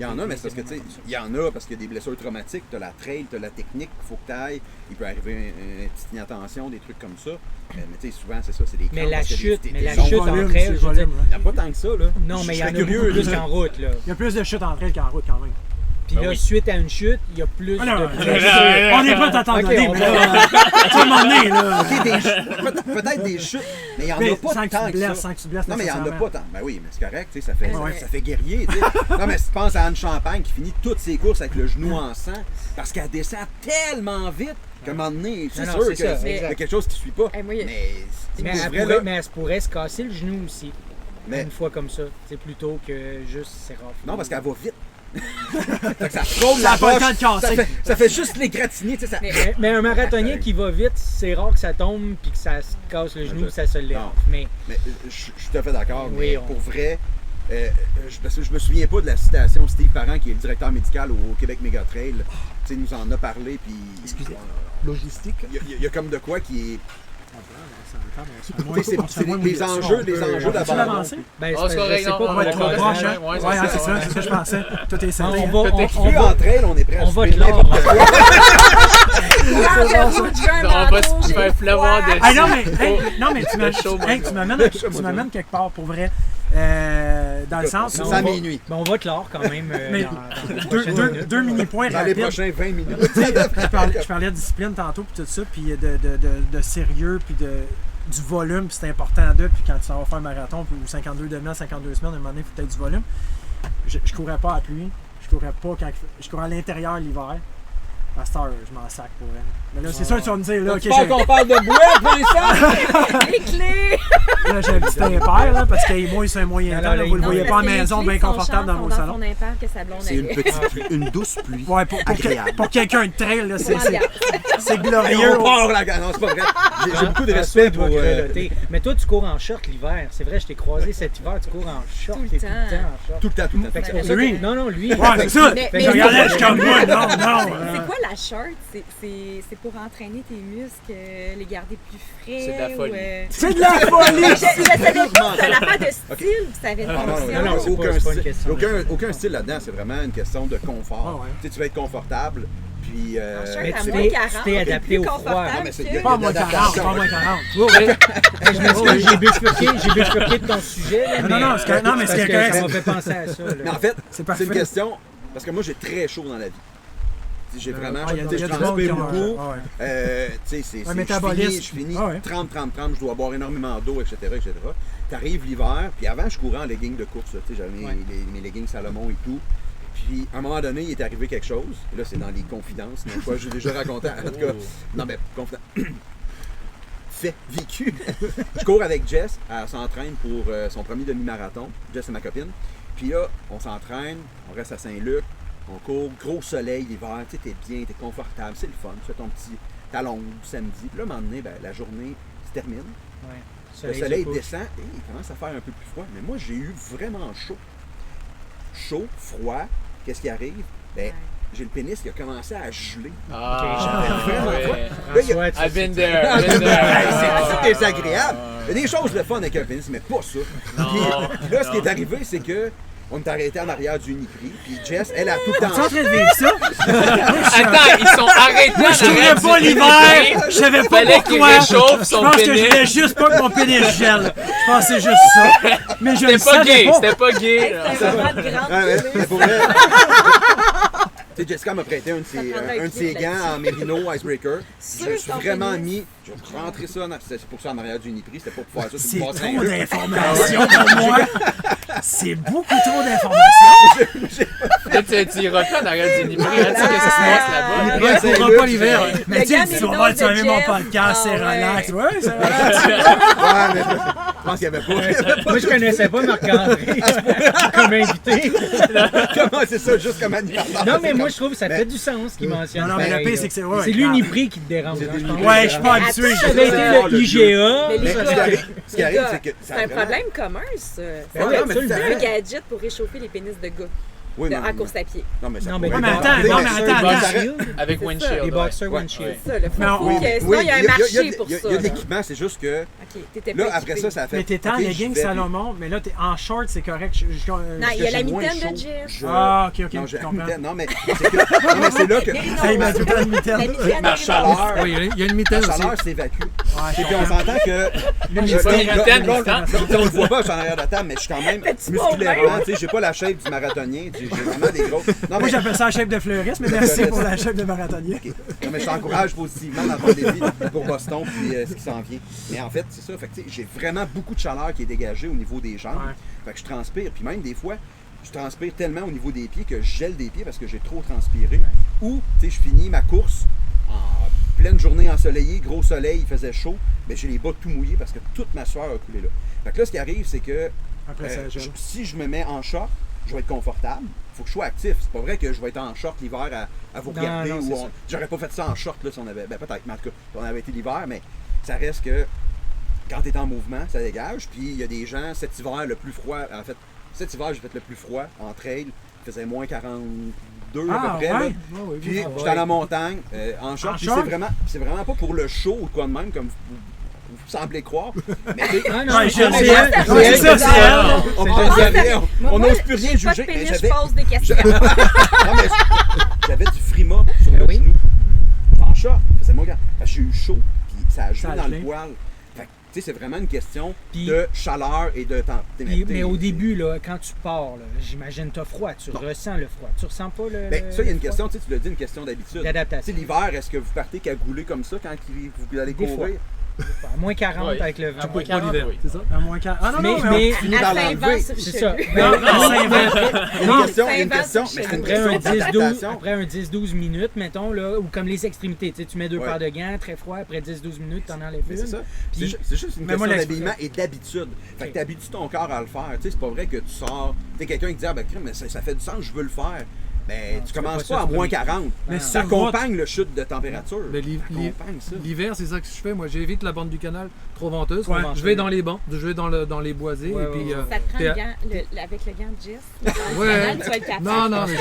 Il y en a, mais c'est parce que, tu sais, il y en a parce qu'il y a des blessures traumatiques. Tu as la trail, tu as la technique qu'il faut que tu ailles. Il peut arriver une petite inattention, des trucs comme ça. Mais tu sais, souvent, c'est ça, c'est des crampes. Mais la parce que chute, des- mais des la longues- chute en volume, trail, c'est je veux dire, volume, Il n'y a pas tant que ça, là. non, mais il y en a serais beaucoup curieux, plus là. qu'en route, là. Il y a plus de chutes en trail qu'en route quand même. Puis là, suite à une chute, il y a plus Ah non, de on n'est pas t'attendre Ok, donné, on mais va- là, tu vas m'emmener, là. Ok, peut-être des chutes, mais il n'y en Mais a pas sans que tant tu te que blesses, ça. sans que tu te blesses Non, mais il n'y en a nécessairement. pas tant. Ben oui, mais c'est correct, tu sais, ça fait, Ouais. ça fait guerrier, tu sais. Non, mais si tu penses à Anne Champagne qui finit toutes ses courses avec le genou en sang parce qu'elle descend tellement vite qu'à un moment donné, c'est Non, sûr c'est qu'il ça, y a exact. quelque chose qui ne suit pas. Moi, il y a- Mais Mais pour elle, vrai, pourrait, là, mais elle se pourrait se casser le genou aussi, mais une fois comme ça. C'est plutôt que juste c'est rare. non, parce qu'elle va vite. Fait que ça frôle Ça la a pas le roche, temps de casser. ça fait juste l'égratigner, tu sais. Ça... Mais un marathonien qui va vite, c'est rare que ça tombe puis que ça se casse le genou, je- puis ça se lève. non. Mais Mais je suis tout à fait d'accord, Oui, mais on- pour vrai, parce que je me souviens pas de la citation Steve Parent, qui est le directeur médical au Québec Méga Trail. Tu sais, il nous en a parlé, puis... Excusez. Logistique. Il y a comme de quoi qui est... C'est les enjeux d'abord. d'avancer. ben, Oh, c'est correct, je sais non, pas on pour va le être correct. correct. Proche, hein? Ouais, Ouais, c'est c'est ça, ça, ouais. c'est ça que je pensais. Tout est serré. On va, Plus en trail, on est prêt à on va spinner clore. n'importe quoi. On va se faire pleuvoir dessus. Ah non, mais tu show, m'amènes quelque part pour vrai. Dans le sens où. C'est à minuit. Ben, on va clore quand même. Mais dans les prochaines minutes. deux mini-points Dans les rapides. prochains 20 minutes. Je parlais de discipline tantôt, puis tout ça, puis de sérieux, puis du volume, puis c'est important d'eux. Puis quand tu vas faire un marathon, puis 52 demi, 52 semaines, à un moment donné, il faut peut-être du volume. Je courais pas à pluie, je courais pas quand je courais à l'intérieur l'hiver. À cette heure, je m'en sac pour elle. Mais là, c'est sûr que tu vas me dire, là, ok, Tu penses qu'on parle de boîte, Vincent? Les clés! là, j'ai un petit impair, là, parce que moi, c'est un moyen temps, là, vous le Non, voyez mais pas à parce la que les maison, clés bien de son confortable char dans vos sont salons. son impair que sa blonde C'est une avait. petite pluie, une douce pluie. Ouais, Agréable. pour quelqu'un de trail, là, c'est Et glorieux. on part la gagne. Non, c'est pas vrai. J'ai beaucoup de François respect doit pour... grelotter. Mais toi, tu cours en short l'hiver. C'est vrai, je t'ai croisé cet hiver, tu cours en short. Tout le T'es temps. en short. Tout le temps, tout le temps. Fait que c'est pour ça Lui. que- Non, non, lui. Ouais, c'est ça. Mais- Je regardais, je suis comme moi, non. C'est quoi la short? C'est pour entraîner tes muscles, les garder plus frais? C'est de la folie. C'est de la folie! Je savais pas, c'est une affaire de style, vous savez une Ah, non, fonction. non, c'est aucun pas une style, question aucun style là-dedans, c'est vraiment une question de confort. Ah ouais. Tu sais, tu vas être confortable, puis... En short, Mais à tu moins t'es- 40, tu t'es adapté plus au froid. confortable Non, mais c'est- que- Pas à moins 40, pas à moins 40. Je m'excuse, j'ai bifurqué de ton sujet. là, Non, c'est correct. Non, mais parce c'est que correct. ça m'a fait penser à ça. là. Mais en fait, C'est c'est parfait. une question, parce que moi, j'ai très chaud dans la vie. Tu sais, j'ai vraiment, Ah, il y a tu sais, je du monde qui transpire ont- beaucoup. ah ouais. Tu sais, c'est Un métabolisme. je finis Ah ouais. 30, je dois boire énormément d'eau, etc., etc. T'arrives l'hiver, puis avant, je courais en leggings de course, là, tu sais, j'avais mes leggings Salomon et tout. Puis, à un moment donné, il est arrivé quelque chose. Et là, c'est dans les confidences, non pas, j'ai déjà raconté, en tout cas. Non, mais, confidence. Fait, vécu. Je cours avec Jess, elle s'entraîne pour son premier demi-marathon. Jess, c'est ma copine. Puis là, on s'entraîne, on reste à Saint-Luc, on court, gros soleil l'hiver, tu sais, t'es bien, t'es confortable, c'est le fun, tu fais ton petit talon du samedi. Puis là, à un moment donné, ben, la journée se termine. Ouais. Le soleil se couche. descend et il commence à faire un peu plus froid. Mais moi, j'ai eu vraiment chaud. Chaud, froid. Qu'est-ce qui arrive? Ben, j'ai le pénis qui a commencé à geler. Ah, ouais. François, tu- I've been there. I've been there. C'est désagréable. Il y a des choses le fun avec un pénis, mais pas ça. Puis là, ce qui est arrivé, c'est que on est arrêté en arrière du Uniprix. Puis Jess, elle a tout le Tu es en temps. train de vivre ça? Attends, ils sont arrêtés. Moi, je courais pas l'hiver, je savais pas Fallait qu'il pourquoi. réchauffe Je son pense que je pénis. voulais juste pas que mon pénis gèle. Je pensais juste ça. Mais je le C'était pas savais gay, pas. c'était pas gay. C'est vraiment de grande Ah, ouais, folie. mais pour vrai. Tu sais, Jessica m'a prêté un de ses prendrait un gants clip en Mérino Icebreaker. Je me suis ton vraiment pénis. mis. Je vais rentrer ça. C'est pour ça en arrière du Uniprix. C'était pas pour faire ça. C'est une boîte trop Saint-Luc. d'informations pour moi. C'est beaucoup trop d'informations. Toi, tu iras pas en arrière du Uniprix, hein, tu sais que ça se passe là-bas. Ouais, c'est tu Luc, pas l'hiver. Mais Le tu gars sais, tu vas Mérino voir, tu vas de aimer mon Jeff. podcast, c'est Ah, ouais. relax. Ouais, c'est relax. Ouais, mais je pense qu'il y avait pas. Moi, je connaissais pas Marc-André comme invité. Comment c'est ça, juste comme animateur? Non, mais moi, je trouve que ça fait du sens qu'il mentionne. Non, mais le pareil, pire, là. c'est que c'est- ouais, C'est grave. l'Uniprix qui te dérange. hein, je pense. Ouais, je suis pas habitué. Ça avait été le IGA. Mais Mais les ce qui gars, arrive, les gars, c'est que. ça c'est un vraiment- problème commun, ça. Ben oui, C'est absolument. un gadget pour réchauffer les pénis de gars. Oui, en course à pied. Non, mais ça Non, mais pourrait mais être- attends, des non, mais boxers, attends, des attends. boxers. Avec C'est windshield. ça. Les boxers Ouais. windshield. C'est ça, là. Non, Faut que, oui, sinon, il y a un marché pour il ça. y a de là. l'équipement, c'est juste que OK, t'étais là, pas après équipé. ça a fait. Mais t'es en ok, leggings j'y vais, Salomon, mais là, t'es en short, c'est correct. Non, il y a la j'ai moins mitaine de chaud. Jess. Ah, ok, Non, je j'ai comprends. non, mais c'est que- non, mais c'est là que Mais non, Ça, il m'a dit pas de mitaine. la mitaine ma est chaleur, Oui, il y a une la mitaine aussi. chaleur s'évacue. Ouais, Et puis on s'entend que Pas mitaine, on le voit pas, je suis en arrière de la table, mais je suis quand même Fais-tu musculairement, bon, tu sais, j'ai pas la shape du marathonien, j'ai vraiment des gros. Non, Moi, mais, j'appelle ça la shape de fleuriste, mais merci pour la shape de marathonnier. ok. Non, mais je t'encourage positivement dans ton défi pour Boston puis ce qui s'en vient. Mais en fait, c'est ça, fait que, tu sais, j'ai vraiment beaucoup de chaleur qui est dégagée au niveau des jambes. Ouais. Fait que je transpire, puis même des fois, je transpire tellement au niveau des pieds que je gèle des pieds parce que j'ai trop transpiré. Ou, tu sais, je finis ma course en pleine journée ensoleillée, gros soleil, il faisait chaud, mais j'ai les bas tout mouillés parce que toute ma sueur a coulé là. Fait que là, ce qui arrive, c'est que Après, ça gèle. si je me mets en short, je vais être confortable. Il faut que je sois actif. C'est pas vrai que je vais être en short l'hiver à vous Non, regarder. non, ou c'est on- ça. J'aurais pas fait ça en short là, si on avait. Ben peut-être, mais en tout cas, si on avait été l'hiver, mais ça reste que quand tu es en mouvement, ça dégage. Puis il y a des gens, cet hiver, le plus froid, en fait, cet hiver, j'ai fait le plus froid en trail. Il faisait moins 42 à Ah, peu près. ouais? Là. Ah oui, Puis ah j'étais à la montagne, en short. En Puis short? c'est vraiment pas pour le show ou quoi de même, comme vous semblez croire. Mais tu sais, Ah non, Ouais, mais c'est c'est elle. elle. Ouais, c'est ça, c'est elle. on C'est pense génial. à rien, on Moi, n'ose plus rien j'ai pas de juger. Mais pénis, je j'avais- pose des questions. non, mais j'avais du frima sur le genou. J'étais en short, ça faisait moins grand. Parce que j'ai eu chaud, puis ça a joué Ça a dans gelé. le poil. Fait que, tu sais, c'est vraiment une question Puis- de chaleur et de temps. Mais au début, là, quand tu pars, là, j'imagine tu as froid, tu ressens le froid. Tu ressens pas le. Ben, ça, il y a une le question, tu sais, tu l'as dit, une question d'habitude. D'adaptation. Tu sais, l'hiver, est-ce que vous partez cagoulé comme ça quand vous allez Des courir? fois. À moins 40 Oui. avec le vent. À moins Pas 40, l'hiver, oui. c'est ça? À moins 40. Ah non, non, Mais- Fini À par Saint-Vent l'enlever. sur C'est ça. Richelieu. Non, Ben, non, Saint-Vert. Il y a une question, il y a une Saint-Vert, question, c'est mais c'est une Après un question 10-12 d'adaptation. après un 10-12 minutes, mettons, là, ou comme les extrémités. Tu sais, tu mets deux Ouais. paires de gants, très froid, après 10-12 minutes, tu en enlèves Mais une. c'est ça. Puis- C'est juste une Mais moi, question l'expérience- d'habillement et d'habitude. Fait que Ok. tu habitues ton corps à le faire. Tu sais, c'est pas vrai que tu sors. Tu sais, quelqu'un qui dit, ah ben, crème, mais ça fait du sens, je veux le faire. Ben, Non, tu tu fais commences pas ça pas à du moins premier coup. 40. Mais Ça sur route- accompagne le chute de température. Mais Ça accompagne ça. l'hiver, c'est ça que je fais. Moi, j'évite la bande du canal trop venteuse. Ouais. Je vais dans les bancs, je vais dans les boisés. Ouais, et puis, ouais, ouais. Ça te prend puis, le gant, avec le gant de Jess. Ouais. Canal, tu vas être capable. Non, non, mais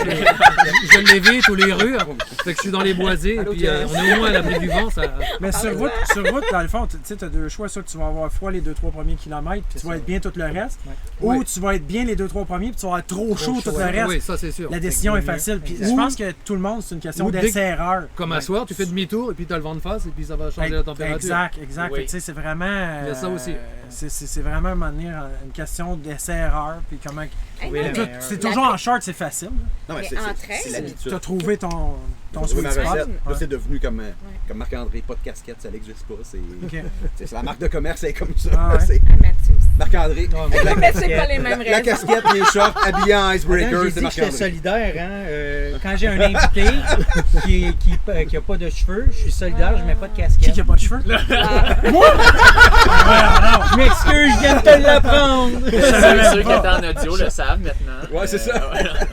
je l'évite ou les rues. Fait que je suis dans les boisés et puis on est au moins à l'abri du vent. Ça... Mais sur route, dans le fond, tu sais, as deux choix. Soit que tu vas avoir froid les 2-3 premiers kilomètres, puis tu vas être bien tout le reste. Ouais. Ou tu vas être bien les 2-3 premiers, puis tu vas être trop chaud tout le reste. Oui, ça c'est sûr. La décision est facile. Puis je pense que tout le monde, c'est une question Ou dès- d'essai-erreur. Comme à soir, tu fais demi-tour et puis tu as le vent de face et puis ça va changer la température. Exact. Oui. Fait que, tu sais, c'est vraiment. Il y a ça aussi. C'est vraiment à un moment donné, une question d'essai-erreur. Puis comment. Hey, Oui, non, la mais- meilleure. C'est toujours en short, c'est facile. Non, mais Mais c'est en c'est trail, l'habitude. Tu as trouvé ton J'ai trouvé sweet ma spot. recette. Là, Ouais. c'est devenu comme Marc-André, pas de casquette, ça n'existe pas. C'est Ok. c'est la marque de commerce, c'est comme ça. Ah ouais. C'est Ah, Mathieu aussi. Marc-André. Mais c'est pas les mêmes La raisons. casquette, les shorts, habillé en Attends, icebreaker, j'ai c'est dit que j'étais Marc-André. solidaire. Hein? Quand j'ai un invité qui a pas de cheveux, je suis solidaire, je mets pas de casquette. Qui a pas de cheveux? Je m'excuse, je viens de te l'apprendre. Ceux qui étaient en audio le savent maintenant. Ouais, c'est ça.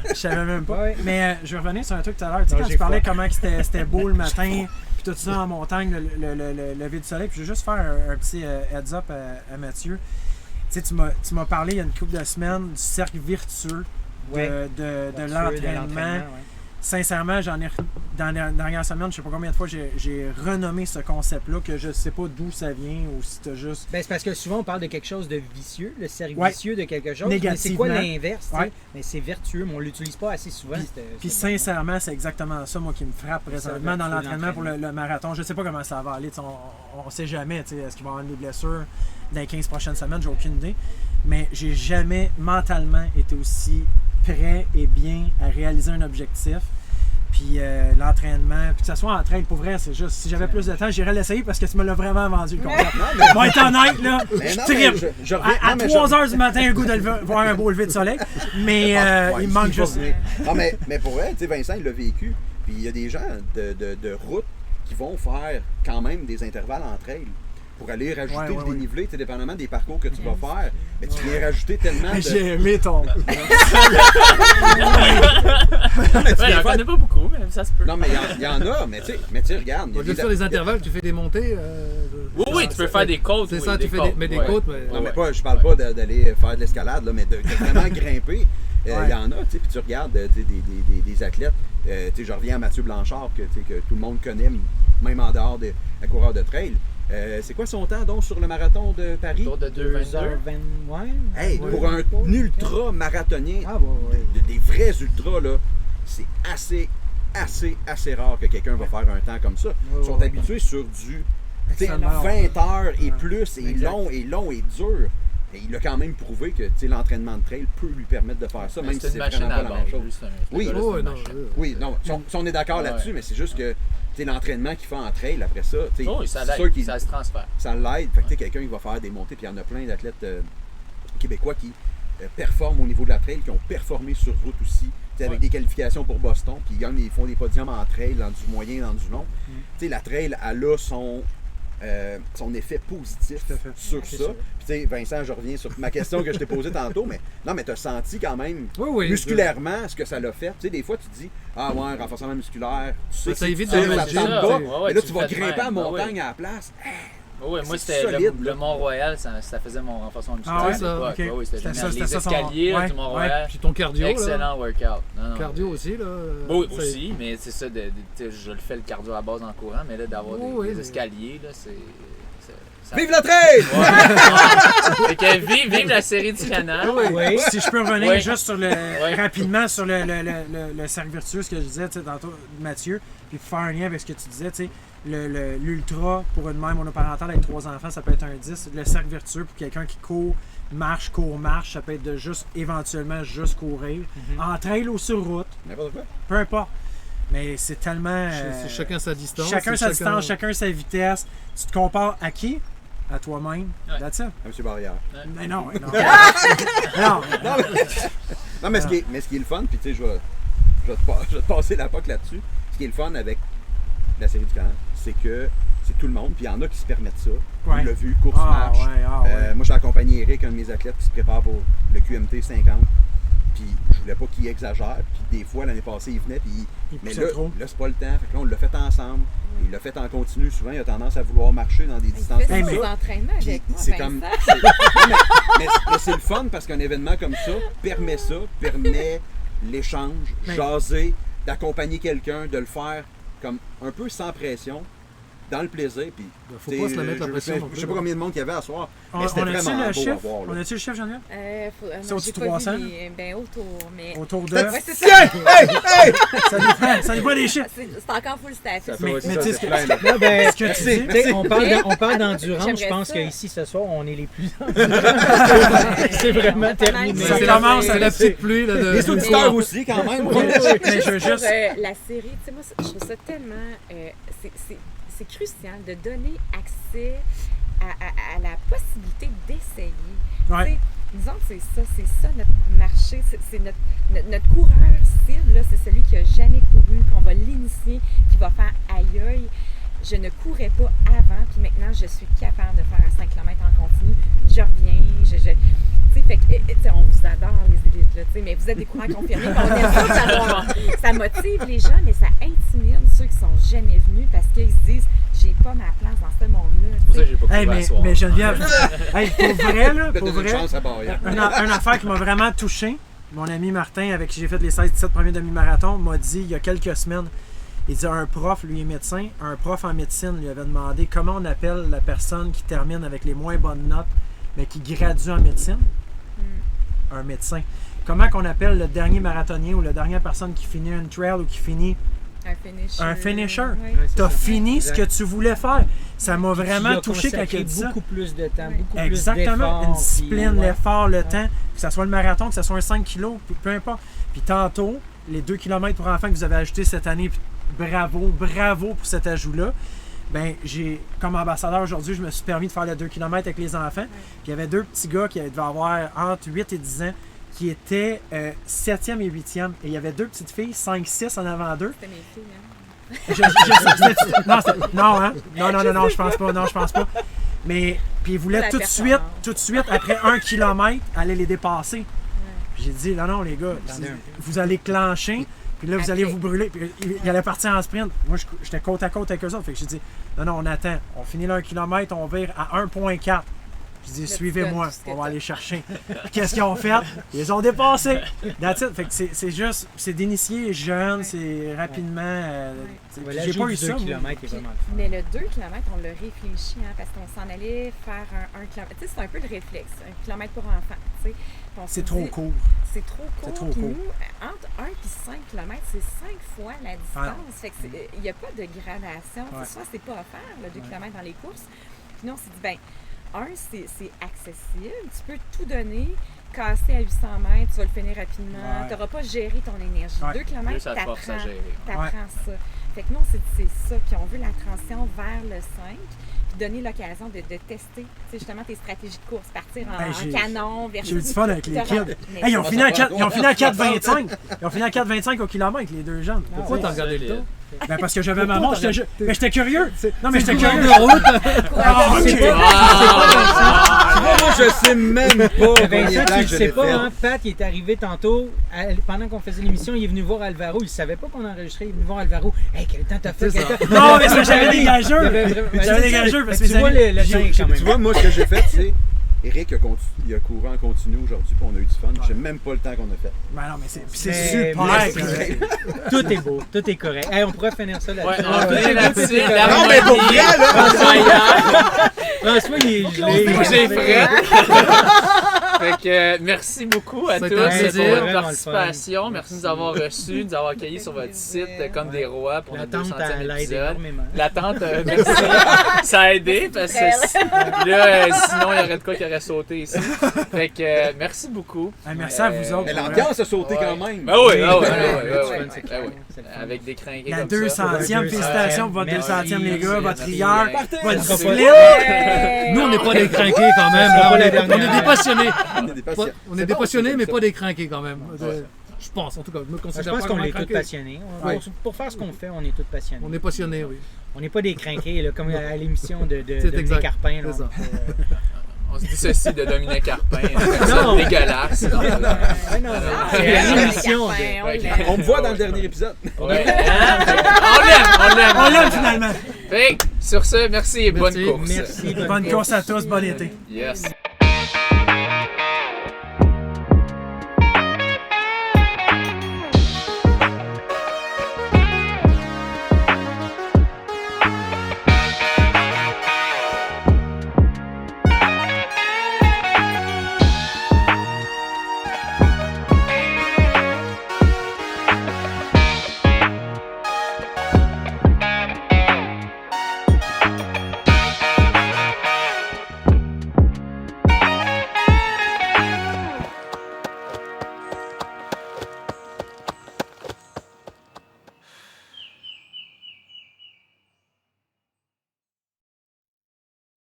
Je savais même pas. Ouais. Mais je vais revenir sur un truc tout à l'heure. Tu sais, Non, quand j'ai tu parlais froid. comment que c'était beau le matin, puis tout ça en montagne, le lever du soleil. Puis je vais juste faire un petit heads up à Mathieu. Tu sais, tu m'as parlé il y a une couple de semaines du cercle vertueux Ouais. de l'entraînement. Sincèrement, dans la dernière semaine, je sais pas combien de fois j'ai renommé ce concept-là, que je sais pas d'où ça vient ou si t'as juste. Ben, c'est parce que souvent on parle de quelque chose de vicieux, le cercle Ouais. vicieux de quelque chose. Mais c'est quoi Négativement. l'inverse? tu Ouais. sais? Mais c'est vertueux, mais on l'utilise pas assez souvent. Puis sincèrement, c'est exactement ça, moi, qui me frappe présentement dans vertueux, l'entraînement pour le marathon. Je sais pas comment ça va aller. Tu sais, on sait jamais. Tu sais, est-ce qu'il va y avoir des blessures dans les 15 prochaines semaines? J'ai aucune idée. Mais j'ai jamais mentalement été aussi prêt et bien à réaliser un objectif. Puis l'entraînement, puis que ça soit en train, pour vrai, c'est juste, si j'avais plus de temps, j'irais l'essayer parce que tu me l'as vraiment vendu le concept. Non, mais- Bon, être honnête, là, Mais je non, mais tripe. je reviens- À non, mais 3 h du matin, un goût de voir un beau lever de soleil. Mais Ouais, il me manque va juste. venir. Non, mais pour vrai, tu sais, Vincent, il l'a vécu. Puis il y a des gens de route qui vont faire quand même des intervalles entre elles pour aller rajouter Ouais, ouais, le dénivelé, tu sais, dépendamment des parcours que tu vas faire. Mais tu viens rajouter tellement de. J'ai aimé ton. Non, mais tu Ouais, viens j'en faire- connais pas beaucoup, mais ça se peut. Non, mais il y en a, mais tu sais, regarde. il y a Au lieu de faire des intervalles, tu fais des montées. Oui, oui, tu peux faire des côtes. C'est oui, ça, tu fais des ouais. côtes. Mais... Non, mais pas, je parle pas d'aller faire de l'escalade, là, mais de vraiment grimper. Il y en a, puis tu regardes des athlètes. Je reviens à Mathieu Blanchard, que tout le monde connaît, même en dehors des coureurs de trail. C'est quoi son temps donc sur le marathon de Paris? Autour de 2h22. Ouais. Hey, pour un ultra marathonien, des vrais ultras, là, c'est assez rare que quelqu'un va faire un temps comme ça. Ils sont habitués sur du 20 heures et plus, et long et dur. Et il a quand même prouvé que l'entraînement de trail peut lui permettre de faire ça, même si c'est vraiment pas la même chose. Oui, si on est d'accord là-dessus, mais c'est juste que l'entraînement qu'il fait en trail après ça, ça se transfère. Ça l'aide. Fait que quelqu'un il va faire des montées, puis il y en a plein d'athlètes québécois qui performent au niveau de la trail, qui ont performé sur route aussi, avec des qualifications pour Boston, puis ils font des podiums en trail, dans du moyen, dans du long. La trail, elle a son effet positif sur ça. Puis Vincent, je reviens sur ma question que je t'ai posée tantôt, mais tu as senti quand même musculairement ce que ça l'a fait. Des fois, tu te dis, renforcement musculaire, tu sais, ça évite de de bas, mais là, tu vas le fais grimper même. à montagne à la place. Oui, moi, C'est c'était solide, le Mont-Royal, ça faisait mon renforcement musculaire. Ah ouais, à ça, l'époque. ok. Oui, c'était C'était génial. ça, Les c'était ça, escaliers là, ouais, du Mont-Royal. Puis ton cardio, excellent workout. Non, cardio aussi, là. Oui, aussi, mais c'est ça, je le fais le cardio à la base en courant, mais là, d'avoir des escaliers, là, c'est... Vive la trail! Fait que vive la série du canal. Oui. Si je peux revenir juste sur rapidement sur le cercle vertueux, ce que je disais tantôt, Mathieu, puis pour faire un lien avec ce que tu disais, tu sais, l'ultra pour une mère monoparentale avec 3 enfants, ça peut être un 10. Le cercle vertueux pour quelqu'un qui court, marche, ça peut être de éventuellement juste courir. En trail ou sur route. N'importe quoi. Peu importe. Mais c'est tellement. C'est chacun sa distance. Chacun sa distance, chacun sa vitesse. Tu te compares à qui? À toi-même. That's it. À M. Barrière. Mais non. Non, mais ce qui est le fun, puis tu sais, je vais te passer la POC là-dessus. Ce qui est le fun avec la série du canal, c'est que c'est tout le monde, puis il y en a qui se permettent ça. Ouais. On l'a vu, course-marche. Moi, j'ai accompagné Eric, un de mes athlètes qui se prépare pour le QMT 50. Puis je voulais pas qu'il exagère. Puis des fois, l'année passée, il venait, puis mais là, c'est pas le temps. Fait que là, on l'a fait ensemble. Il l'a fait en continu. Souvent, il a tendance à vouloir marcher dans des distances comme ça. Il fait ses entraînements avec moi, c'est comme... mais c'est le fun parce qu'un événement comme ça permet l'échange, jaser, d'accompagner quelqu'un, de le faire comme un peu sans pression, dans le plaisir. Puis, faut pas se la mettre la pression. Je sais pas combien de monde il y avait à soir, mais c'était vraiment beau à voir. On a-tu le chiffre, Geneviève? C'est au-dessus de 300? Autour, mais... Autour de... Ouais, c'est ça. Ça dépend des chiffres. C'est encore full staff. Mais tu sais ce que tu dis, on parle d'endurance, je pense qu'ici, ce soir, on est les plus c'est vraiment terminé. Ça commence à la petite pluie. Les auditeurs aussi, quand même. Mais je veux juste... La série, tu sais, moi, je trouve ça tellement... C'est crucial de donner accès à la possibilité d'essayer. Ouais. Disons que c'est ça notre marché, c'est notre coureur cible, là, c'est celui qui n'a jamais couru, qu'on va l'initier, qui va faire aïe. Je ne courais pas avant, puis maintenant je suis capable de faire un 5 km en continu. Je reviens, fait que, on vous adore les élites, là, mais vous êtes des courants confirmés. On aime ça savoir. Ça motive les gens, mais ça intimide ceux qui sont jamais venus parce qu'ils se disent j'ai pas ma place dans ce monde-là. C'est pour ça que j'ai pas couru à soir. Mais Geneviève, pour vrai, là, une affaire qui m'a vraiment touché, mon ami Martin, avec qui j'ai fait les 16-17 premiers demi-marathons, m'a dit il y a quelques semaines, il dit un prof, lui est médecin, un prof en médecine lui avait demandé comment on appelle la personne qui termine avec les moins bonnes notes, mais qui gradue en médecine. Un médecin. Comment qu'on appelle le dernier marathonien ou la dernière personne qui finit un trail ou qui finit un finisher? Ouais. T'as fini ce que tu voulais faire. Ça m'a vraiment touché quand il dit ça. Beaucoup plus de temps, beaucoup Exactement. plus d'efforts. Une discipline, puis, l'effort, le temps, que ce soit le marathon, que ce soit un 5 kg, peu importe. Puis tantôt, les 2 km pour enfants que vous avez ajoutés cette année, bravo pour cet ajout-là. Ben, comme ambassadeur aujourd'hui, je me suis permis de faire le 2 km avec les enfants. Puis il y avait 2 petits gars qui devaient avoir entre 8 et 10 ans qui étaient 7e et 8e. Et il y avait 2 petites filles, 5-6 en avant d'eux. C'était mes filles, hein? Non, je pense pas. Mais, puis ils voulaient tout de suite, après 1 km, aller les dépasser. Puis j'ai dit, non, les gars, vous allez clencher. Puis là, vous allez vous brûler. Puis il allait partir en sprint. Moi, j'étais côte à côte avec eux autres. Fait que j'ai dit, non, on attend. On finit le 1 km, on vire à 1,4. Je dis, suivez-moi, on va aller chercher. Qu'est-ce qu'ils ont fait? Ils ont dépassé. That's it. Fait que c'est juste, c'est d'initier jeune, c'est rapidement. J'ai pas eu ça. 2 km est vraiment le fun. Mais le 2 km, on l'a réfléchi, hein, parce qu'on s'en allait faire un kilomètre. Tu sais, c'est un peu le réflexe, 1 kilomètre pour enfant. Tu sais. On C'est se trop dit, court. C'est trop court. C'est trop Puis court. nous, entre 1 et 5 km, c'est 5 fois la distance. Fait que il n'y a pas de gradation. Ouais. Soit c'est pas offert, le 2 km dans les courses. Puis nous, on s'est dit, ben, c'est accessible. Tu peux tout donner, casser à 800 mètres, tu vas le finir rapidement. Ouais. Tu n'auras pas géré ton énergie. Ouais. 2 km, Plus ça te force à gérer. t'apprends ça. Fait que nous, on s'est dit, c'est ça, qui ont vu la transition vers le 5, puis donner l'occasion de tester, tu sais, justement, tes stratégies de course, partir en canon, versus... J'ai eu du fun avec les kids. Mais Hey, ils ont fini à 4,25. Ils ont fini à 4,25 au kilomètre, les deux jeunes. Pourquoi t'as regardé le temps? Ben parce que j'avais ma montre, mais j'étais curieux. Non, mais j'étais curieux. Ah, ok. c'est pas Moi, je sais même pas. combien de Vincent, temps tu le que je sais l'ai pas, fait. hein? Pat, il est arrivé tantôt, pendant qu'on faisait l'émission, il est venu voir Alvaro. Il savait pas qu'on enregistrait, il est venu voir Alvaro. Hey, quel temps t'as fait? C'est ça. Non, mais c'est que j'avais des gageux. J'avais des gageux parce que tu vois le temps quand même. Tu vois, moi, ce que j'ai fait, c'est. Eric il a couru en continu aujourd'hui, puis on a eu du fun. Je sais même pas le temps qu'on a fait. Ben non, mais c'est Mais super. tout est beau, tout est correct. Hey, on pourrait finir ça là-dessus. Ouais, on finit là-dessus. Non, mais pour vrai, là! François, il est gelé. J'ai frais. Fait que merci beaucoup à tous C'était pour un plaisir. votre Vraiment participation. Merci de nous avoir reçus, de nous avoir accueillis sur votre site comme des rois pour notre L'attente, 200e elle aide épisode. énormément. L'attente, merci. Ça a aidé parce que là, sinon, il y aurait de quoi qui aurait sauté ici. Fait que merci beaucoup. Merci à vous autres. Mais l'ambiance a sauté quand même. Ben oui, Oui, ben oui, oui, ben oui, oui, oui, ben c'est oui. clair, Ben oui. c'est le fun. Avec des crinqués La comme ça. 200e, félicitations pour votre Merci, 200e, les gars, votre merci. rigueur, Partez. votre Ça sera split. Nous, on n'est pas des crinqués quand même. Ça sera hein. pas la On est dernière. des passionnés. On est des patients. On est des passionnés, mais pas des crinqués quand même. Je pense, en tout cas. Je me Je considère pense pas qu'on comme un est tous crinqué. passionnés. Ouais. Pour faire ce qu'on fait, on est tous passionnés. On est passionnés, oui. On n'est pas des crinqués, là, comme à l'émission de C'est Dominique exact. Carpin. Là, C'est ça. On se dissocie de Dominique Carpin. C'est dégueulasse. C'est à l'émission On me voit dans le dernier épisode. Ouais. On l'aime. On l'aime finalement. Fait que, sur ce, merci et bonne Merci. course. Merci. Bonne course à tous, bon été. Yes.